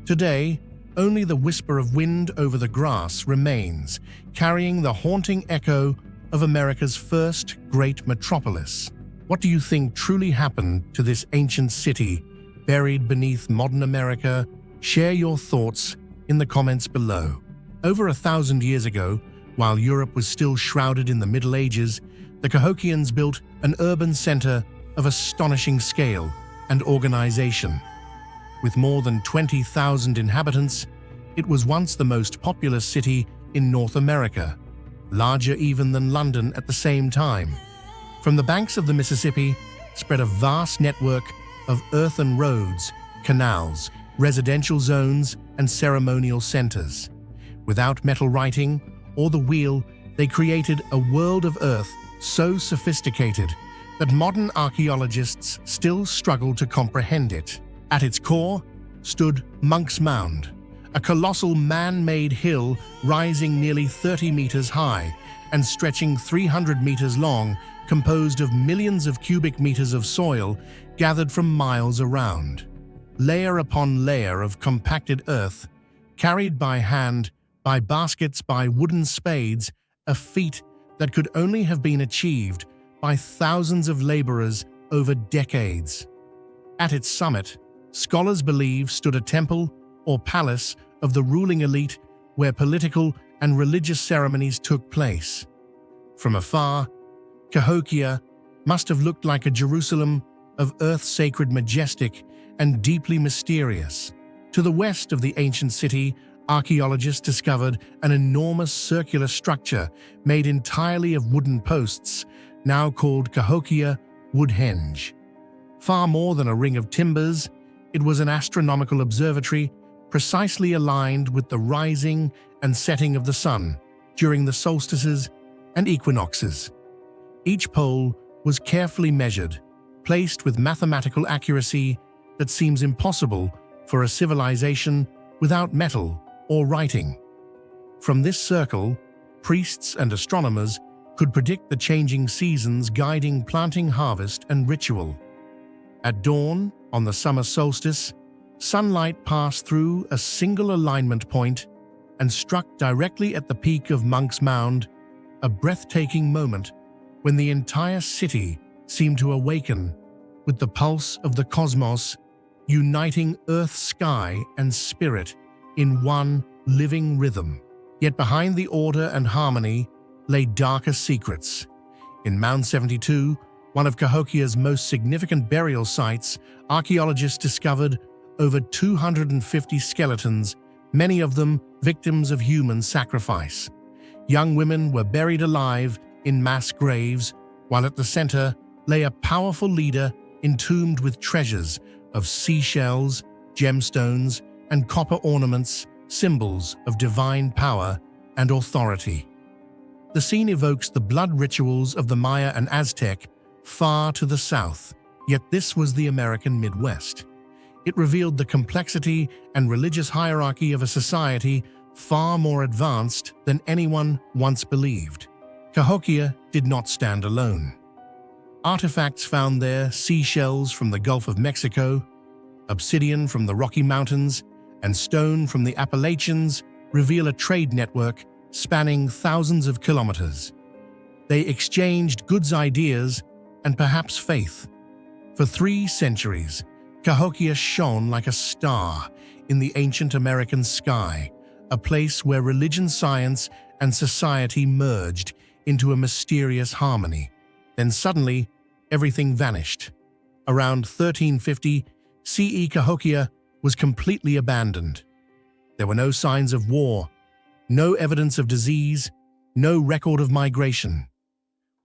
Today, only the whisper of wind over the grass remains, carrying the haunting echo of America's first great metropolis. What do you think truly happened to this ancient city buried beneath modern America? Share your thoughts in the comments below. Over 1,000 years ago, while Europe was still shrouded in the Middle Ages, the Cahokians built an urban center of astonishing scale and organization. With more than 20,000 inhabitants, it was once the most populous city in North America, larger even than London at the same time. From the banks of the Mississippi spread a vast network of earthen roads, canals, residential zones, and ceremonial centers. Without metal writing or the wheel, they created a world of earth so sophisticated that modern archaeologists still struggle to comprehend it. At its core stood Monk's Mound, a colossal man-made hill rising nearly 30 meters high and stretching 300 meters long, composed of millions of cubic meters of soil gathered from miles around. Layer upon layer of compacted earth, carried by hand, by baskets, by wooden spades, a feat that could only have been achieved by thousands of laborers over decades. At its summit, scholars believe stood a temple or palace of the ruling elite where political and religious ceremonies took place. From afar, Cahokia must have looked like a Jerusalem of earth sacred, majestic, and deeply mysterious. To the west of the ancient city, archaeologists discovered an enormous circular structure made entirely of wooden posts, now called Cahokia Woodhenge. Far more than a ring of timbers, it was an astronomical observatory precisely aligned with the rising and setting of the sun during the solstices and equinoxes. Each pole was carefully measured, placed with mathematical accuracy that seems impossible for a civilization without metal or writing. From this circle, priests and astronomers could predict the changing seasons, guiding planting, harvest, and ritual. At dawn, on the summer solstice, sunlight passed through a single alignment point and struck directly at the peak of Monk's Mound, a breathtaking moment when the entire city seemed to awaken with the pulse of the cosmos, uniting earth, sky, and spirit in one living rhythm. Yet behind the order and harmony lay darker secrets. In Mound 72, one of Cahokia's most significant burial sites, archaeologists discovered over 250 skeletons, many of them victims of human sacrifice. Young women were buried alive in mass graves, while at the center lay a powerful leader entombed with treasures of seashells, gemstones, and copper ornaments, symbols of divine power and authority. The scene evokes the blood rituals of the Maya and Aztec far to the south, yet this was the American Midwest. It revealed the complexity and religious hierarchy of a society far more advanced than anyone once believed. Cahokia did not stand alone. Artifacts found there, seashells from the Gulf of Mexico, obsidian from the Rocky Mountains, and stone from the Appalachians, reveal a trade network spanning thousands of kilometers. They exchanged goods, ideas, and perhaps faith. For 3 centuries, Cahokia shone like a star in the ancient American sky, a place where religion, science, and society merged into a mysterious harmony. Then suddenly, everything vanished. Around 1350 CE, Cahokia was completely abandoned. There were no signs of war, no evidence of disease, no record of migration.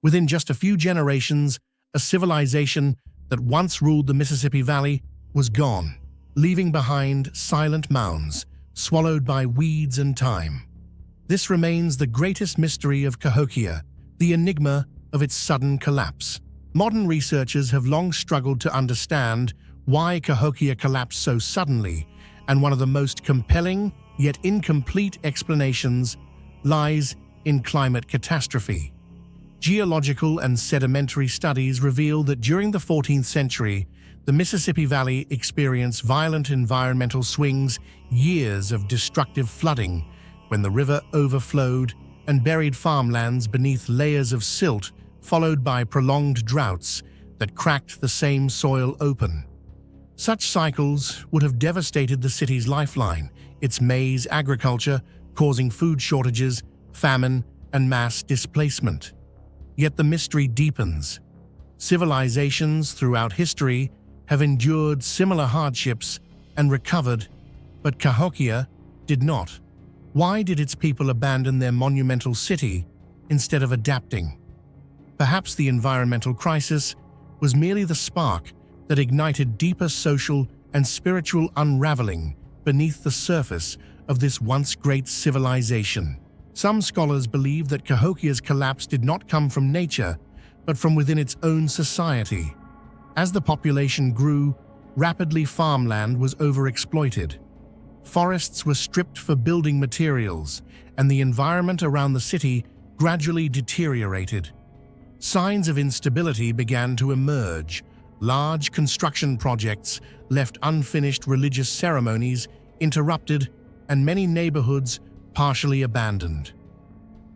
Within just a few generations, a civilization that once ruled the Mississippi Valley was gone, leaving behind silent mounds swallowed by weeds and time. This remains the greatest mystery of Cahokia, the enigma of its sudden collapse. Modern researchers have long struggled to understand why Cahokia collapsed so suddenly, and one of the most compelling yet incomplete explanations lies in climate catastrophe. Geological and sedimentary studies reveal that during the 14th century, the Mississippi Valley experienced violent environmental swings, years of destructive flooding, when the river overflowed and buried farmlands beneath layers of silt, followed by prolonged droughts that cracked the same soil open. Such cycles would have devastated the city's lifeline, its maize agriculture, causing food shortages, famine, and mass displacement. Yet the mystery deepens. Civilizations throughout history have endured similar hardships and recovered, but Cahokia did not. Why did its people abandon their monumental city instead of adapting? Perhaps the environmental crisis was merely the spark that ignited deeper social and spiritual unraveling beneath the surface of this once great civilization. Some scholars believe that Cahokia's collapse did not come from nature, but from within its own society. As the population grew, rapidly farmland was overexploited. Forests were stripped for building materials, and the environment around the city gradually deteriorated. Signs of instability began to emerge. Large construction projects left unfinished, religious ceremonies interrupted, and many neighborhoods partially abandoned.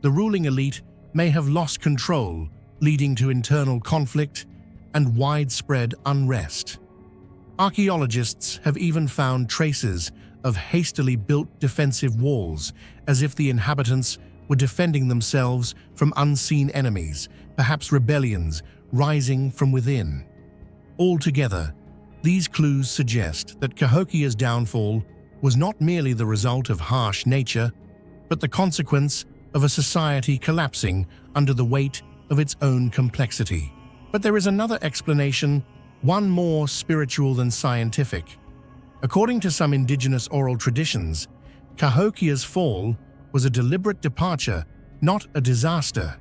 The ruling elite may have lost control, leading to internal conflict and widespread unrest. Archaeologists have even found traces of hastily built defensive walls, as if the inhabitants were defending themselves from unseen enemies, perhaps rebellions rising from within. Altogether, these clues suggest that Cahokia's downfall was not merely the result of harsh nature, but the consequence of a society collapsing under the weight of its own complexity. But there is another explanation, one more spiritual than scientific. According to some indigenous oral traditions, Cahokia's fall was a deliberate departure, not a disaster.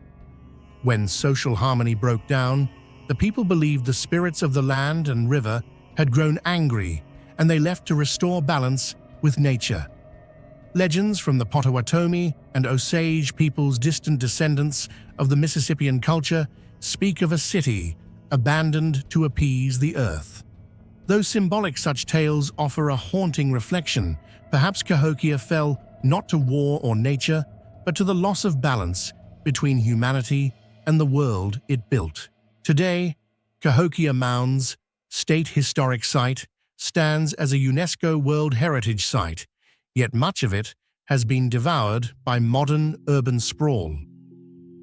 When social harmony broke down, the people believed the spirits of the land and river had grown angry, and they left to restore balance with nature. Legends from the Potawatomi and Osage peoples, distant descendants of the Mississippian culture, speak of a city abandoned to appease the earth. Though symbolic, such tales offer a haunting reflection. Perhaps Cahokia fell not to war or nature, but to the loss of balance between humanity and the world it built. Today, Cahokia Mound's State Historic Site stands as a UNESCO World Heritage Site, yet much of it has been devoured by modern urban sprawl.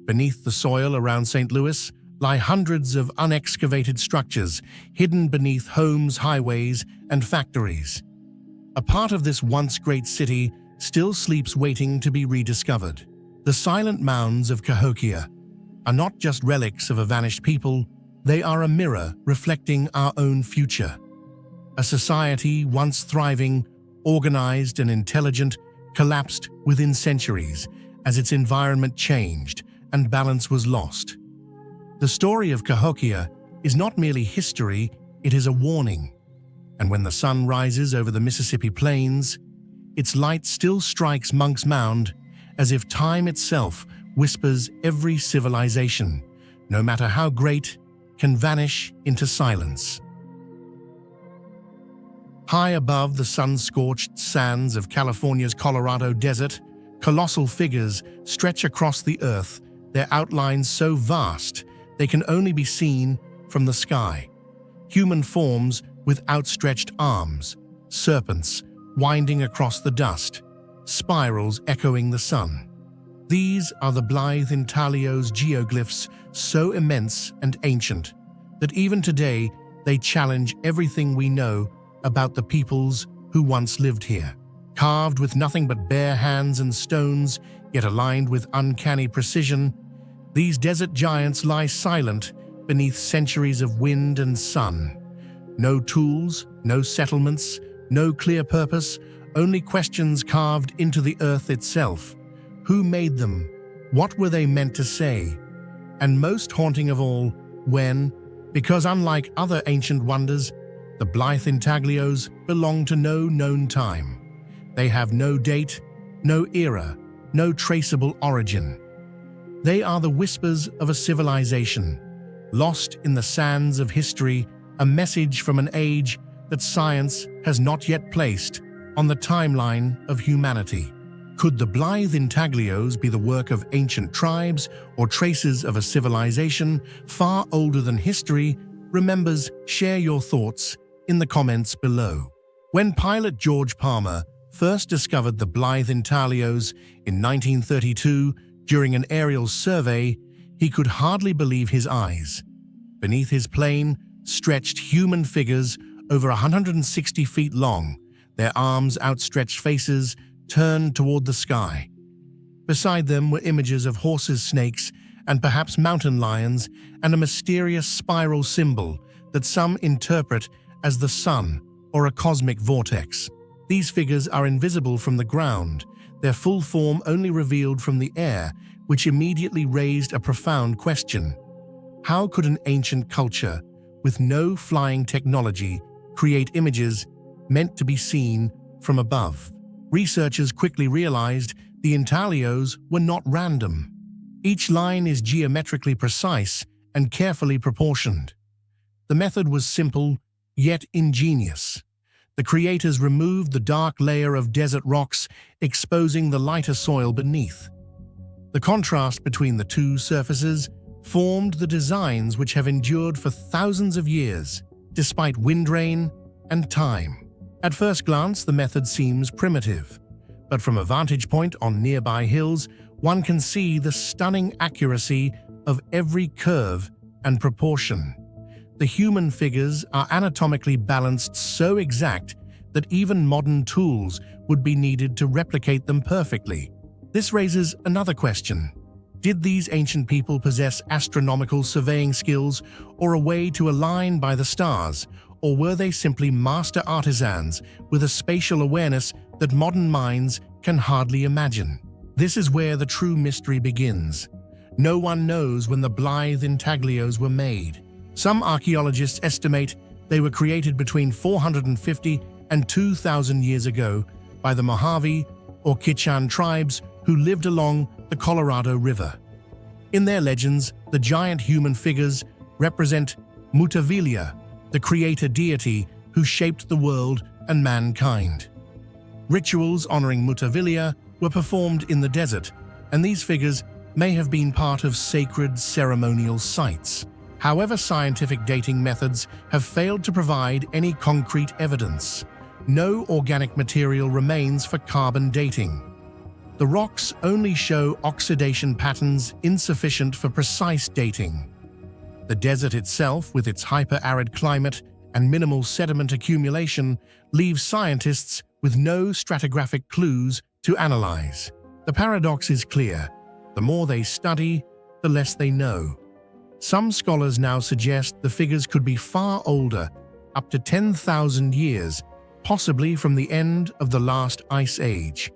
Beneath the soil around St. Louis lie hundreds of unexcavated structures hidden beneath homes, highways, and factories. A part of this once great city still sleeps, waiting to be rediscovered. The silent mounds of Cahokia are not just relics of a vanished people, they are a mirror reflecting our own future. A society once thriving, organized, and intelligent collapsed within centuries as its environment changed and balance was lost. The story of Cahokia is not merely history, it is a warning. And when the sun rises over the Mississippi plains, its light still strikes Monk's Mound, as if time itself whispers every civilization, no matter how great, can vanish into silence. High above the sun-scorched sands of California's Colorado desert, colossal figures stretch across the earth, their outlines so vast they can only be seen from the sky. Human forms with outstretched arms, serpents winding across the dust, spirals echoing the sun. These are the Blythe Intaglios geoglyphs, so immense and ancient that even today they challenge everything we know about the peoples who once lived here. Carved with nothing but bare hands and stones, yet aligned with uncanny precision, these desert giants lie silent beneath centuries of wind and sun. No tools, no settlements, no clear purpose, only questions carved into the earth itself. Who made them? What were they meant to say? And most haunting of all, when? Because unlike other ancient wonders, the Blythe Intaglios belong to no known time. They have no date, no era, no traceable origin. They are the whispers of a civilization, lost in the sands of history, a message from an age that science has not yet placed on the timeline of humanity. Could the Blythe Intaglios be the work of ancient tribes or traces of a civilization far older than history remembers? Share your thoughts in the comments below. When pilot George Palmer first discovered the Blythe Intaglios in 1932 during an aerial survey, he could hardly believe his eyes. Beneath his plane stretched human figures over 160 feet long, their arms outstretched, faces turned toward the sky. Beside them were images of horses, snakes, and perhaps mountain lions, and a mysterious spiral symbol that some interpret as the sun or a cosmic vortex. These figures are invisible from the ground, their full form only revealed from the air, which immediately raised a profound question. How could an ancient culture, with no flying technology, create images meant to be seen from above? Researchers quickly realized the intaglios were not random. Each line is geometrically precise and carefully proportioned. The method was simple, yet ingenious. The creators removed the dark layer of desert rocks, exposing the lighter soil beneath. The contrast between the two surfaces formed the designs which have endured for thousands of years, despite wind, rain, and time. At first glance, the method seems primitive, but from a vantage point on nearby hills, one can see the stunning accuracy of every curve and proportion. The human figures are anatomically balanced so exact that even modern tools would be needed to replicate them perfectly. This raises another question. Did these ancient people possess astronomical surveying skills or a way to align by the stars, or were they simply master artisans with a spatial awareness that modern minds can hardly imagine? This is where the true mystery begins. No one knows when the Blythe Intaglios were made. Some archaeologists estimate they were created between 450 and 2,000 years ago by the Mojave or Kichan tribes who lived along the Colorado River. In their legends, the giant human figures represent Mutavilia, the creator deity who shaped the world and mankind. Rituals honoring Mutavilia were performed in the desert, and these figures may have been part of sacred ceremonial sites. However, scientific dating methods have failed to provide any concrete evidence. No organic material remains for carbon dating. The rocks only show oxidation patterns insufficient for precise dating. The desert itself, with its hyper-arid climate and minimal sediment accumulation, leaves scientists with no stratigraphic clues to analyze. The paradox is clear. The more they study, the less they know. Some scholars now suggest the figures could be far older, up to 10,000 years, possibly from the end of the last ice age.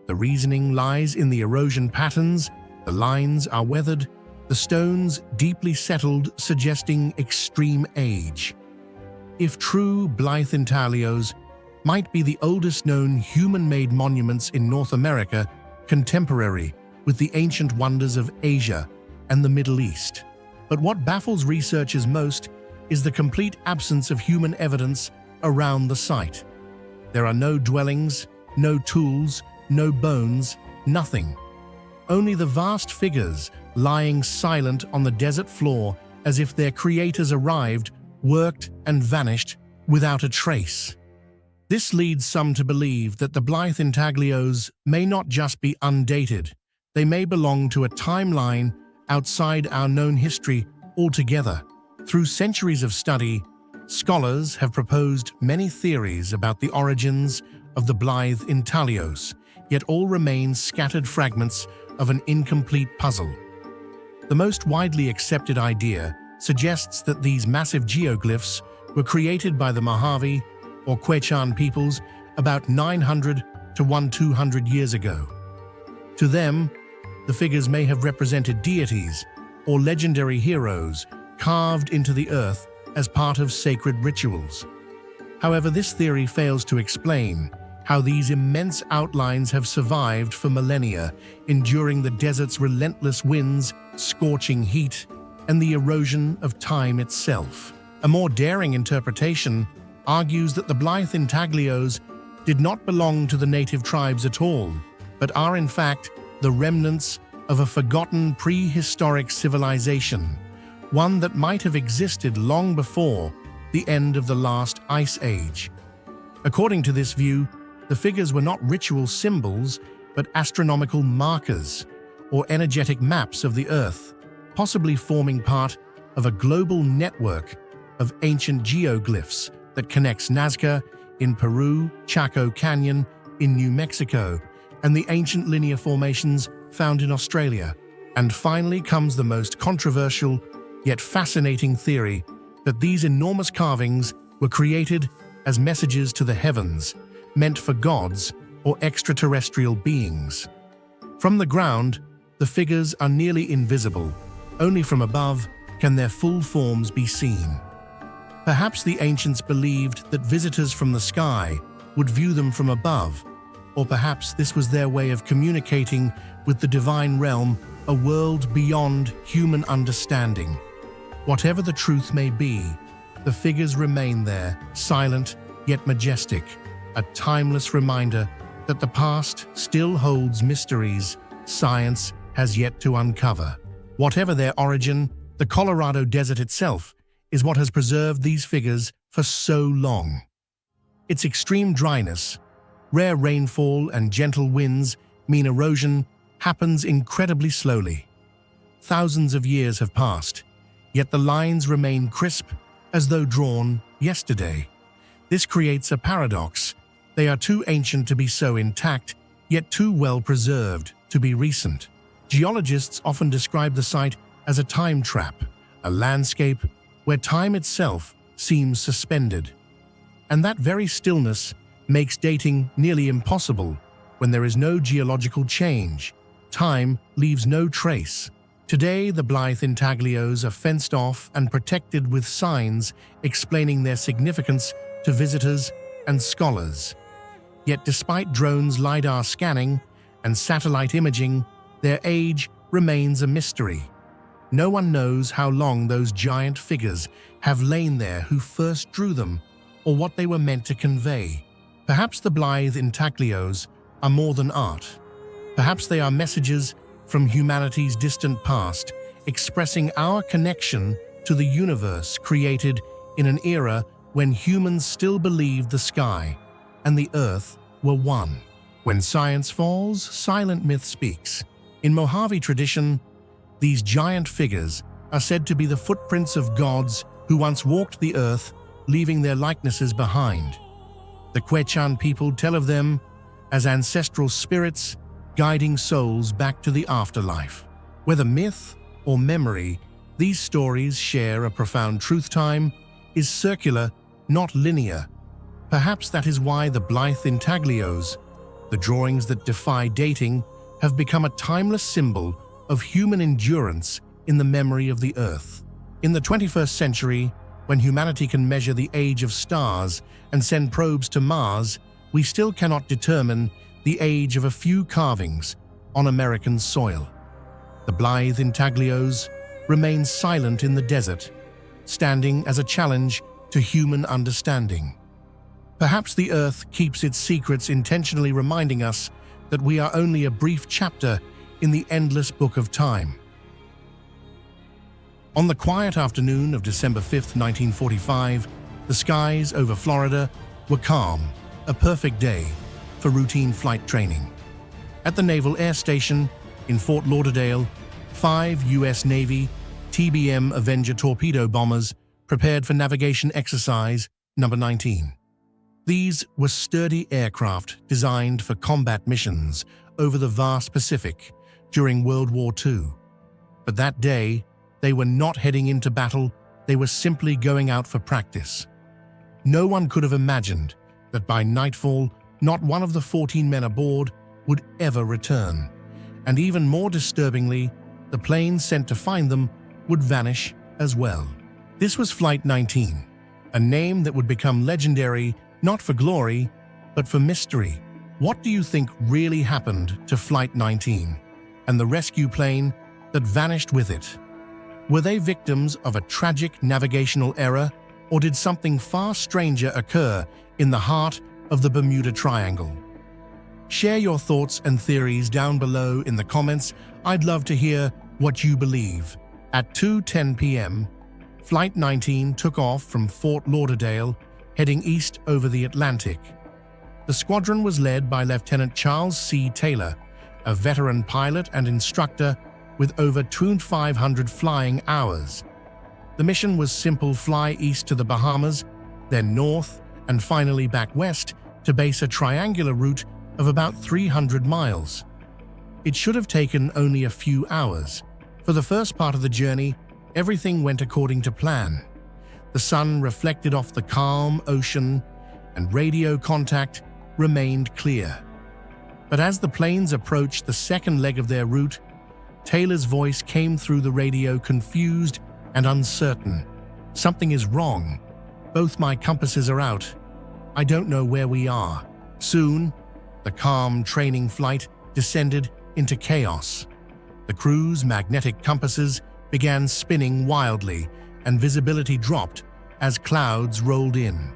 The reasoning lies in the erosion patterns. The lines are weathered, the stones deeply settled, suggesting extreme age. If true, Blythe Intaglios might be the oldest known human-made monuments in North America, contemporary with the ancient wonders of Asia and the Middle East. But what baffles researchers most is the complete absence of human evidence around the site. There are no dwellings, no tools, no bones, nothing. Only the vast figures lying silent on the desert floor as if their creators arrived, worked, and vanished without a trace. This leads some to believe that the Blythe Intaglios may not just be undated, they may belong to a timeline outside our known history altogether. Through centuries of study, scholars have proposed many theories about the origins of the Blythe Intaglios, yet all remain scattered fragments of an incomplete puzzle. The most widely accepted idea suggests that these massive geoglyphs were created by the Mojave or Quechan peoples about 900 to 1200 years ago. To them, the figures may have represented deities or legendary heroes carved into the earth as part of sacred rituals. However, this theory fails to explain how these immense outlines have survived for millennia, enduring the desert's relentless winds, scorching heat, and the erosion of time itself. A more daring interpretation argues that the Blythe Intaglios did not belong to the native tribes at all. but are in fact the remnants of a forgotten prehistoric civilization, one that might have existed long before the end of the last ice age. According to this view, the figures were not ritual symbols, but astronomical markers, or energetic maps of the Earth, possibly forming part of a global network of ancient geoglyphs that connects Nazca in Peru, Chaco Canyon in New Mexico, and the ancient linear formations found in Australia. And finally comes the most controversial yet fascinating theory that these enormous carvings were created as messages to the heavens, meant for gods or extraterrestrial beings. From the ground, the figures are nearly invisible. Only from above can their full forms be seen. Perhaps the ancients believed that visitors from the sky would view them from above, or perhaps this was their way of communicating with the divine realm, a world beyond human understanding. Whatever the truth may be, the figures remain there, silent yet majestic, a timeless reminder that the past still holds mysteries science has yet to uncover. Whatever their origin, the Colorado Desert itself is what has preserved these figures for so long. Its extreme dryness, rare rainfall, and gentle winds mean erosion happens incredibly slowly. Thousands of years have passed, yet the lines remain crisp as though drawn yesterday. This creates a paradox. They are too ancient to be so intact, yet too well preserved to be recent. Geologists often describe the site as a time trap, a landscape where time itself seems suspended. And that very stillness makes dating nearly impossible. When there is no geological change, time leaves no trace. Today, the Blythe Intaglios are fenced off and protected with signs explaining their significance to visitors and scholars. Yet despite drones' LiDAR scanning and satellite imaging, their age remains a mystery. No one knows how long those giant figures have lain there, who first drew them, or what they were meant to convey. Perhaps the Blythe Intaglios are more than art. Perhaps they are messages from humanity's distant past, expressing our connection to the universe created in an era when humans still believed the sky and the earth were one. When science falls, silent myth speaks. In Mojave tradition, these giant figures are said to be the footprints of gods who once walked the earth, leaving their likenesses behind. The Quechan people tell of them as ancestral spirits guiding souls back to the afterlife. Whether myth or memory, these stories share a profound truth. Time is circular, not linear. Perhaps that is why the Blythe Intaglios, the drawings that defy dating, have become a timeless symbol of human endurance in the memory of the Earth. In the 21st century, when humanity can measure the age of stars and send probes to Mars, we still cannot determine the age of a few carvings on American soil. The Blythe Intaglios remain silent in the desert, standing as a challenge to human understanding. Perhaps the Earth keeps its secrets, intentionally reminding us that we are only a brief chapter in the endless book of time. On the quiet afternoon of December 5, 1945, the skies over Florida were calm, a perfect day for routine flight training. At the Naval Air Station in Fort Lauderdale, 5 U.S. Navy TBM Avenger torpedo bombers prepared for navigation exercise number 19. These were sturdy aircraft designed for combat missions over the vast Pacific during World War II. But that day, they were not heading into battle, they were simply going out for practice. No one could have imagined that by nightfall, not one of the 14 men aboard would ever return. And even more disturbingly, the planes sent to find them would vanish as well. This was Flight 19, a name that would become legendary not for glory, but for mystery. What do you think really happened to Flight 19 and the rescue plane that vanished with it? Were they victims of a tragic navigational error, or did something far stranger occur in the heart of the Bermuda Triangle? Share your thoughts and theories down below in the comments. I'd love to hear what you believe. At 2:10 p.m., Flight 19 took off from Fort Lauderdale, heading east over the Atlantic. The squadron was led by Lieutenant Charles C. Taylor, a veteran pilot and instructor with over 2,500 flying hours. The mission was simple: fly east to the Bahamas, then north, and finally back west to base a triangular route of about 300 miles. It should have taken only a few hours. For the first part of the journey, everything went according to plan. The sun reflected off the calm ocean, and radio contact remained clear. But as the planes approached the second leg of their route, Taylor's voice came through the radio, confused and uncertain. "Something is wrong. Both my compasses are out. I don't know where we are." Soon, the calm training flight descended into chaos. The crew's magnetic compasses began spinning wildly, and visibility dropped as clouds rolled in.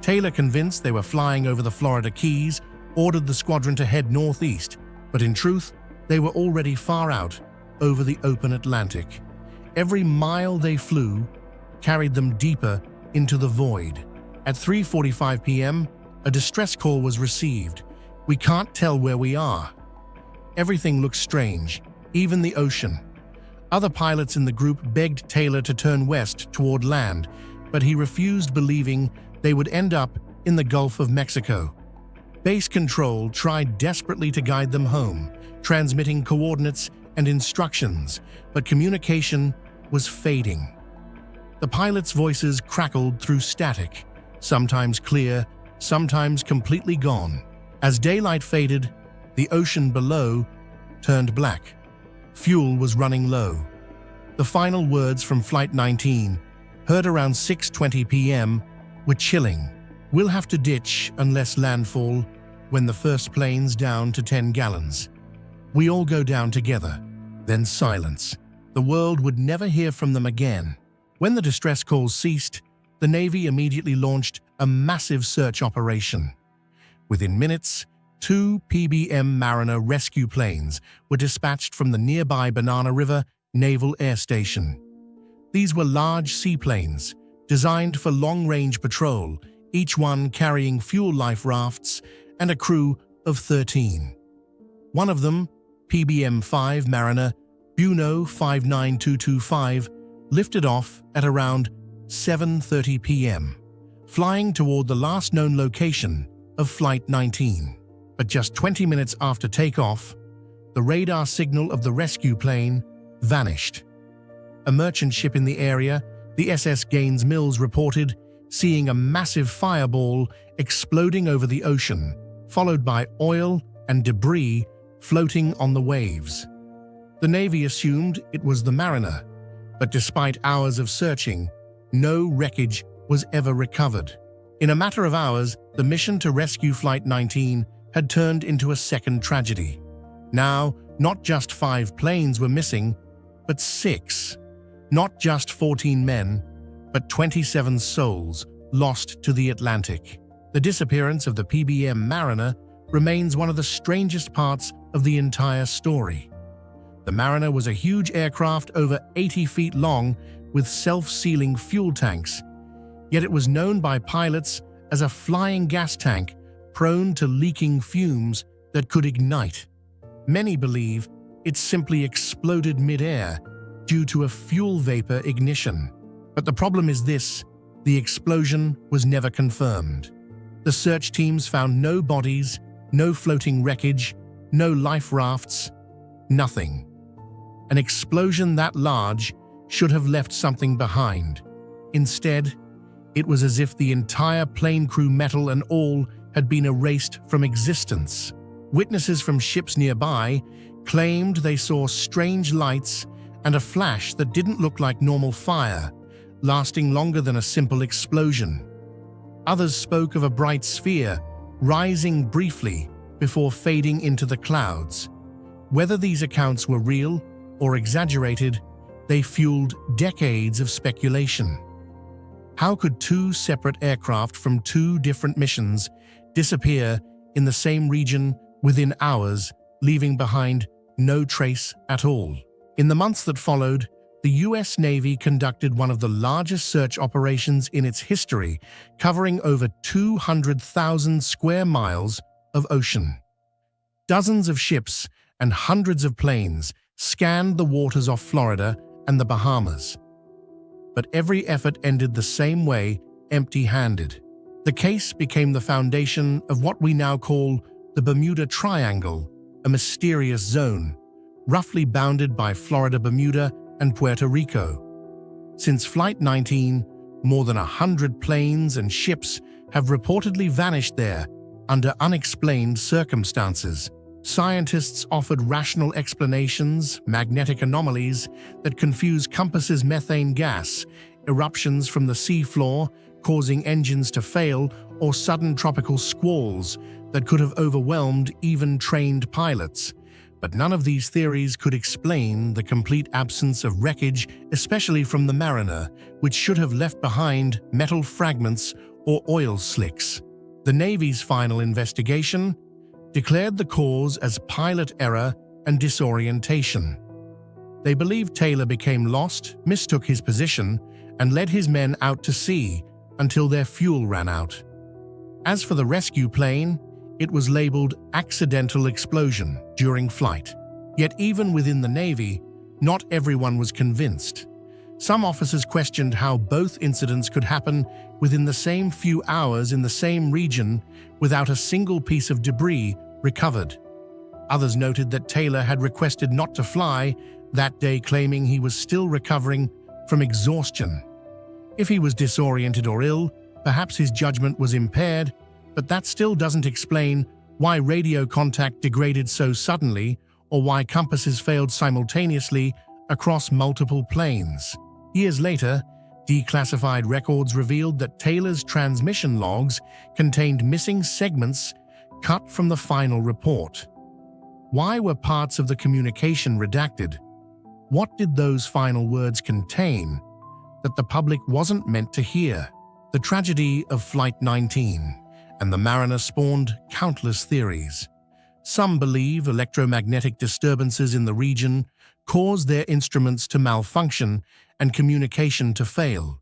Taylor, convinced they were flying over the Florida Keys, ordered the squadron to head northeast, but in truth, they were already far out over the open Atlantic. Every mile they flew carried them deeper into the void. At 3:45 p.m., a distress call was received. "We can't tell where we are." Everything looked strange, even the ocean. Other pilots in the group begged Taylor to turn west toward land, but he refused, believing they would end up in the Gulf of Mexico. Base Control tried desperately to guide them home, transmitting coordinates and instructions, but communication was fading. The pilots' voices crackled through static, sometimes clear, sometimes completely gone. As daylight faded, the ocean below turned black. Fuel was running low. The final words from Flight 19, heard around 6:20 p.m., were chilling. "We'll have to ditch unless landfall, when the first plane's down to 10 gallons. We all go down together." Then silence. The world would never hear from them again. When the distress calls ceased, the Navy immediately launched a massive search operation. Within minutes, 2 PBM Mariner rescue planes were dispatched from the nearby Banana River Naval Air Station. These were large seaplanes, designed for long-range patrol, each one carrying fuel life rafts and a crew of 13. One of them, PBM-5 Mariner Buno 59225, lifted off at around 7:30 p.m., flying toward the last known location of Flight 19. But just 20 minutes after takeoff, the radar signal of the rescue plane vanished. A merchant ship in the area, the SS Gaines Mills, reported seeing a massive fireball exploding over the ocean, followed by oil and debris floating on the waves. The Navy assumed it was the Mariner, but despite hours of searching, no wreckage was ever recovered. In a matter of hours, the mission to rescue Flight 19 had turned into a second tragedy. Now, not just 5 planes were missing, but 6. Not just 14 men, but 27 souls lost to the Atlantic. The disappearance of the PBM Mariner remains one of the strangest parts of the entire story. The Mariner was a huge aircraft over 80 feet long with self-sealing fuel tanks, yet it was known by pilots as a flying gas tank prone to leaking fumes that could ignite. Many believe it simply exploded mid-air due to a fuel vapor ignition. But the problem is this: the explosion was never confirmed. The search teams found no bodies, no floating wreckage, no life rafts, nothing. An explosion that large should have left something behind. Instead, it was as if the entire plane crew, metal and all, had been erased from existence. Witnesses from ships nearby claimed they saw strange lights and a flash that didn't look like normal fire, lasting longer than a simple explosion. Others spoke of a bright sphere rising briefly before fading into the clouds. Whether these accounts were real or exaggerated, they fueled decades of speculation. How could 2 separate aircraft from 2 different missions disappear in the same region within hours, leaving behind no trace at all. In the months that followed, the US Navy conducted one of the largest search operations in its history, covering over 200,000 square miles of ocean. Dozens of ships and hundreds of planes scanned the waters off Florida and the Bahamas. But every effort ended the same way, empty-handed. The case became the foundation of what we now call the Bermuda Triangle, a mysterious zone, roughly bounded by Florida, Bermuda, and Puerto Rico. Since Flight 19, more than 100 planes and ships have reportedly vanished there under unexplained circumstances. Scientists offered rational explanations, magnetic anomalies that confuse compasses, methane gas, eruptions from the seafloor causing engines to fail, or sudden tropical squalls that could have overwhelmed even trained pilots. But none of these theories could explain the complete absence of wreckage, especially from the Mariner, which should have left behind metal fragments or oil slicks. The Navy's final investigation declared the cause as pilot error and disorientation. They believed Taylor became lost, mistook his position, and led his men out to sea until their fuel ran out. As for the rescue plane, it was labeled accidental explosion during flight. Yet even within the Navy, not everyone was convinced. Some officers questioned how both incidents could happen within the same few hours in the same region without a single piece of debris recovered. Others noted that Taylor had requested not to fly that day, claiming he was still recovering from exhaustion. If he was disoriented or ill, perhaps his judgment was impaired, but that still doesn't explain why radio contact degraded so suddenly or why compasses failed simultaneously across multiple planes. Years later, declassified records revealed that Taylor's transmission logs contained missing segments cut from the final report. Why were parts of the communication redacted? What did those final words contain that the public wasn't meant to hear? The tragedy of Flight 19 and the Mariner spawned countless theories. Some believe electromagnetic disturbances in the region caused their instruments to malfunction and communication to fail.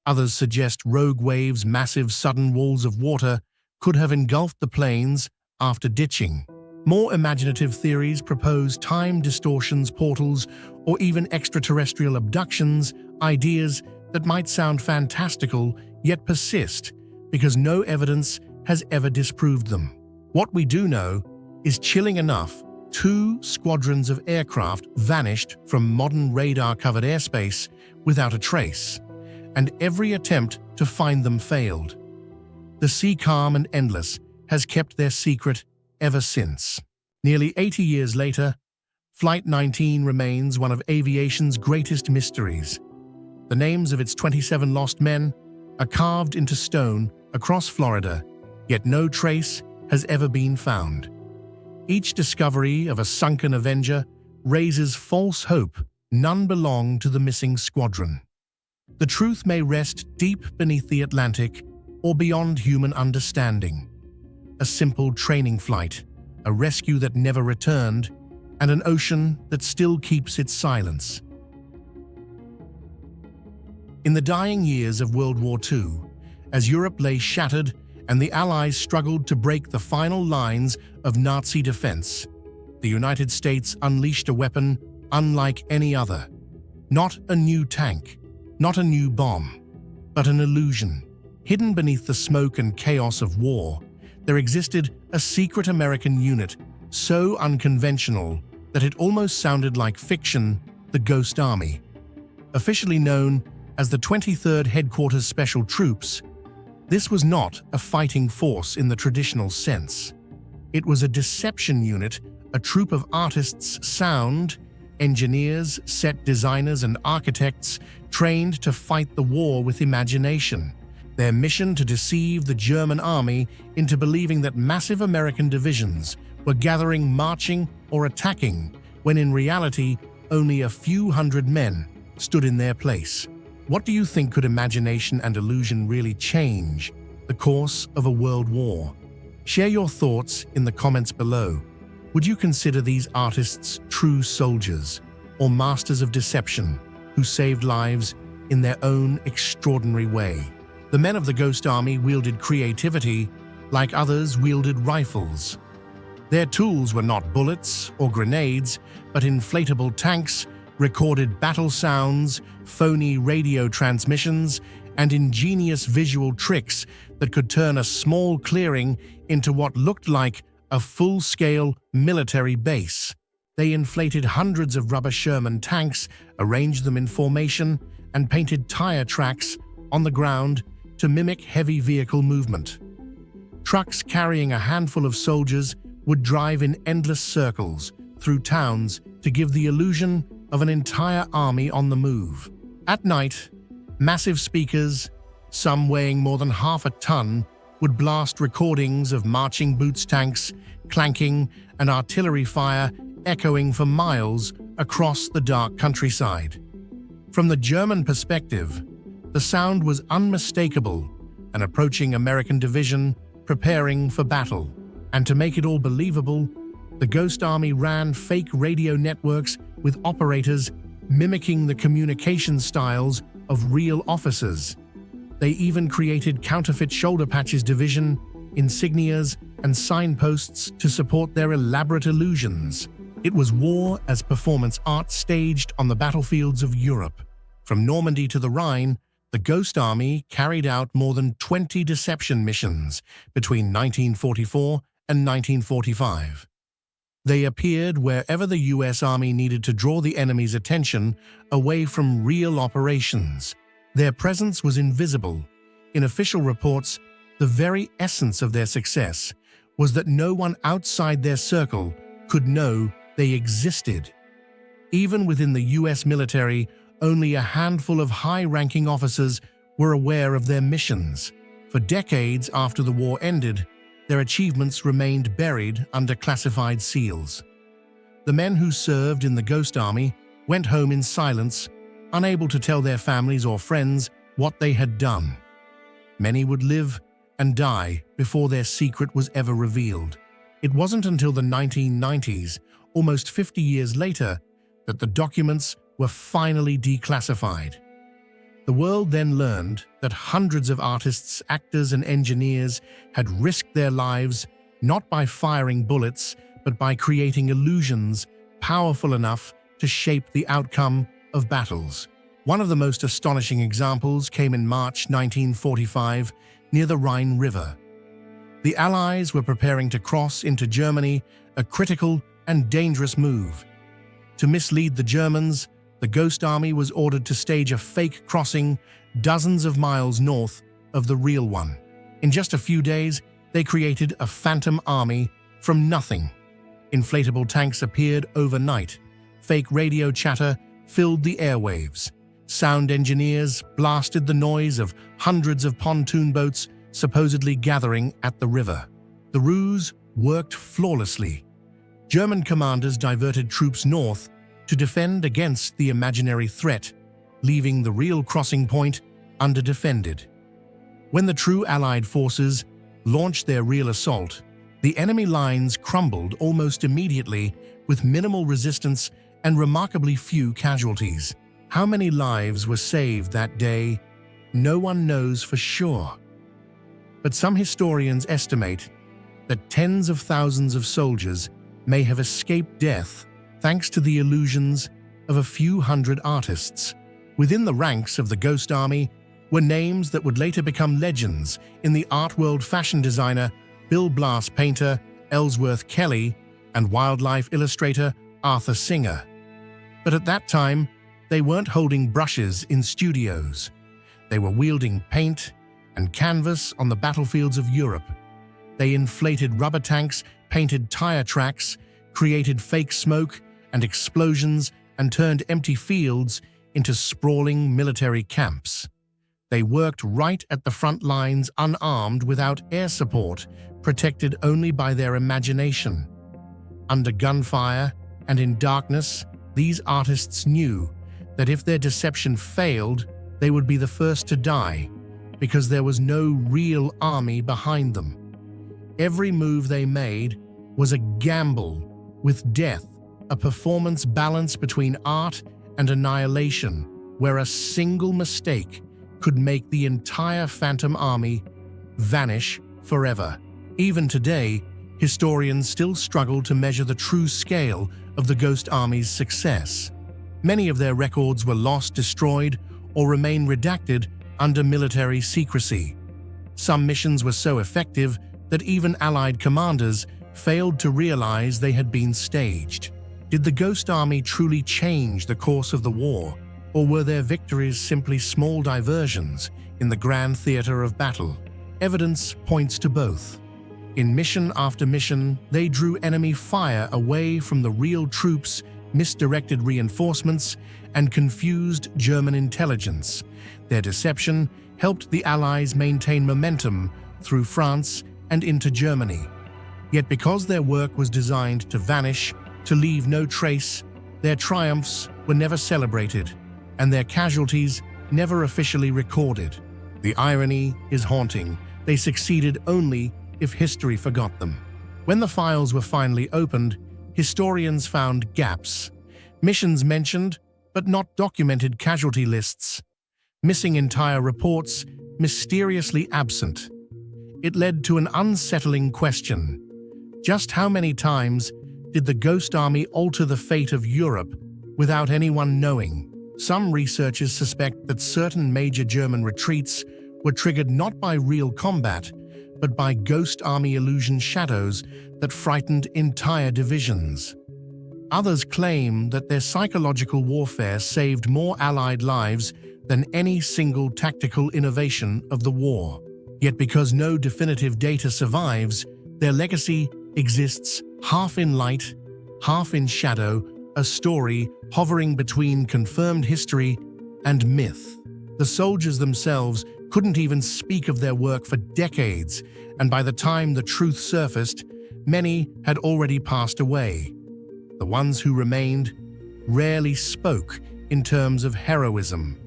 Others suggest rogue waves, massive sudden walls of water, could have engulfed the planes after ditching. More imaginative theories propose time distortions, portals, or even extraterrestrial abductions, ideas that might sound fantastical yet persist because no evidence has ever disproved them. What we do know is chilling enough: 2 squadrons of aircraft vanished from modern radar-covered airspace without a trace, and every attempt to find them failed. The sea, calm and endless, has kept their secret ever since. Nearly 80 years later, Flight 19 remains one of aviation's greatest mysteries. The names of its 27 lost men are carved into stone across Florida, yet no trace has ever been found. Each discovery of a sunken Avenger raises false hope none belong to the missing squadron. The truth may rest deep beneath the Atlantic or beyond human understanding. A simple training flight, a rescue that never returned, and an ocean that still keeps its silence. In the dying years of World War II, as Europe lay shattered and the Allies struggled to break the final lines of Nazi defense, the United States unleashed a weapon unlike any other. Not a new tank, not a new bomb, but an illusion. Hidden beneath the smoke and chaos of war, there existed a secret American unit so unconventional that it almost sounded like fiction: the Ghost Army. Officially known as the 23rd Headquarters Special Troops, this was not a fighting force in the traditional sense. It was a deception unit, a troop of artists, sound engineers, set designers, and architects trained to fight the war with imagination. Their mission to deceive the German army into believing that massive American divisions were gathering, marching, or attacking, when in reality only a few hundred men stood in their place. What do you think? Could imagination and illusion really change the course of a world war? Share your thoughts in the comments below. Would you consider these artists true soldiers or masters of deception who saved lives in their own extraordinary way? The men of the Ghost Army wielded creativity like others wielded rifles. Their tools were not bullets or grenades, but inflatable tanks, recorded battle sounds, phony radio transmissions, and ingenious visual tricks that could turn a small clearing into what looked like a full-scale military base. They inflated hundreds of rubber Sherman tanks, arranged them in formation, and painted tire tracks on the ground to mimic heavy vehicle movement. Trucks carrying a handful of soldiers would drive in endless circles through towns to give the illusion of an entire army on the move. At night, massive speakers, some weighing more than half a ton, would blast recordings of marching boots tanks, clanking, and artillery fire echoing for miles across the dark countryside. From the German perspective, the sound was unmistakable, an approaching American division preparing for battle. And to make it all believable, the Ghost Army ran fake radio networks with operators mimicking the communication styles of real officers. They even created counterfeit shoulder patches, division insignias, and signposts to support their elaborate illusions. It was war as performance art staged on the battlefields of Europe. From Normandy to the Rhine, the Ghost Army carried out more than 20 deception missions between 1944 and 1945. They appeared wherever the US Army needed to draw the enemy's attention away from real operations. Their presence was invisible. In official reports, the very essence of their success was that no one outside their circle could know they existed. Even within the US military, only a handful of high-ranking officers were aware of their missions. For decades after the war ended, their achievements remained buried under classified seals. The men who served in the Ghost Army went home in silence, unable to tell their families or friends what they had done. Many would live and die before their secret was ever revealed. It wasn't until the 1990s, almost 50 years later, that the documents were finally declassified. The world then learned that hundreds of artists, actors, and engineers had risked their lives not by firing bullets, but by creating illusions powerful enough to shape the outcome of battles. One of the most astonishing examples came in March 1945 near the Rhine River. The Allies were preparing to cross into Germany, a critical and dangerous move. To mislead the Germans, the Ghost Army was ordered to stage a fake crossing dozens of miles north of the real one. In just a few days, they created a phantom army from nothing. Inflatable tanks appeared overnight. Fake radio chatter filled the airwaves. Sound engineers blasted the noise of hundreds of pontoon boats supposedly gathering at the river. The ruse worked flawlessly. German commanders diverted troops north to defend against the imaginary threat, leaving the real crossing point underdefended. When the true Allied forces launched their real assault, the enemy lines crumbled almost immediately with minimal resistance and remarkably few casualties. How many lives were saved that day? No one knows for sure. But some historians estimate that tens of thousands of soldiers may have escaped death thanks to the illusions of a few hundred artists. Within the ranks of the Ghost Army were names that would later become legends in the art world: fashion designer Bill Blass, painter Ellsworth Kelly, and wildlife illustrator Arthur Singer. But at that time, they weren't holding brushes in studios. They were wielding paint and canvas on the battlefields of Europe. They inflated rubber tanks, painted tire tracks, created fake smoke and explosions, and turned empty fields into sprawling military camps. They worked right at the front lines, unarmed, without air support, protected only by their imagination. Under gunfire and in darkness, these artists knew that if their deception failed, they would be the first to die, because there was no real army behind them. Every move they made was a gamble with death, a performance balance between art and annihilation, where a single mistake could make the entire Phantom Army vanish forever. Even today, historians still struggle to measure the true scale of the Ghost Army's success. Many of their records were lost, destroyed, or remain redacted under military secrecy. Some missions were so effective that even Allied commanders failed to realize they had been staged. Did the Ghost Army truly change the course of the war, or were their victories simply small diversions in the grand theater of battle? Evidence points to both. In mission after mission, they drew enemy fire away from the real troops, misdirected reinforcements, and confused German intelligence. Their deception helped the Allies maintain momentum through France and into Germany. Yet because their work was designed to vanish, to leave no trace, their triumphs were never celebrated, and their casualties never officially recorded. The irony is haunting. They succeeded only if history forgot them. When the files were finally opened, historians found gaps. Missions mentioned, but not documented casualty lists. Missing entire reports, mysteriously absent. It led to an unsettling question. Just how many times did the Ghost Army alter the fate of Europe without anyone knowing? Some researchers suspect that certain major German retreats were triggered not by real combat, but by Ghost Army illusion shadows that frightened entire divisions. Others claim that their psychological warfare saved more Allied lives than any single tactical innovation of the war. Yet because no definitive data survives, their legacy exists half in light, half in shadow, a story hovering between confirmed history and myth. The soldiers themselves couldn't even speak of their work for decades, and by the time the truth surfaced, many had already passed away. The ones who remained rarely spoke in terms of heroism.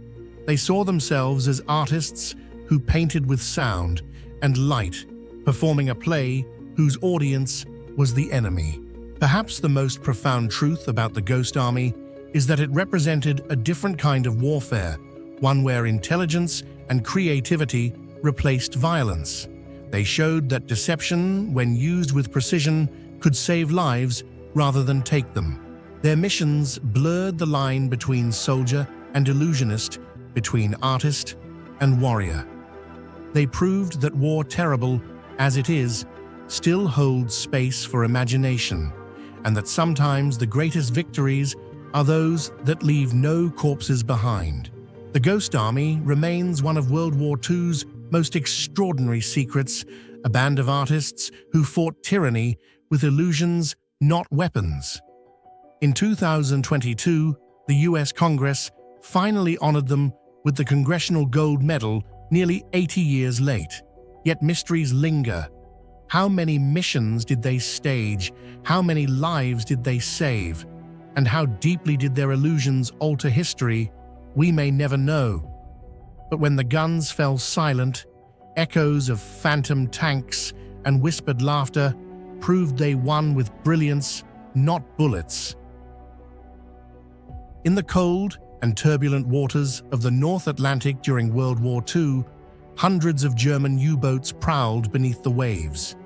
They saw themselves as artists who painted with sound and light, performing a play whose audience was the enemy. Perhaps the most profound truth about the Ghost Army is that it represented a different kind of warfare, one where intelligence and creativity replaced violence. They showed that deception, when used with precision, could save lives rather than take them. Their missions blurred the line between soldier and illusionist, between artist and warrior. They proved that war, terrible as it is, still holds space for imagination, and that sometimes the greatest victories are those that leave no corpses behind. The Ghost Army remains one of World War II's most extraordinary secrets, a band of artists who fought tyranny with illusions, not weapons. In 2022, the US Congress finally honored them with the Congressional Gold Medal nearly 80 years late. Yet mysteries linger. How many missions did they stage? How many lives did they save? And how deeply did their illusions alter history? We may never know. But when the guns fell silent, echoes of phantom tanks and whispered laughter proved they won with brilliance, not bullets. In the cold and turbulent waters of the North Atlantic during World War II, hundreds of German U-boats prowled beneath the waves.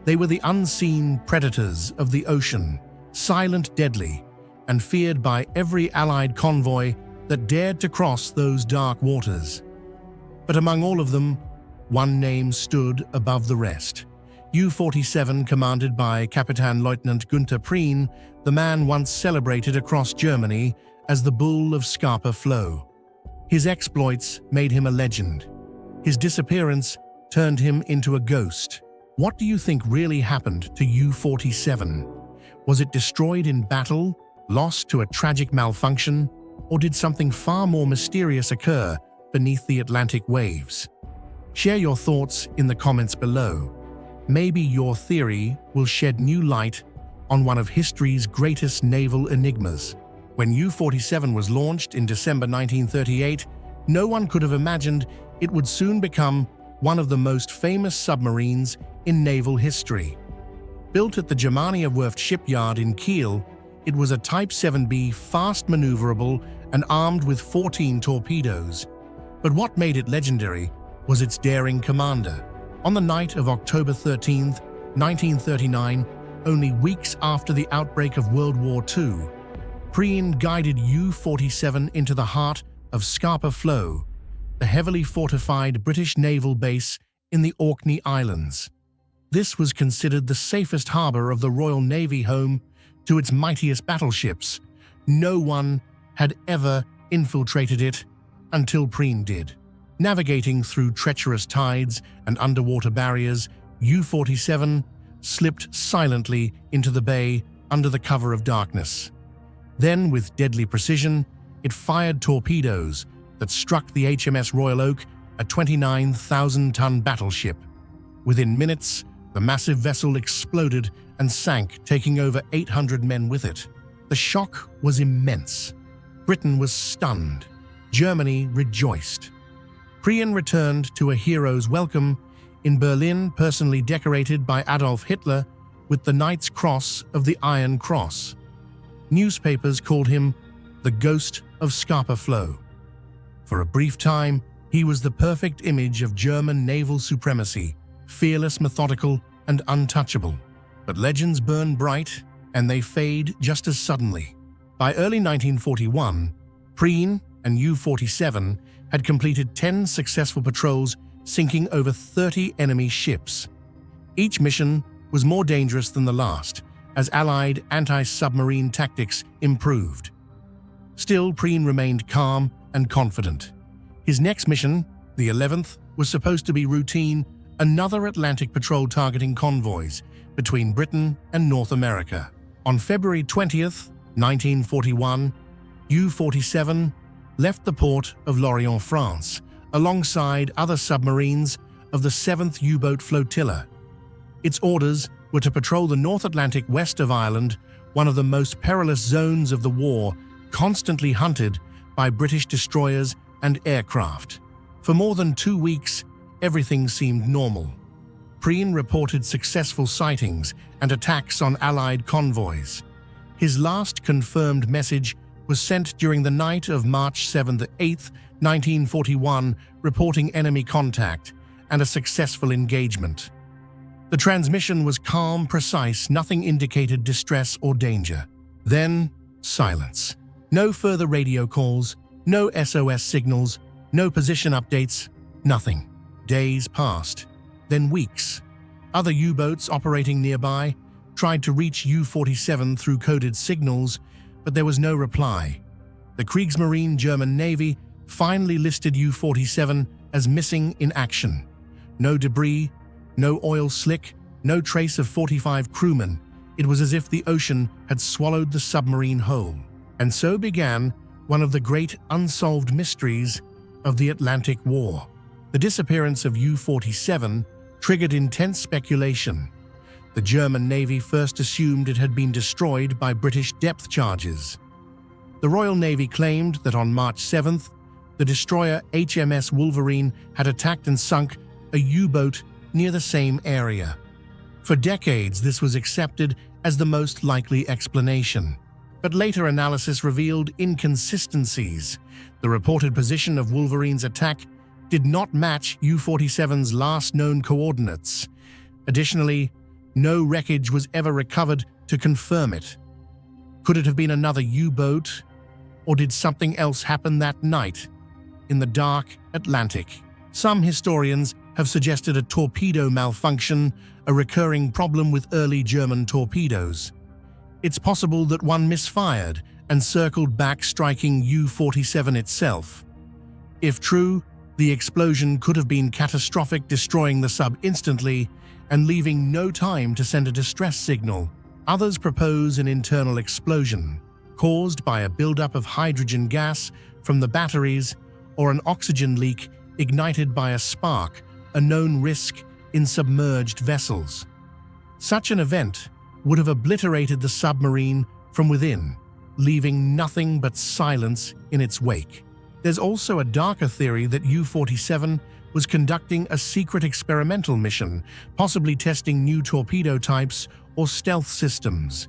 They were the unseen predators of the ocean, silent, deadly, and feared by every Allied convoy that dared to cross those dark waters. But among all of them, one name stood above the rest. U-47, commanded by Captain Lieutenant Günther Prien, the man once celebrated across Germany as the Bull of Scapa Flow. His exploits made him a legend. His disappearance turned him into a ghost. What do you think really happened to U-47? Was it destroyed in battle, lost to a tragic malfunction, or did something far more mysterious occur beneath the Atlantic waves? Share your thoughts in the comments below. Maybe your theory will shed new light on one of history's greatest naval enigmas. When U-47 was launched in December 1938, no one could have imagined it would soon become one of the most famous submarines in naval history. Built at the Germania Werft shipyard in Kiel, it was a Type 7B, fast maneuverable and armed with 14 torpedoes. But what made it legendary was its daring commander. On the night of October 13, 1939, only weeks after the outbreak of World War II, Piri guided U-47 into the heart of Scapa Flow, the heavily fortified British naval base in the Orkney Islands. This was considered the safest harbour of the Royal Navy, home to its mightiest battleships. No one had ever infiltrated it until Piri did. Navigating through treacherous tides and underwater barriers, U-47 slipped silently into the bay under the cover of darkness. Then, with deadly precision, it fired torpedoes that struck the HMS Royal Oak, a 29,000-ton battleship. Within minutes, the massive vessel exploded and sank, taking over 800 men with it. The shock was immense. Britain was stunned. Germany rejoiced. Piri returned to a hero's welcome in Berlin, personally decorated by Adolf Hitler with the Knight's Cross of the Iron Cross. Newspapers called him the Ghost of Scapa Flow. For a brief time, he was the perfect image of German naval supremacy, fearless, methodical, and untouchable. But legends burn bright, and they fade just as suddenly. By early 1941, Piri and U-47 had completed 10 successful patrols, sinking over 30 enemy ships. Each mission was more dangerous than the last, as Allied anti-submarine tactics improved. Still, Piri remained calm and confident. His next mission, the 11th, was supposed to be routine, another Atlantic patrol targeting convoys between Britain and North America. On February 20th, 1941, U-47 left the port of Lorient, France, alongside other submarines of the 7th U-boat flotilla. Its orders were to patrol the North Atlantic west of Ireland, one of the most perilous zones of the war, constantly hunted by British destroyers and aircraft. For more than 2 weeks, everything seemed normal. Piri reported successful sightings and attacks on Allied convoys. His last confirmed message was sent during the night of March 7th to 8th, 1941, reporting enemy contact and a successful engagement. The transmission was calm, precise, nothing indicated distress or danger. Then, silence. No further radio calls, no SOS signals, no position updates, nothing. Days passed, then weeks. Other U-boats operating nearby tried to reach U-47 through coded signals, but there was no reply. The Kriegsmarine German Navy finally listed U-47 as missing in action. No debris, no oil slick, no trace of 45 crewmen. It was as if the ocean had swallowed the submarine whole. And so began one of the great unsolved mysteries of the Atlantic War. The disappearance of U-47 triggered intense speculation. The German Navy first assumed it had been destroyed by British depth charges. The Royal Navy claimed that on March 7th, the destroyer HMS Wolverine had attacked and sunk a U-boat near the same area. For decades, this was accepted as the most likely explanation. But later analysis revealed inconsistencies. The reported position of Wolverine's attack did not match U-47's last known coordinates. Additionally, no wreckage was ever recovered to confirm it. Could it have been another U-boat, or did something else happen that night in the dark Atlantic? Some historians have suggested a torpedo malfunction, a recurring problem with early German torpedoes. It's possible that one misfired and circled back, striking U-47 itself. If true, the explosion could have been catastrophic, destroying the sub instantly and leaving no time to send a distress signal. Others propose an internal explosion, caused by a buildup of hydrogen gas from the batteries, or an oxygen leak ignited by a spark, a known risk in submerged vessels. Such an event would have obliterated the submarine from within, leaving nothing but silence in its wake. There's also a darker theory that U-47 was conducting a secret experimental mission, possibly testing new torpedo types or stealth systems.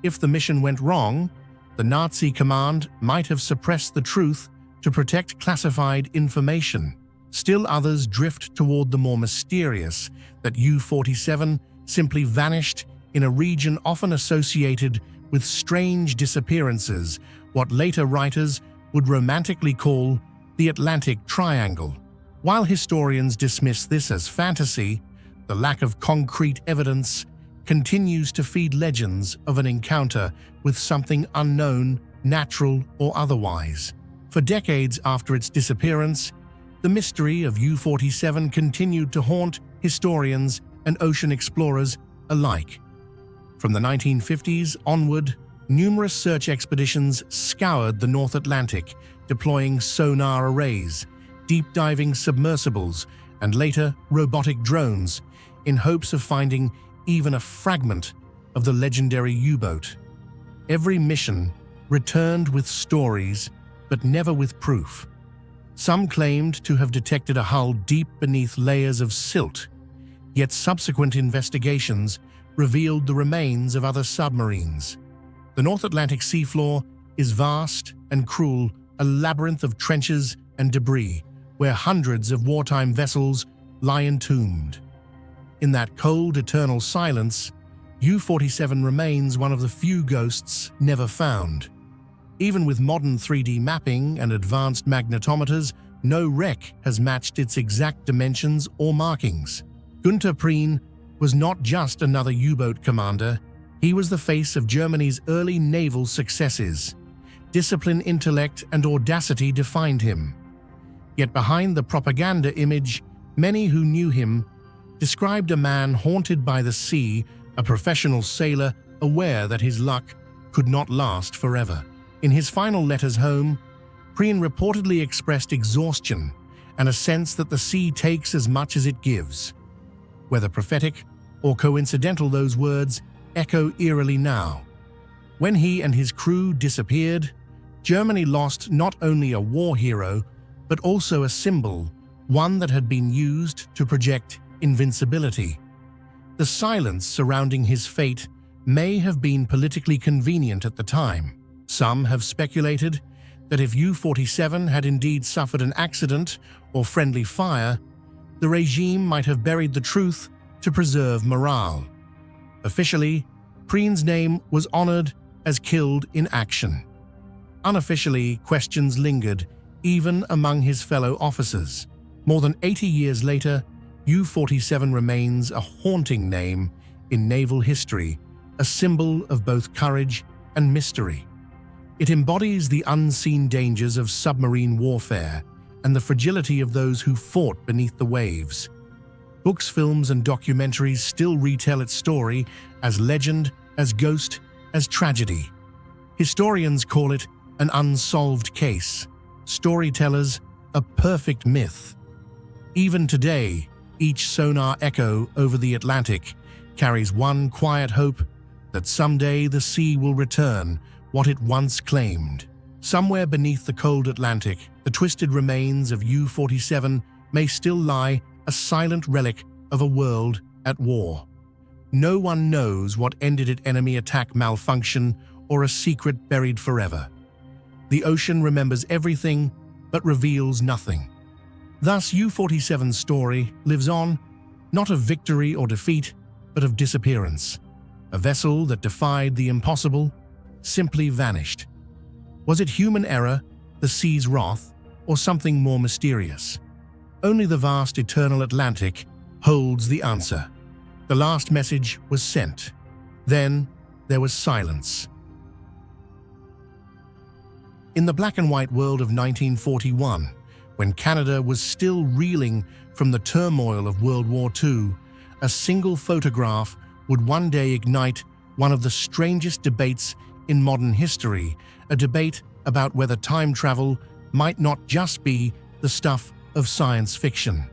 If the mission went wrong, the Nazi command might have suppressed the truth to protect classified information. Still others drift toward the more mysterious, that U-47 simply vanished in a region often associated with strange disappearances, what later writers would romantically call the Atlantic Triangle. While historians dismiss this as fantasy, the lack of concrete evidence continues to feed legends of an encounter with something unknown, natural or otherwise. For decades after its disappearance, the mystery of U-47 continued to haunt historians and ocean explorers alike. From the 1950s onward, numerous search expeditions scoured the North Atlantic, deploying sonar arrays, deep-diving submersibles, and later robotic drones, in hopes of finding even a fragment of the legendary U-boat. Every mission returned with stories, but never with proof. Some claimed to have detected a hull deep beneath layers of silt, yet subsequent investigations revealed the remains of other submarines. The North Atlantic seafloor is vast and cruel, a labyrinth of trenches and debris, where hundreds of wartime vessels lie entombed. In that cold, eternal silence, U-47 remains one of the few ghosts never found. Even with modern 3D mapping and advanced magnetometers, no wreck has matched its exact dimensions or markings. Günther Prien was not just another U-boat commander, he was the face of Germany's early naval successes. Discipline, intellect, and audacity defined him. Yet behind the propaganda image, many who knew him described a man haunted by the sea, a professional sailor aware that his luck could not last forever. In his final letters home, Prien reportedly expressed exhaustion and a sense that the sea takes as much as it gives. Whether prophetic or coincidental, those words echo eerily now. When he and his crew disappeared, Germany lost not only a war hero, but also a symbol, one that had been used to project invincibility. The silence surrounding his fate may have been politically convenient at the time. Some have speculated that if U-47 had indeed suffered an accident or friendly fire, the regime might have buried the truth to preserve morale. Officially, Prien's name was honored as killed in action. Unofficially, questions lingered, even among his fellow officers. More than 80 years later, U-47 remains a haunting name in naval history, a symbol of both courage and mystery. It embodies the unseen dangers of submarine warfare and the fragility of those who fought beneath the waves. Books, films, and documentaries still retell its story as legend, as ghost, as tragedy. Historians call it an unsolved case, storytellers a perfect myth. Even today, each sonar echo over the Atlantic carries one quiet hope that someday the sea will return what it once claimed. Somewhere beneath the cold Atlantic, the twisted remains of U-47 may still lie, a silent relic of a world at war. No one knows what ended it: enemy attack, malfunction, or a secret buried forever. The ocean remembers everything, but reveals nothing. Thus, U-47's story lives on, not of victory or defeat, but of disappearance. A vessel that defied the impossible simply vanished. Was it human error, the sea's wrath, or something more mysterious? Only the vast eternal Atlantic holds the answer. The last message was sent. Then there was silence. In the black and white world of 1941, when Canada was still reeling from the turmoil of World War II, a single photograph would one day ignite one of the strangest debates in modern history, a debate about whether time travel might not just be the stuff of science fiction.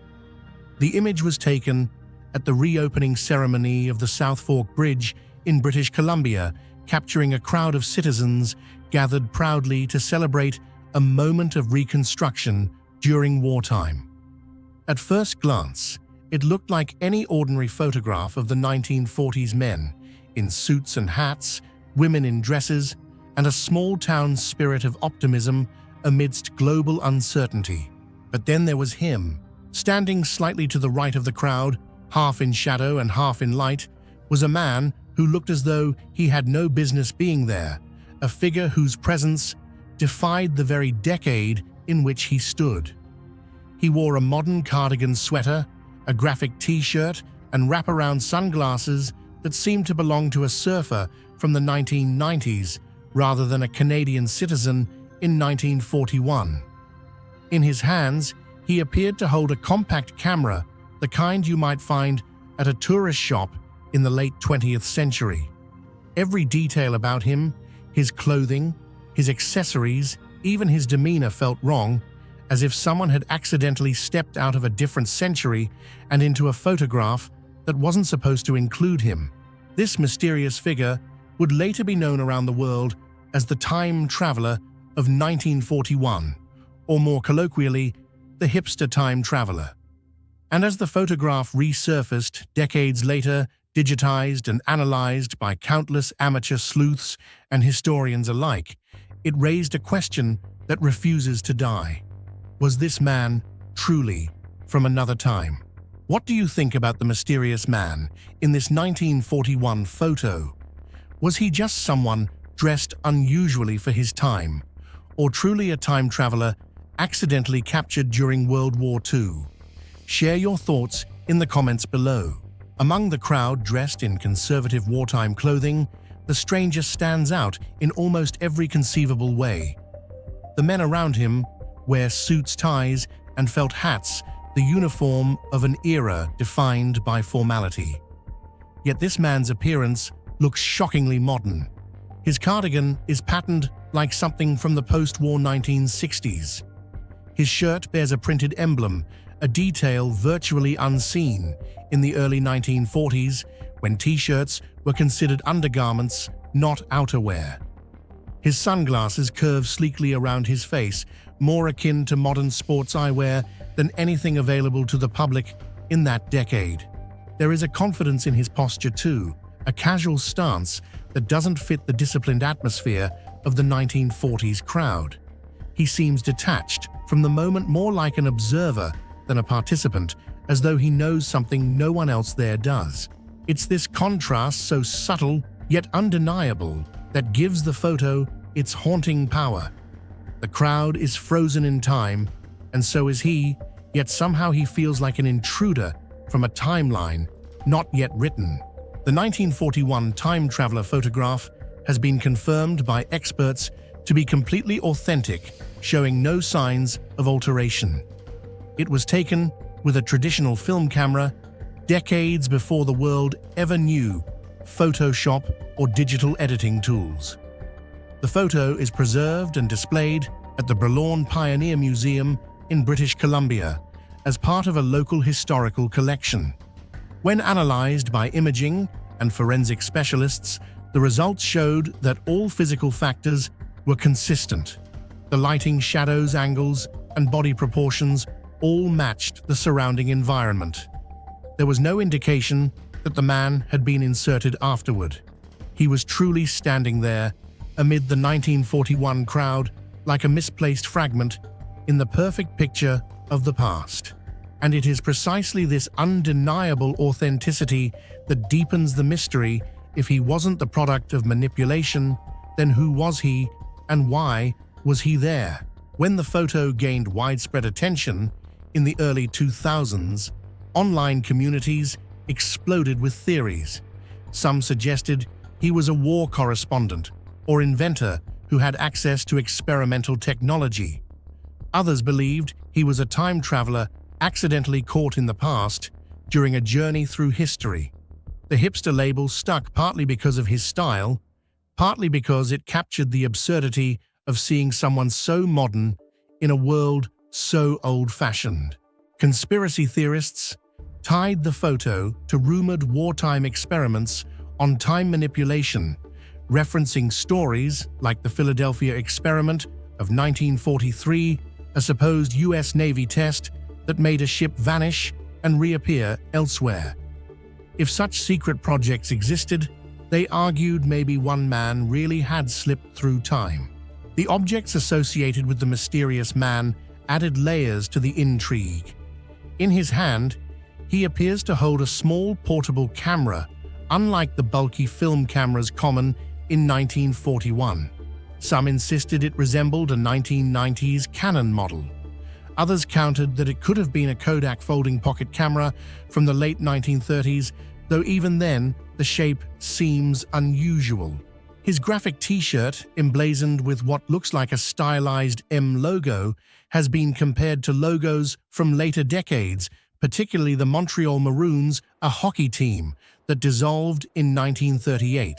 The image was taken at the reopening ceremony of the South Fork Bridge in British Columbia, capturing a crowd of citizens gathered proudly to celebrate a moment of reconstruction during wartime. At first glance, it looked like any ordinary photograph of the 1940s: men in suits and hats, women in dresses, and a small-town spirit of optimism amidst global uncertainty. But then there was him. Standing slightly to the right of the crowd, half in shadow and half in light, was a man who looked as though he had no business being there, a figure whose presence defied the very decade in which he stood. He wore a modern cardigan sweater, a graphic t-shirt, and wraparound sunglasses that seemed to belong to a surfer from the 1990s rather than a Canadian citizen in 1941. In his hands, he appeared to hold a compact camera, the kind you might find at a tourist shop in the late 20th century. Every detail about him, his clothing, his accessories, even his demeanor felt wrong, as if someone had accidentally stepped out of a different century and into a photograph that wasn't supposed to include him. This mysterious figure would later be known around the world as the Time Traveler of 1941, or more colloquially, the Hipster Time Traveler. And as the photograph resurfaced decades later, digitized and analyzed by countless amateur sleuths and historians alike, it raised a question that refuses to die. Was this man truly from another time? What do you think about the mysterious man in this 1941 photo? Was he just someone dressed unusually for his time, or truly a time traveler accidentally captured during World War II? Share your thoughts in the comments below. Among the crowd dressed in conservative wartime clothing, the stranger stands out in almost every conceivable way. The men around him wear suits, ties, and felt hats, the uniform of an era defined by formality. Yet this man's appearance looks shockingly modern. His cardigan is patterned like something from the post-war 1960s. His shirt bears a printed emblem, a detail virtually unseen in the early 1940s when t-shirts were considered undergarments, not outerwear. His sunglasses curve sleekly around his face, more akin to modern sports eyewear than anything available to the public in that decade. There is a confidence in his posture too, a casual stance that doesn't fit the disciplined atmosphere of the 1940s crowd. He seems detached from the moment, more like an observer than a participant, as though he knows something no one else there does. It's this contrast, so subtle yet undeniable, that gives the photo its haunting power. The crowd is frozen in time, and so is he, yet somehow he feels like an intruder from a timeline not yet written. The 1941 time traveler photograph has been confirmed by experts to be completely authentic, showing no signs of alteration. It was taken with a traditional film camera decades before the world ever knew Photoshop or digital editing tools. The photo is preserved and displayed at the Brelorne Pioneer Museum in British Columbia as part of a local historical collection. When analyzed by imaging and forensic specialists, the results showed that all physical factors were consistent. The lighting, shadows, angles, and body proportions all matched the surrounding environment. There was no indication that the man had been inserted afterward. He was truly standing there amid the 1941 crowd like a misplaced fragment in the perfect picture of the past. And it is precisely this undeniable authenticity that deepens the mystery. If he wasn't the product of manipulation, then who was he and why was he there? When the photo gained widespread attention in the early 2000s, online communities exploded with theories. Some suggested he was a war correspondent or inventor who had access to experimental technology. Others believed he was a time traveler accidentally caught in the past during a journey through history. The hipster label stuck partly because of his style, partly because it captured the absurdity of seeing someone so modern in a world so old-fashioned. Conspiracy theorists tied the photo to rumored wartime experiments on time manipulation, referencing stories like the Philadelphia experiment of 1943, a supposed US Navy test that made a ship vanish and reappear elsewhere. If such secret projects existed, they argued maybe one man really had slipped through time. The objects associated with the mysterious man added layers to the intrigue. In his hand, he appears to hold a small portable camera, unlike the bulky film cameras common in 1941. Some insisted it resembled a 1990s Canon model. Others countered that it could have been a Kodak folding pocket camera from the late 1930s, though even then, the shape seems unusual. His graphic T-shirt, emblazoned with what looks like a stylized M logo, has been compared to logos from later decades, particularly the Montreal Maroons, a hockey team that dissolved in 1938.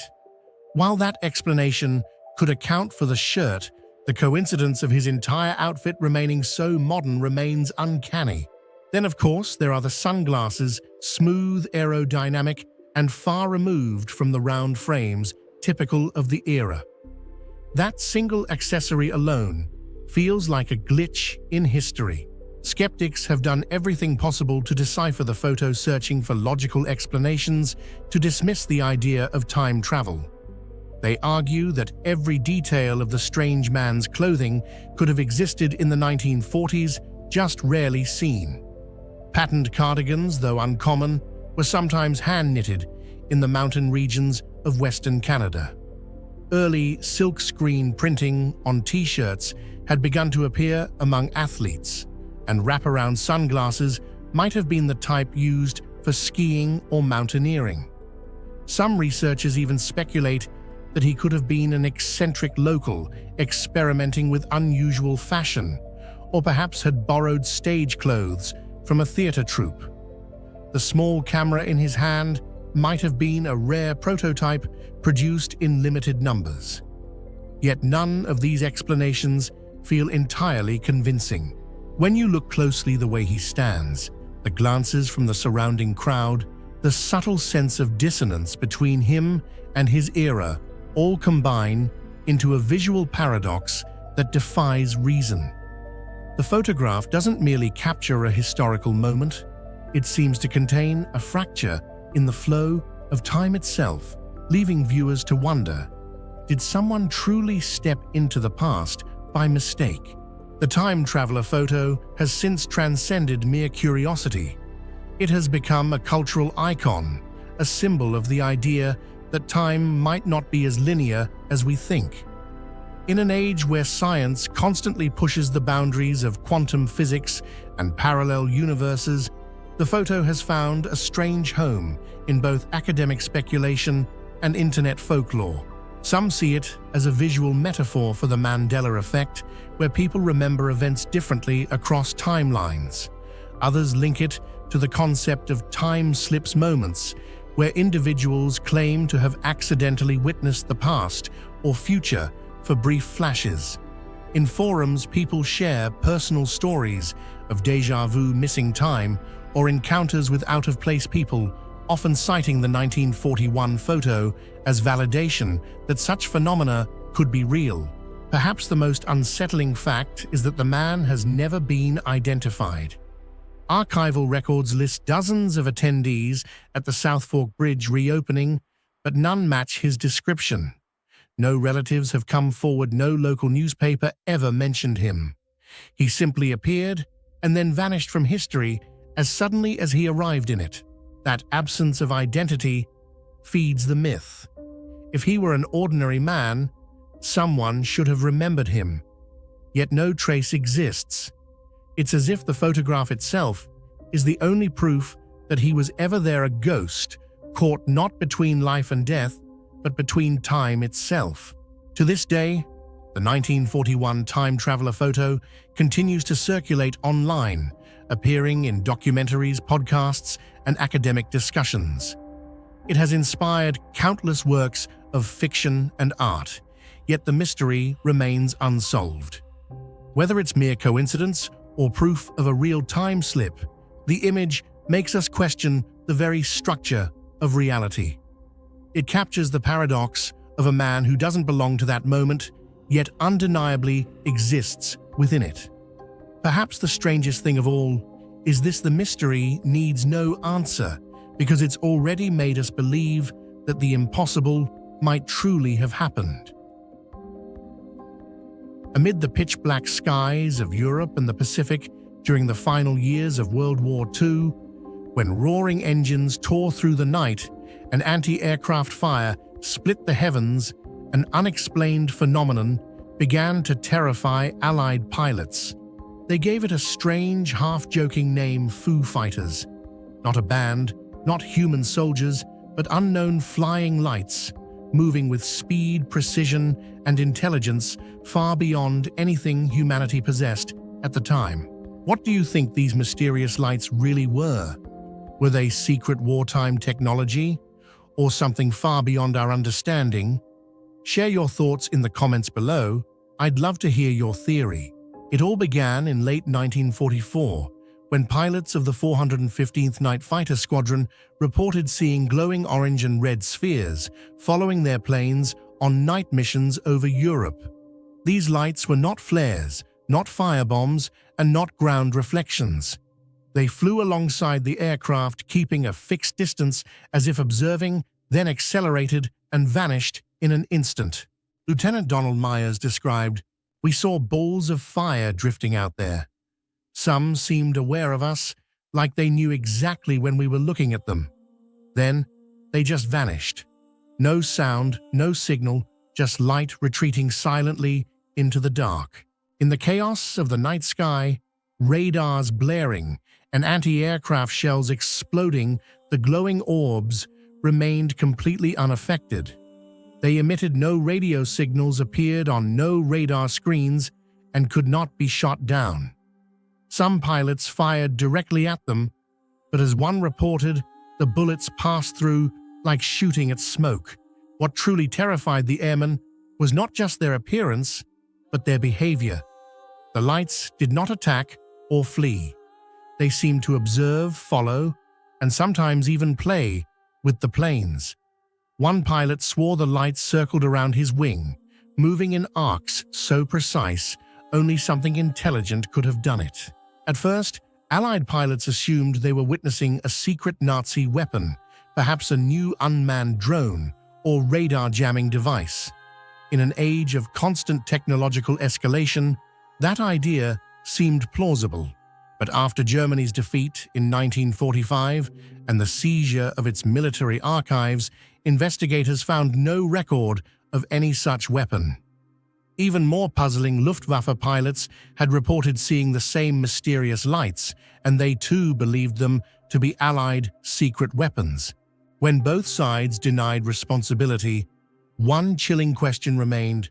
While that explanation could account for the shirt, the coincidence of his entire outfit remaining so modern remains uncanny. Then, of course, there are the sunglasses, smooth, aerodynamic, and far removed from the round frames typical of the era. That single accessory alone feels like a glitch in history. Skeptics have done everything possible to decipher the photo, searching for logical explanations to dismiss the idea of time travel. They argue that every detail of the strange man's clothing could have existed in the 1940s, just rarely seen. Patterned cardigans, though uncommon, were sometimes hand-knitted in the mountain regions of Western Canada. Early silkscreen printing on T-shirts had begun to appear among athletes, and wraparound sunglasses might have been the type used for skiing or mountaineering. Some researchers even speculate that he could have been an eccentric local experimenting with unusual fashion, or perhaps had borrowed stage clothes from a theater troupe. The small camera in his hand might have been a rare prototype produced in limited numbers. Yet none of these explanations feel entirely convincing. When you look closely the way he stands, the glances from the surrounding crowd, the subtle sense of dissonance between him and his era all combine into a visual paradox that defies reason. The photograph doesn't merely capture a historical moment, it seems to contain a fracture in the flow of time itself, leaving viewers to wonder, did someone truly step into the past by mistake? The time traveler photo has since transcended mere curiosity. It has become a cultural icon, a symbol of the idea that time might not be as linear as we think. In an age where science constantly pushes the boundaries of quantum physics and parallel universes, the photo has found a strange home in both academic speculation and internet folklore. Some see it as a visual metaphor for the Mandela effect, where people remember events differently across timelines. Others link it to the concept of time slips moments, where individuals claim to have accidentally witnessed the past or future for brief flashes. In forums, people share personal stories of déjà vu, missing time, or encounters with out-of-place people, often citing the 1941 photo as validation that such phenomena could be real. Perhaps the most unsettling fact is that the man has never been identified. Archival records list dozens of attendees at the South Fork Bridge reopening, but none match his description. No relatives have come forward, no local newspaper ever mentioned him. He simply appeared and then vanished from history as suddenly as he arrived in it. That absence of identity feeds the myth. If he were an ordinary man, someone should have remembered him. Yet no trace exists. It's as if the photograph itself is the only proof that he was ever there, a ghost, caught not between life and death, but between time itself. To this day, the 1941 time traveler photo continues to circulate online, appearing in documentaries, podcasts, and academic discussions. It has inspired countless works of fiction and art, yet the mystery remains unsolved. Whether it's mere coincidence or proof of a real time slip, the image makes us question the very structure of reality. It captures the paradox of a man who doesn't belong to that moment, yet undeniably exists within it. Perhaps the strangest thing of all is the mystery needs no answer because it's already made us believe that the impossible might truly have happened. Amid the pitch-black skies of Europe and the Pacific during the final years of World War II, when roaring engines tore through the night and anti-aircraft fire split the heavens, an unexplained phenomenon began to terrify Allied pilots. They gave it a strange, half-joking name, Foo Fighters. Not a band, not human soldiers, but unknown flying lights, moving with speed, precision, and intelligence far beyond anything humanity possessed at the time. What do you think these mysterious lights really were? Were they secret wartime technology, or something far beyond our understanding? Share your thoughts in the comments below. I'd love to hear your theory. It all began in late 1944, when pilots of the 415th Night Fighter Squadron reported seeing glowing orange and red spheres following their planes on night missions over Europe. These lights were not flares, not firebombs, and not ground reflections. They flew alongside the aircraft, keeping a fixed distance as if observing, then accelerated and vanished in an instant. Lieutenant Donald Myers described, "We saw balls of fire drifting out there. Some seemed aware of us, like they knew exactly when we were looking at them. Then, they just vanished. No sound, no signal, just light retreating silently into the dark. In the chaos of the night sky, radars blaring and anti-aircraft shells exploding, the glowing orbs remained completely unaffected. They emitted no radio signals, appeared on no radar screens, and could not be shot down. Some pilots fired directly at them, but as one reported, the bullets passed through like shooting at smoke. What truly terrified the airmen was not just their appearance, but their behavior. The lights did not attack or flee. They seemed to observe, follow, and sometimes even play with the planes. One pilot swore the lights circled around his wing, moving in arcs so precise only something intelligent could have done it. At first, Allied pilots assumed they were witnessing a secret Nazi weapon, perhaps a new unmanned drone or radar jamming device. In an age of constant technological escalation, that idea seemed plausible. But after Germany's defeat in 1945 and the seizure of its military archives, investigators found no record of any such weapon. Even more puzzling, Luftwaffe pilots had reported seeing the same mysterious lights, and they too believed them to be Allied secret weapons. When both sides denied responsibility, one chilling question remained: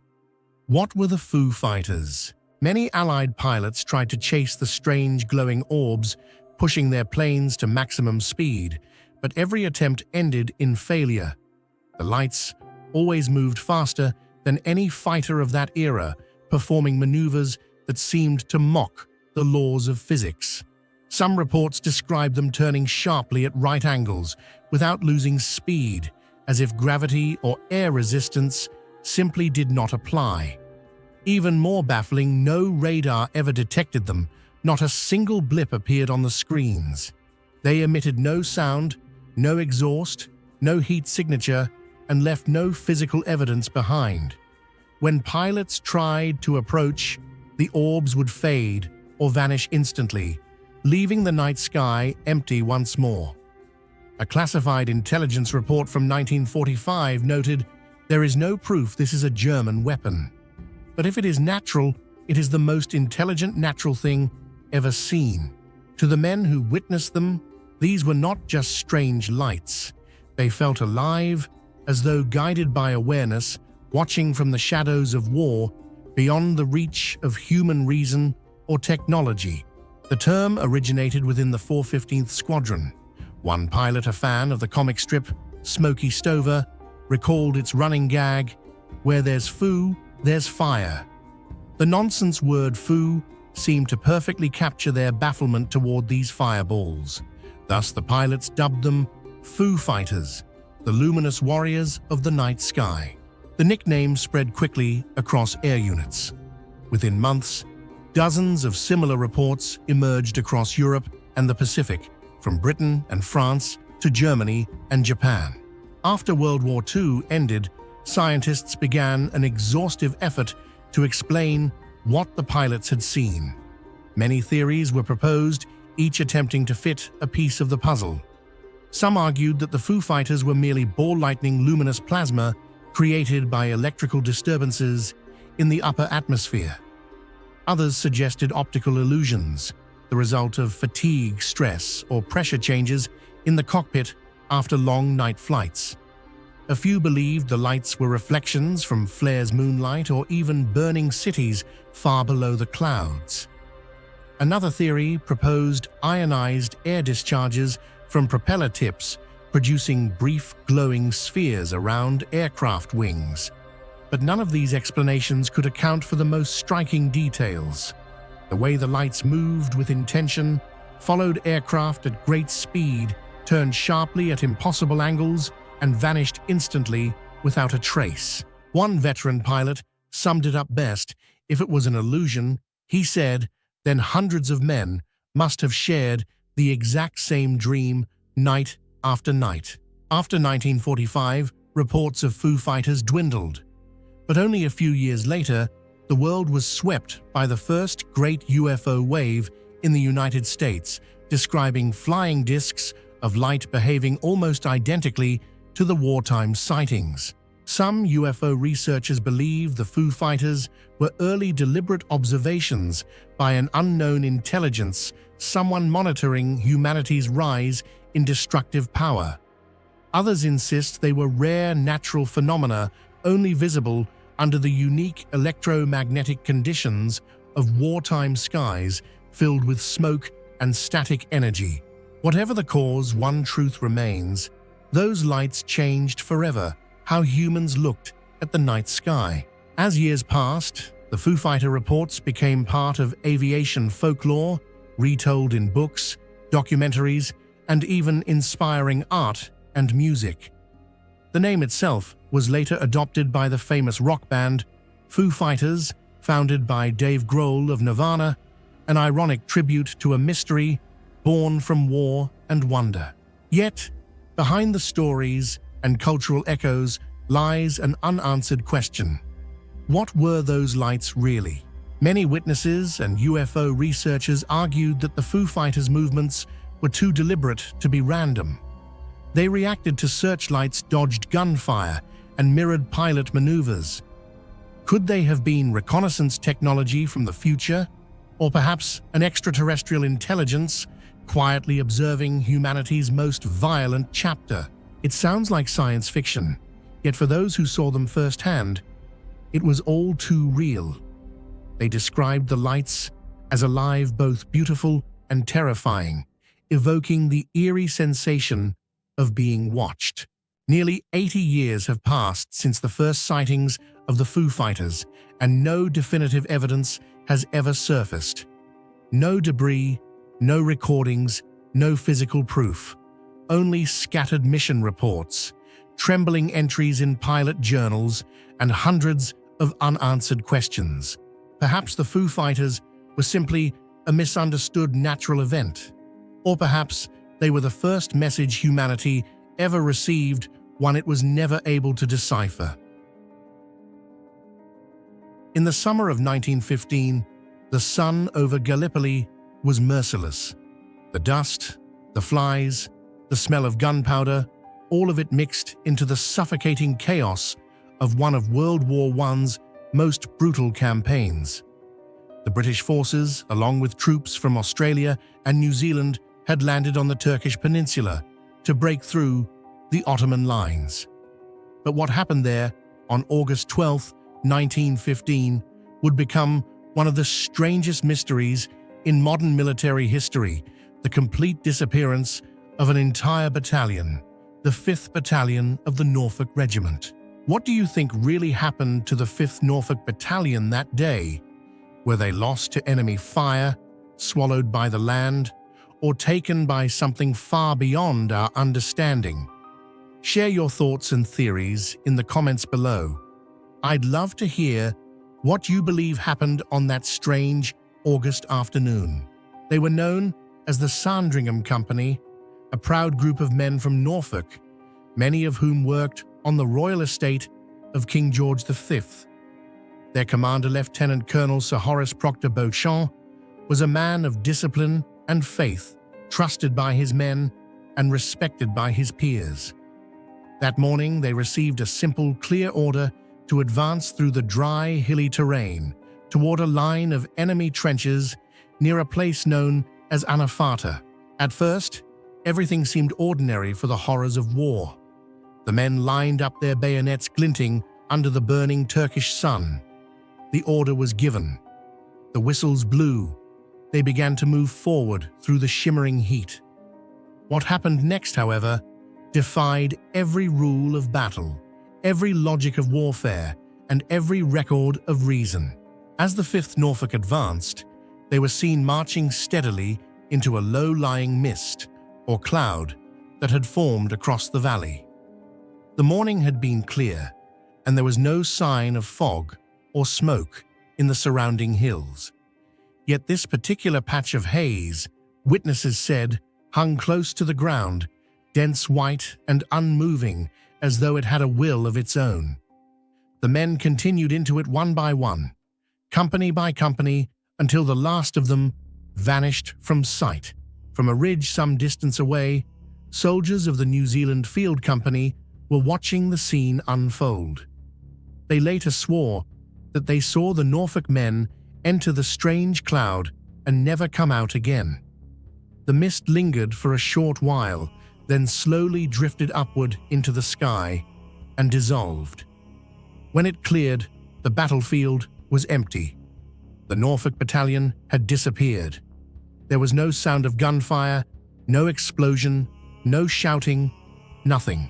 what were the Foo Fighters? Many Allied pilots tried to chase the strange glowing orbs, pushing their planes to maximum speed, but every attempt ended in failure. The lights always moved faster than any fighter of that era, performing maneuvers that seemed to mock the laws of physics. Some reports describe them turning sharply at right angles without losing speed, as if gravity or air resistance simply did not apply. Even more baffling, no radar ever detected them. Not a single blip appeared on the screens. They emitted no sound, no exhaust, no heat signature, and left no physical evidence behind. When pilots tried to approach, the orbs would fade or vanish instantly, leaving the night sky empty once more. A classified intelligence report from 1945 noted, "There is no proof this is a German weapon. But if it is natural, it is the most intelligent natural thing ever seen." To the men who witnessed them, these were not just strange lights. They felt alive, as though guided by awareness, watching from the shadows of war, beyond the reach of human reason or technology. The term originated within the 415th Squadron. One pilot, a fan of the comic strip Smokey Stover, recalled its running gag, "Where there's foo, there's fire." The nonsense word foo seemed to perfectly capture their bafflement toward these fireballs. Thus the pilots dubbed them Foo Fighters, the luminous warriors of the night sky. The nickname spread quickly across air units. Within months, dozens of similar reports emerged across Europe and the Pacific, from Britain and France to Germany and Japan. After World War II ended, scientists began an exhaustive effort to explain what the pilots had seen. Many theories were proposed, each attempting to fit a piece of the puzzle. Some argued that the Foo Fighters were merely ball-lightning luminous plasma created by electrical disturbances in the upper atmosphere. Others suggested optical illusions, the result of fatigue, stress, or pressure changes in the cockpit after long night flights. A few believed the lights were reflections from flares moonlight or even burning cities far below the clouds. Another theory proposed ionized air discharges from propeller tips, producing brief glowing spheres around aircraft wings. But none of these explanations could account for the most striking details. The way the lights moved with intention, followed aircraft at great speed, turned sharply at impossible angles, and vanished instantly without a trace. One veteran pilot summed it up best: if it was an illusion, he said, then hundreds of men must have shared the exact same dream night after night. After 1945, reports of Foo Fighters dwindled. But only a few years later, the world was swept by the first great UFO wave in the United States, describing flying discs of light behaving almost identically to the wartime sightings. Some UFO researchers believe the Foo Fighters were early deliberate observations by an unknown intelligence, someone monitoring humanity's rise in destructive power. Others insist they were rare natural phenomena only visible under the unique electromagnetic conditions of wartime skies filled with smoke and static energy. Whatever the cause, one truth remains: those lights changed forever how humans looked at the night sky. As years passed, the Foo Fighter reports became part of aviation folklore, retold in books, documentaries, and even inspiring art and music. The name itself was later adopted by the famous rock band Foo Fighters, founded by Dave Grohl of Nirvana, an ironic tribute to a mystery born from war and wonder. Yet, behind the stories and cultural echoes lies an unanswered question. What were those lights really? Many witnesses and UFO researchers argued that the Foo Fighters' movements were too deliberate to be random. They reacted to searchlights, dodged gunfire, and mirrored pilot maneuvers. Could they have been reconnaissance technology from the future, or perhaps an extraterrestrial intelligence quietly observing humanity's most violent chapter? It sounds like science fiction, yet for those who saw them firsthand, it was all too real. They described the lights as alive, both beautiful and terrifying, evoking the eerie sensation of being watched. Nearly 80 years have passed since the first sightings of the Foo Fighters, and no definitive evidence has ever surfaced. No debris, no recordings, no physical proof. Only scattered mission reports, trembling entries in pilot journals, and hundreds of unanswered questions. Perhaps the Foo Fighters were simply a misunderstood natural event. Or perhaps they were the first message humanity ever received, one it was never able to decipher. In the summer of 1915, the sun over Gallipoli was merciless. The dust, the flies, the smell of gunpowder, all of it mixed into the suffocating chaos of one of World War I's most brutal campaigns. The British forces, along with troops from Australia and New Zealand, had landed on the Turkish peninsula to break through the Ottoman lines. But what happened there on August 12, 1915, would become one of the strangest mysteries in modern military history: the complete disappearance of an entire battalion, the 5th Battalion of the Norfolk Regiment. What do you think really happened to the 5th Norfolk Battalion that day? Were they lost to enemy fire, swallowed by the land, or taken by something far beyond our understanding? Share your thoughts and theories in the comments below. I'd love to hear what you believe happened on that strange August afternoon. They were known as the Sandringham Company, a proud group of men from Norfolk, many of whom worked on the royal estate of King George V. Their commander, Lieutenant Colonel Sir Horace Proctor Beauchamp, was a man of discipline and faith, trusted by his men and respected by his peers. That morning, they received a simple, clear order to advance through the dry, hilly terrain toward a line of enemy trenches near a place known as Anafarta. At first, everything seemed ordinary for the horrors of war. The men lined up, their bayonets glinting under the burning Turkish sun. The order was given. The whistles blew. They began to move forward through the shimmering heat. What happened next, however, defied every rule of battle, every logic of warfare, and every record of reason. As the 5th Norfolk advanced, they were seen marching steadily into a low-lying mist, or cloud, that had formed across the valley. The morning had been clear, and there was no sign of fog or smoke in the surrounding hills. Yet this particular patch of haze, witnesses said, hung close to the ground, dense, white, and unmoving, as though it had a will of its own. The men continued into it one by one, company by company, until the last of them vanished from sight. From a ridge some distance away, soldiers of the New Zealand Field Company were watching the scene unfold. They later swore that they saw the Norfolk men enter the strange cloud and never come out again. The mist lingered for a short while, then slowly drifted upward into the sky and dissolved. When it cleared, the battlefield was empty. The Norfolk battalion had disappeared. There was no sound of gunfire, no explosion, no shouting, nothing.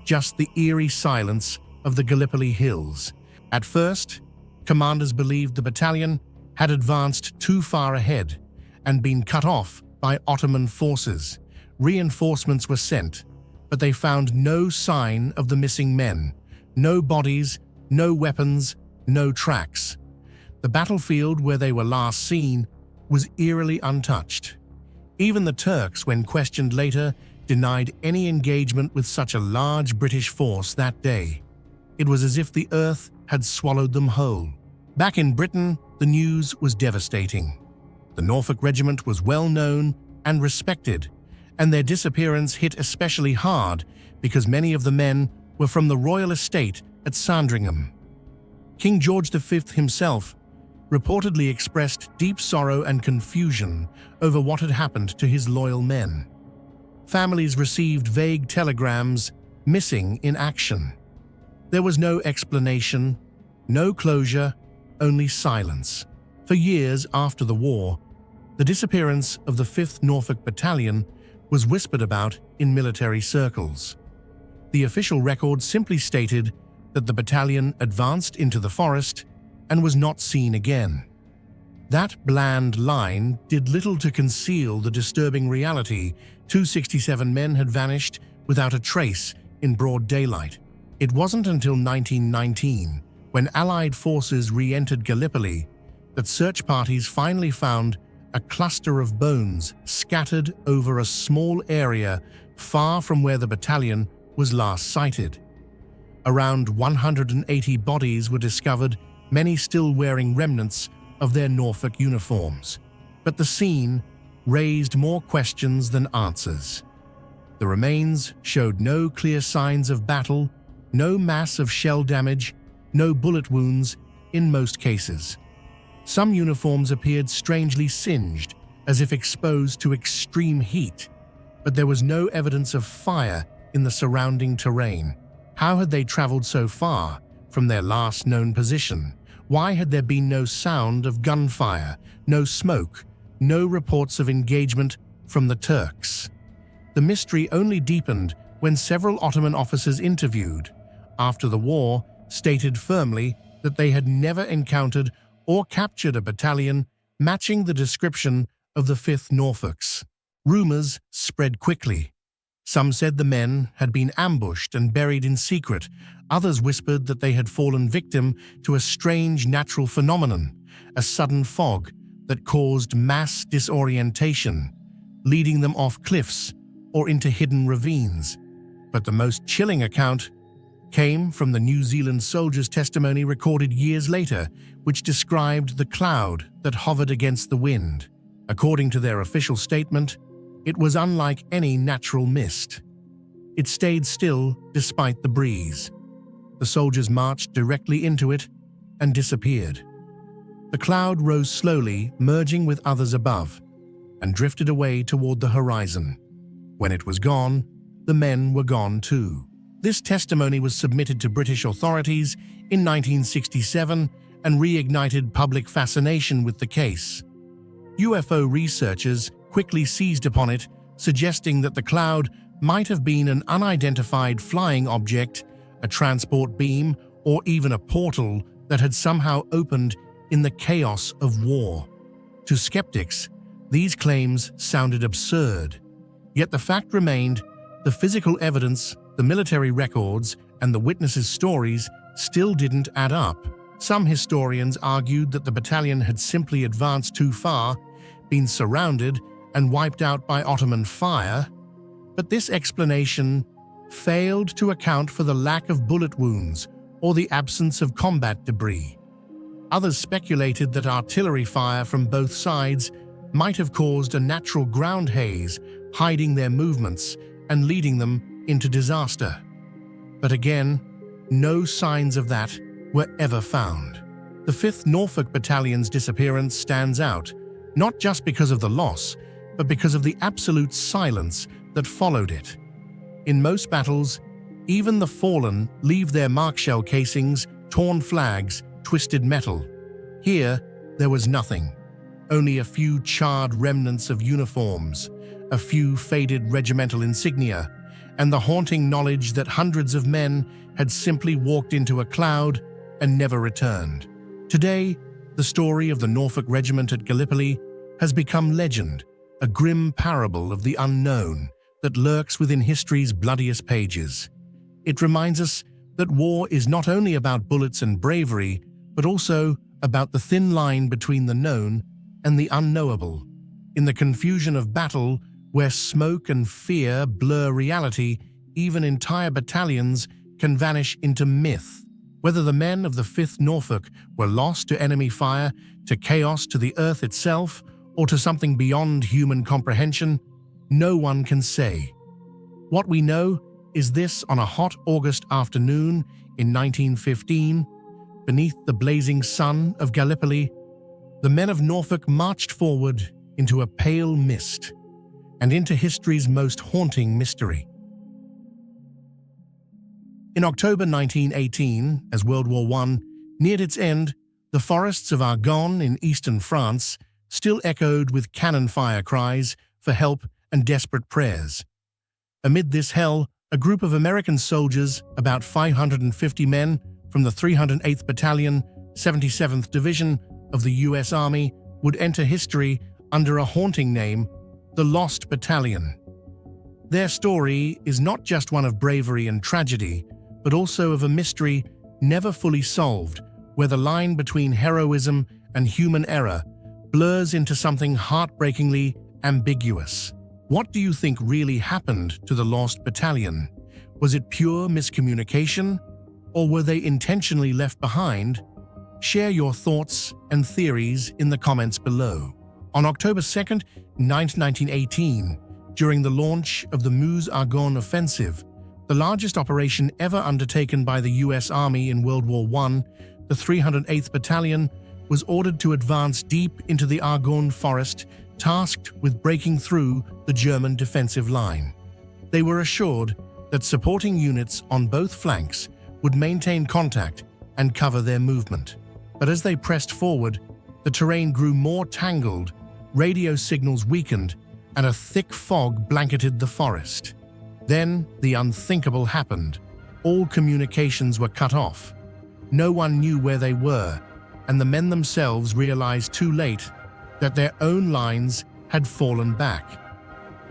Just the eerie silence of the Gallipoli Hills. At first, commanders believed the battalion had advanced too far ahead and been cut off by Ottoman forces. Reinforcements were sent, but they found no sign of the missing men, no bodies, no weapons, no tracks. The battlefield where they were last seen was eerily untouched. Even the Turks, when questioned later, denied any engagement with such a large British force that day. It was as if the earth had swallowed them whole. Back in Britain, the news was devastating. The Norfolk Regiment was well known and respected, and their disappearance hit especially hard because many of the men were from the royal estate at Sandringham. King George V himself reportedly expressed deep sorrow and confusion over what had happened to his loyal men. Families received vague telegrams, "missing in action." There was no explanation, no closure, only silence. For years after the war, the disappearance of the 5th Norfolk Battalion was whispered about in military circles. The official record simply stated that the battalion advanced into the forest and was not seen again. That bland line did little to conceal the disturbing reality. 267 men had vanished without a trace in broad daylight. It wasn't until 1919, when Allied forces re-entered Gallipoli, that search parties finally found a cluster of bones scattered over a small area far from where the battalion was last sighted. Around 180 bodies were discovered, many still wearing remnants of their Norfolk uniforms. But the scene raised more questions than answers. The remains showed no clear signs of battle, no mass of shell damage, no bullet wounds in most cases. Some uniforms appeared strangely singed, as if exposed to extreme heat, but there was no evidence of fire in the surrounding terrain. How had they traveled so far from their last known position? Why had there been no sound of gunfire, no smoke, no reports of engagement from the Turks? The mystery only deepened when several Ottoman officers interviewed after the war stated firmly that they had never encountered or captured a battalion matching the description of the 5th Norfolks. Rumors spread quickly. Some said the men had been ambushed and buried in secret. Others whispered that they had fallen victim to a strange natural phenomenon, a sudden fog that caused mass disorientation, leading them off cliffs or into hidden ravines. But the most chilling account came from the New Zealand soldier's testimony recorded years later, which described the cloud that hovered against the wind. According to their official statement, it was unlike any natural mist. It stayed still despite the breeze. The soldiers marched directly into it and disappeared. The cloud rose slowly, merging with others above, and drifted away toward the horizon. When it was gone, the men were gone too. This testimony was submitted to British authorities in 1967 and reignited public fascination with the case. UFO researchers quickly seized upon it, suggesting that the cloud might have been an unidentified flying object, a transport beam, or even a portal that had somehow opened in the chaos of war. To skeptics, these claims sounded absurd. Yet the fact remained, the physical evidence, the military records, and the witnesses' stories still didn't add up. Some historians argued that the battalion had simply advanced too far, been surrounded, and wiped out by Ottoman fire, but this explanation failed to account for the lack of bullet wounds or the absence of combat debris. Others speculated that artillery fire from both sides might have caused a natural ground haze, hiding their movements and leading them into disaster. But again, no signs of that were ever found. The 5th Norfolk Battalion's disappearance stands out, not just because of the loss, but because of the absolute silence that followed it. In most battles, even the fallen leave their mark shell casings, torn flags, twisted metal. Here, there was nothing. Only a few charred remnants of uniforms, a few faded regimental insignia, and the haunting knowledge that hundreds of men had simply walked into a cloud and never returned. Today, the story of the Norfolk Regiment at Gallipoli has become legend, a grim parable of the unknown that lurks within history's bloodiest pages. It reminds us that war is not only about bullets and bravery, but also about the thin line between the known and the unknowable. In the confusion of battle, where smoke and fear blur reality, even entire battalions can vanish into myth. Whether the men of the 5th Norfolk were lost to enemy fire, to chaos, to the earth itself, or to something beyond human comprehension, no one can say. What we know is this: on a hot August afternoon in 1915, beneath the blazing sun of Gallipoli, the men of Norfolk marched forward into a pale mist and into history's most haunting mystery. In October 1918, as World War I neared its end, the forests of Argonne in eastern France still echoed with cannon fire cries for help and desperate prayers. Amid this hell, a group of American soldiers, about 550 men from the 308th Battalion, 77th Division of the U.S. Army, would enter history under a haunting name, the Lost Battalion. Their story is not just one of bravery and tragedy, but also of a mystery never fully solved, where the line between heroism and human error blurs into something heartbreakingly ambiguous. What do you think really happened to the Lost Battalion? Was it pure miscommunication, or were they intentionally left behind? Share your thoughts and theories in the comments below. On October 2nd, 1918, during the launch of the Meuse-Argonne Offensive, the largest operation ever undertaken by the U.S. Army in World War I, the 308th Battalion was ordered to advance deep into the Argonne forest, tasked with breaking through the German defensive line. They were assured that supporting units on both flanks would maintain contact and cover their movement. But as they pressed forward, the terrain grew more tangled, radio signals weakened, and a thick fog blanketed the forest. Then the unthinkable happened. All communications were cut off. No one knew where they were, and the men themselves realized too late that their own lines had fallen back.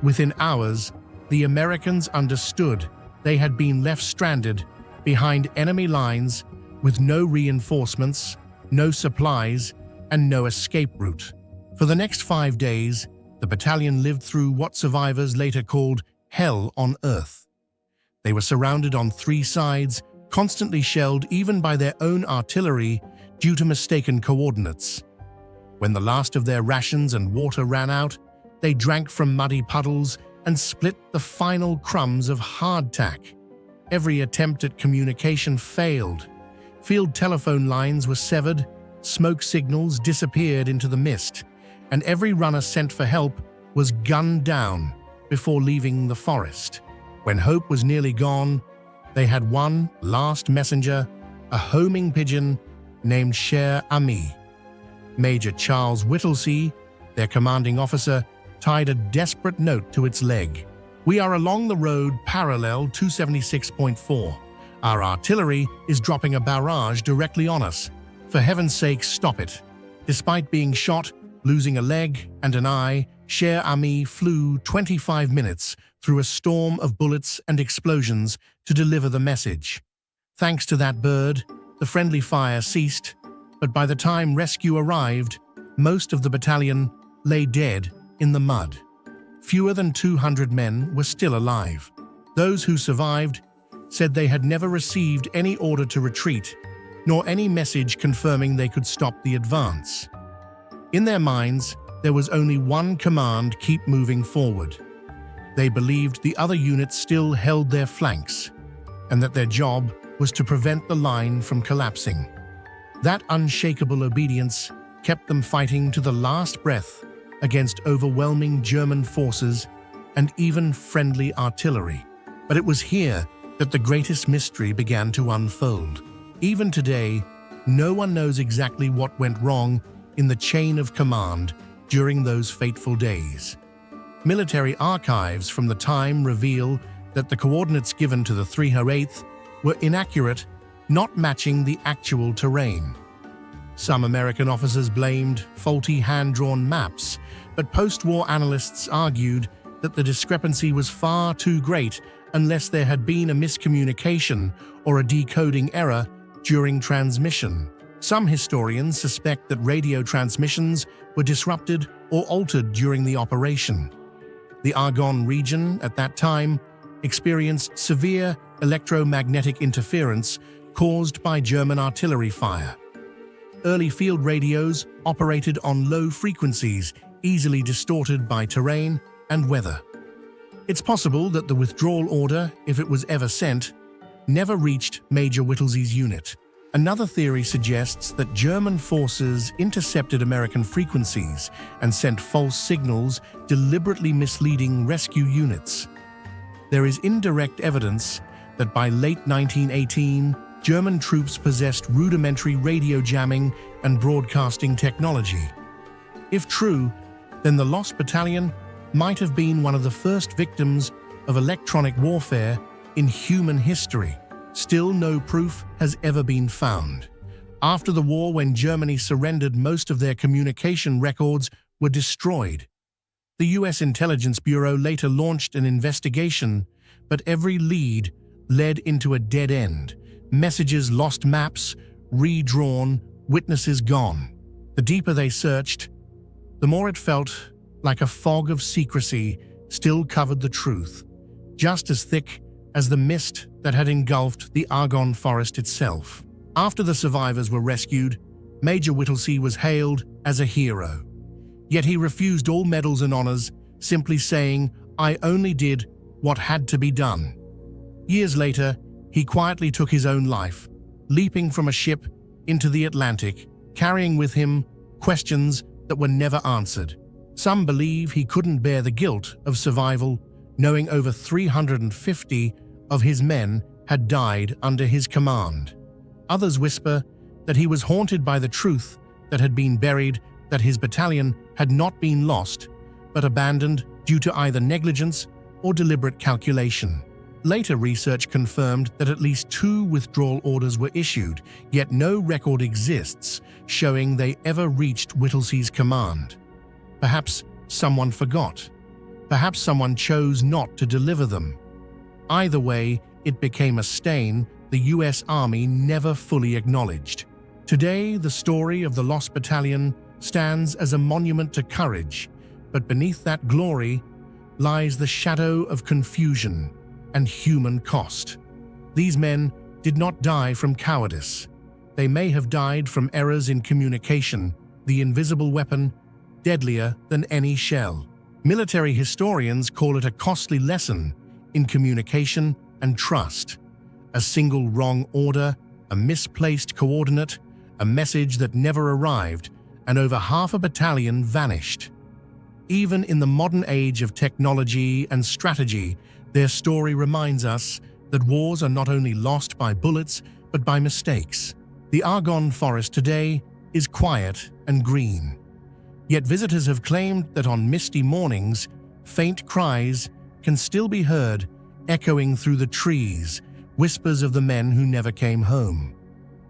Within hours, The Americans understood they had been left stranded behind enemy lines with no reinforcements, no supplies, and no escape route. For the next 5 days, the battalion lived through what survivors later called hell on earth. They were surrounded on 3 sides, constantly shelled even by their own artillery due to mistaken coordinates. When the last of their rations and water ran out, they drank from muddy puddles and split the final crumbs of hardtack. Every attempt at communication failed. Field telephone lines were severed, smoke signals disappeared into the mist, and every runner sent for help was gunned down before leaving the forest. When hope was nearly gone, they had one last messenger, a homing pigeon named Cher Ami. Major Charles Whittlesey, their commanding officer, tied a desperate note to its leg. "We are along the road parallel 276.4. Our artillery is dropping a barrage directly on us. For heaven's sake, stop it." Despite being shot, losing a leg and an eye, Cher Ami flew 25 minutes through a storm of bullets and explosions to deliver the message. Thanks to that bird, the friendly fire ceased, but by the time rescue arrived, most of the battalion lay dead in the mud. Fewer than 200 men were still alive. Those who survived said they had never received any order to retreat, nor any message confirming they could stop the advance. In their minds, there was only one command: keep moving forward. They believed the other units still held their flanks, and that their job was to prevent the line from collapsing. That unshakable obedience kept them fighting to the last breath against overwhelming German forces and even friendly artillery. But it was here that the greatest mystery began to unfold. Even today, no one knows exactly what went wrong in the chain of command during those fateful days. Military archives from the time reveal that the coordinates given to the 308th were inaccurate, not matching the actual terrain. Some American officers blamed faulty hand-drawn maps, but post-war analysts argued that the discrepancy was far too great unless there had been a miscommunication or a decoding error during transmission. Some historians suspect that radio transmissions were disrupted or altered during the operation. The Argonne region at that time experienced severe electromagnetic interference caused by German artillery fire. Early field radios operated on low frequencies, easily distorted by terrain and weather. It's possible that the withdrawal order, if it was ever sent, never reached Major Whittlesey's unit. Another theory suggests that German forces intercepted American frequencies and sent false signals, deliberately misleading rescue units. There is indirect evidence that by late 1918, German troops possessed rudimentary radio jamming and broadcasting technology. If true, then the Lost Battalion might have been one of the first victims of electronic warfare in human history. Still, no proof has ever been found. After the war, when Germany surrendered, most of their communication records were destroyed. The US Intelligence Bureau later launched an investigation, but every lead led into a dead end. Messages lost, maps redrawn, witnesses gone. The deeper they searched, the more it felt like a fog of secrecy still covered the truth, just as thick as the mist that had engulfed the Argonne forest itself. After the survivors were rescued, Major Whittlesey was hailed as a hero. Yet he refused all medals and honors, simply saying, "I only did what had to be done." Years later, he quietly took his own life, leaping from a ship into the Atlantic, carrying with him questions that were never answered. Some believe he couldn't bear the guilt of survival, knowing over 350 of his men had died under his command. Others whisper that he was haunted by the truth that had been buried, that his battalion had not been lost, but abandoned due to either negligence or deliberate calculation. Later research confirmed that at least 2 withdrawal orders were issued, yet no record exists showing they ever reached Whittlesey's command. Perhaps someone forgot. Perhaps someone chose not to deliver them. Either way, it became a stain the US Army never fully acknowledged. Today, the story of the Lost Battalion stands as a monument to courage, but beneath that glory lies the shadow of confusion and human cost. These men did not die from cowardice. They may have died from errors in communication, the invisible weapon deadlier than any shell. Military historians call it a costly lesson in communication and trust. A single wrong order, a misplaced coordinate, a message that never arrived, and over half a battalion vanished. Even in the modern age of technology and strategy, their story reminds us that wars are not only lost by bullets, but by mistakes. The Argonne Forest today is quiet and green. Yet visitors have claimed that on misty mornings, faint cries can still be heard echoing through the trees, whispers of the men who never came home.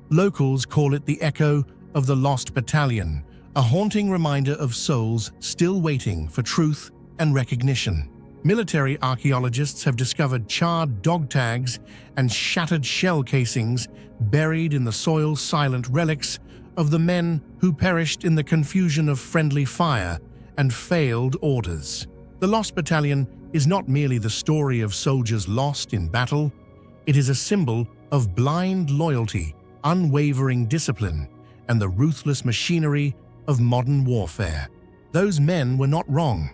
Locals call it the echo of the Lost Battalion, a haunting reminder of souls still waiting for truth and recognition. Military archaeologists have discovered charred dog tags and shattered shell casings buried in the soil's silent relics of the men who perished in the confusion of friendly fire and failed orders. The Lost Battalion is not merely the story of soldiers lost in battle, it is a symbol of blind loyalty, unwavering discipline, and the ruthless machinery of modern warfare. Those men were not wrong.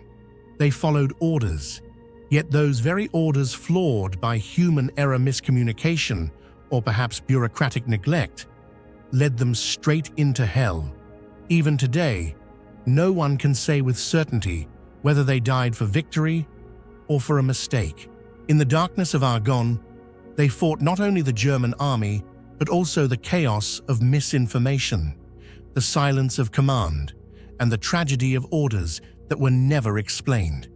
They followed orders, yet those very orders, flawed by human error, miscommunication, or perhaps bureaucratic neglect, led them straight into hell. Even today, no one can say with certainty whether they died for victory or for a mistake. In the darkness of Argonne, they fought not only the German army, but also the chaos of misinformation, the silence of command, and the tragedy of orders that were never explained.